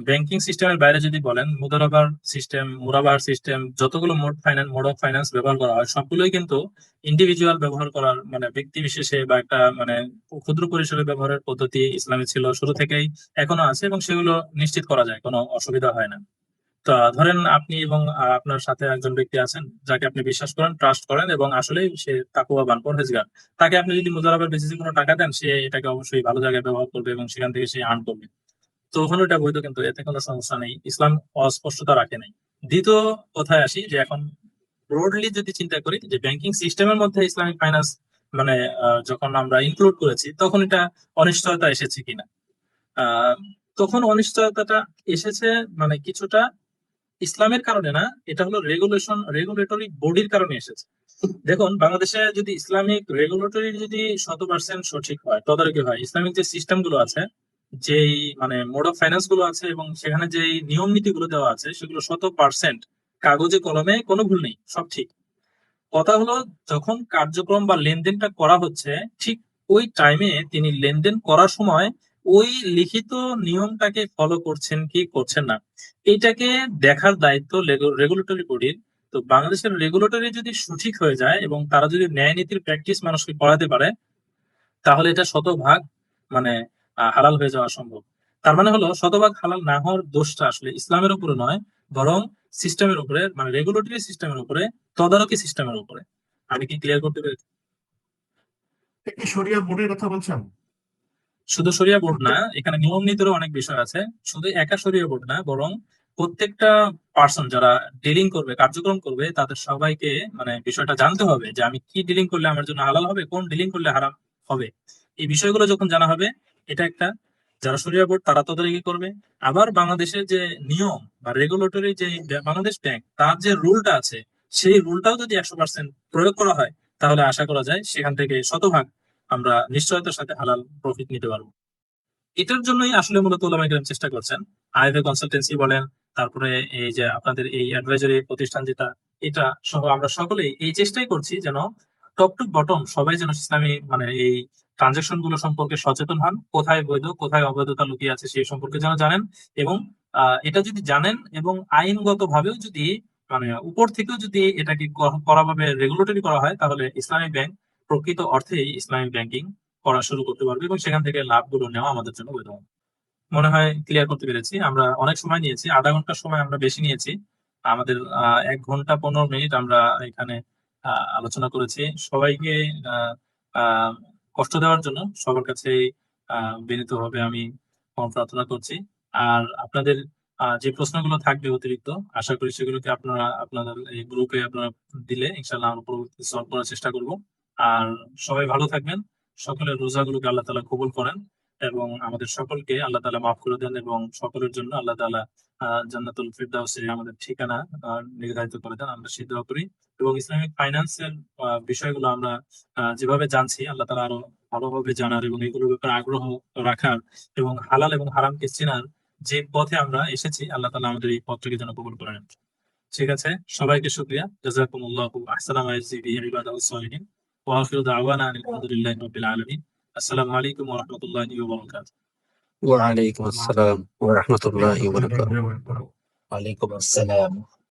Speaker 1: ব্যাংকিং সিস্টেমের বাইরে যদি বলেন, মুরাবাহার সিস্টেম, যতগুলো মোড অফ ফাইন্যান্স ব্যবহার করা হয় সবগুলোই কিন্তু ইন্ডিভিজুয়াল ব্যবহার করার মানে ব্যক্তি বিশেষে বা একটা মানে ক্ষুদ্র পরিসরে ব্যবহারের পদ্ধতি ইসলামে ছিল শুরু থেকেই, এখনো আছে, এবং সেগুলো নিশ্চিত করা যায়, কোনো অসুবিধা হয় না। তো ধরেন আপনি এবং আপনার সাথে একজন ব্যক্তি আছেন যাকে আপনি বিশ্বাস করেন, ট্রাস্ট করেন, এবং আসলেই সে তাকওয়াবান, পরহেজগার। তাকে আপনি যদি মুজারাবার বেসিসে কোনো টাকা দেন, সে এটাকে অবশ্যই ভালো জায়গায় ব্যবহার করবে এবং সেখান থেকে সে আর্ন করবে। তো ওখানে এটা বৈধ, কিন্তু এতে কোনো সমস্যা নেই, ইসলাম অস্পষ্টতা রাখে নাই। দ্বিতীয় কথায় আসি যে এখন ব্রডলি যদি চিন্তা করি যে ব্যাংকিং সিস্টেমের মধ্যে ইসলামিক ফাইন্যান্স মানে যখন আমরা ইনক্লুড করেছি তখন এটা অনিশ্চয়তা এসেছে কিনা। আহ তখন অনিশ্চয়তাটা এসেছে মানে কিছুটা ইসলামের কারণে না, এটা হলো রেগুলেটরি বডির কারণে এসেছে। দেখুন, বাংলাদেশে যদি ইসলামিক রেগুলেটরি যদি 100% সঠিক হয়, তদারকি হয়, ইসলামিক যে সিস্টেম গুলো আছে, যেই মানে মোড অফ ফাইন্যান্স গুলো আছে এবং সেখানে যে নিয়ম নীতি গুলো দেওয়া আছে, সেগুলো 100% কাগজে কলমে কোনো ভুল নেই, সব ঠিক। কথা হলো যখন কার্যক্রম বা লেনদেনটা করা হচ্ছে, ঠিক ওই টাইমে তিনি লেনদেন করার সময় ওই লিখিত নিয়মটাকে ফলো করছেন কি করছেন না, এইটাকে দেখার দায়িত্ব রেগুলেটরি বডির। তো বাংলাদেশের রেগুলেটরি যদি সঠিক হয়ে যায় এবং তারা যদি ন্যায় নীতির প্র্যাকটিস মানুষকে করাতে পারে, তাহলে এটা শতভাগ মানে হালাল হয়ে যাওয়া সম্ভব। তার মানে হলো শতভাগ হালাল না হওয়ার দোষটা আসলে ইসলামের উপরে নয়, বরং সিস্টেমের উপরে, মানে রেগুলেটরি সিস্টেমের উপরে, তদারকি সিস্টেমের উপরে। আমি কি ক্লিয়ার করতে পেরেছি?
Speaker 2: কি শরিয়া বোর্ডের কথা বলছেন?
Speaker 1: শুধু শরিয়া বোর্ড না, এখানে নিয়ম নীতিরও অনেক বিষয় আছে। শুধু একা শরিয়া বোর্ড না, বরং প্রত্যেকটা পার্সন যারা ডিলিং করবে, কার্যক্রম করবে, তাদের সবাইকে মানে বিষয়টা জানতে হবে যে আমি কি ডিলিং করলে আমার জন্য হালাল হবে, কোন ডিলিং করলে হারাম হবে। এই বিষয়গুলো যখন জানা হবে, এটা একটা, যারা শরিয়া বোর্ড তারা তদারকি করবে। আবার বাংলাদেশের যে নিয়ম বা রেগুলেটরি যে বাংলাদেশ ব্যাংক তার যে রুলটা আছে, সেই রুলটাও যদি 100% প্রয়োগ করা হয়, তাহলে আশা করা যায় সেখান থেকে শতভাগ আমরা নিশ্চয়তার সাথে হালাল প্রফিট নিতে পারবো। এটার জন্যই আসলে মূলত ওলামায়ে কেরাম চেষ্টা করছেন। আইএফএ কনসালটেন্সি বলেন, তারপরে এই যে আপনাদের এই অ্যাডভাইজরি প্রতিষ্ঠান যেটা, এটা সহ আমরা সকলেই এই চেষ্টাই করছি যেন টপ টু বটম সবাই যেন ইসলামী মানে এই ট্রানজাকশন গুলো সম্পর্কে সচেতন হন, কোথায় বৈধ কোথায় অবৈধতা লুকিয়ে আছে সেই সম্পর্কে যেন জানেন। এবং এটা যদি জানেন এবং আইনগত ভাবেও যদি মানে উপর থেকেও যদি এটাকে করাভাবে রেগুলেটরি করা হয়, তাহলে ইসলামী ব্যাংক প্রকৃত অর্থেই ইসলামী ব্যাংকিং করা শুরু করতে পারবে এবং সেখান থেকে লাভগুলো নেওয়া আমাদের জন্য বৈধ হবে। মনে হয় ক্লিয়ার করতে পেরেছি। আমরা অনেক সময় নিয়েছি, আধা ঘন্টার সময় আমরা বেশি নিয়েছি। আমাদের 1 ঘন্টা 15 মিনিট আমরা এখানে আলোচনা করেছি। সবাইকে আহ আহ কষ্ট দেওয়ার জন্য সবার কাছে বিনীত ভাবে আমি ক্ষমা প্রার্থনা করছি। আর আপনাদের যে প্রশ্নগুলো থাকবে অতিরিক্ত, আশা করি সেগুলোকে আপনারা আপনাদের এই গ্রুপে আপনারা দিলে ইনশাআল্লাহ আমরা পরবর্তীতে সলভ করার চেষ্টা করব। আর সবাই ভালো থাকবেন, সকলের রোজাগুলোকে আল্লাহ তাআলা কবুল করেন এবং আমাদের সকলকে আল্লাহ তাআলা মাফ করে দেন এবং সকলের জন্য আল্লাহ তাআলা জান্নাতুল ফিরদাউসে আমাদের ঠিকানা নির্ধারিত করে দেন, আমরা সেই দোয়া করি। এবং ইসলামিক ফাইন্যান্সের বিষয়গুলো আমরা যেভাবে জানছি, আল্লাহ তাআলা আরো ভালোভাবে জানার এবং এগুলোর ব্যাপারে আগ্রহ রাখার এবং হালাল এবং হারামকে চেনার যে পথে আমরা এসেছি, আল্লাহ তাআলা আমাদের এই পথটাকে যেন কবুল করে নেন। ঠিক আছে, সবাইকে শুকরিয়া। জাযাকুমুল্লাহু আহসানা মা ইয়াজজি বিহি ইবাদাহুস সালিহিন ওয়া আখিরু দাওয়ানা আলহামদুলিল্লাহি রাব্বিল আলামিন। আসসালামু আলাইকুম ওয়া রাহমাতুল্লাহি ওয়া বারাকাতুহু।
Speaker 5: ওয়ালাইকুম আসসালাম ওয়া রাহমাতুল্লাহি ওয়া বারাকাতুহু।
Speaker 3: ওয়ালাইকুম আসসালাম।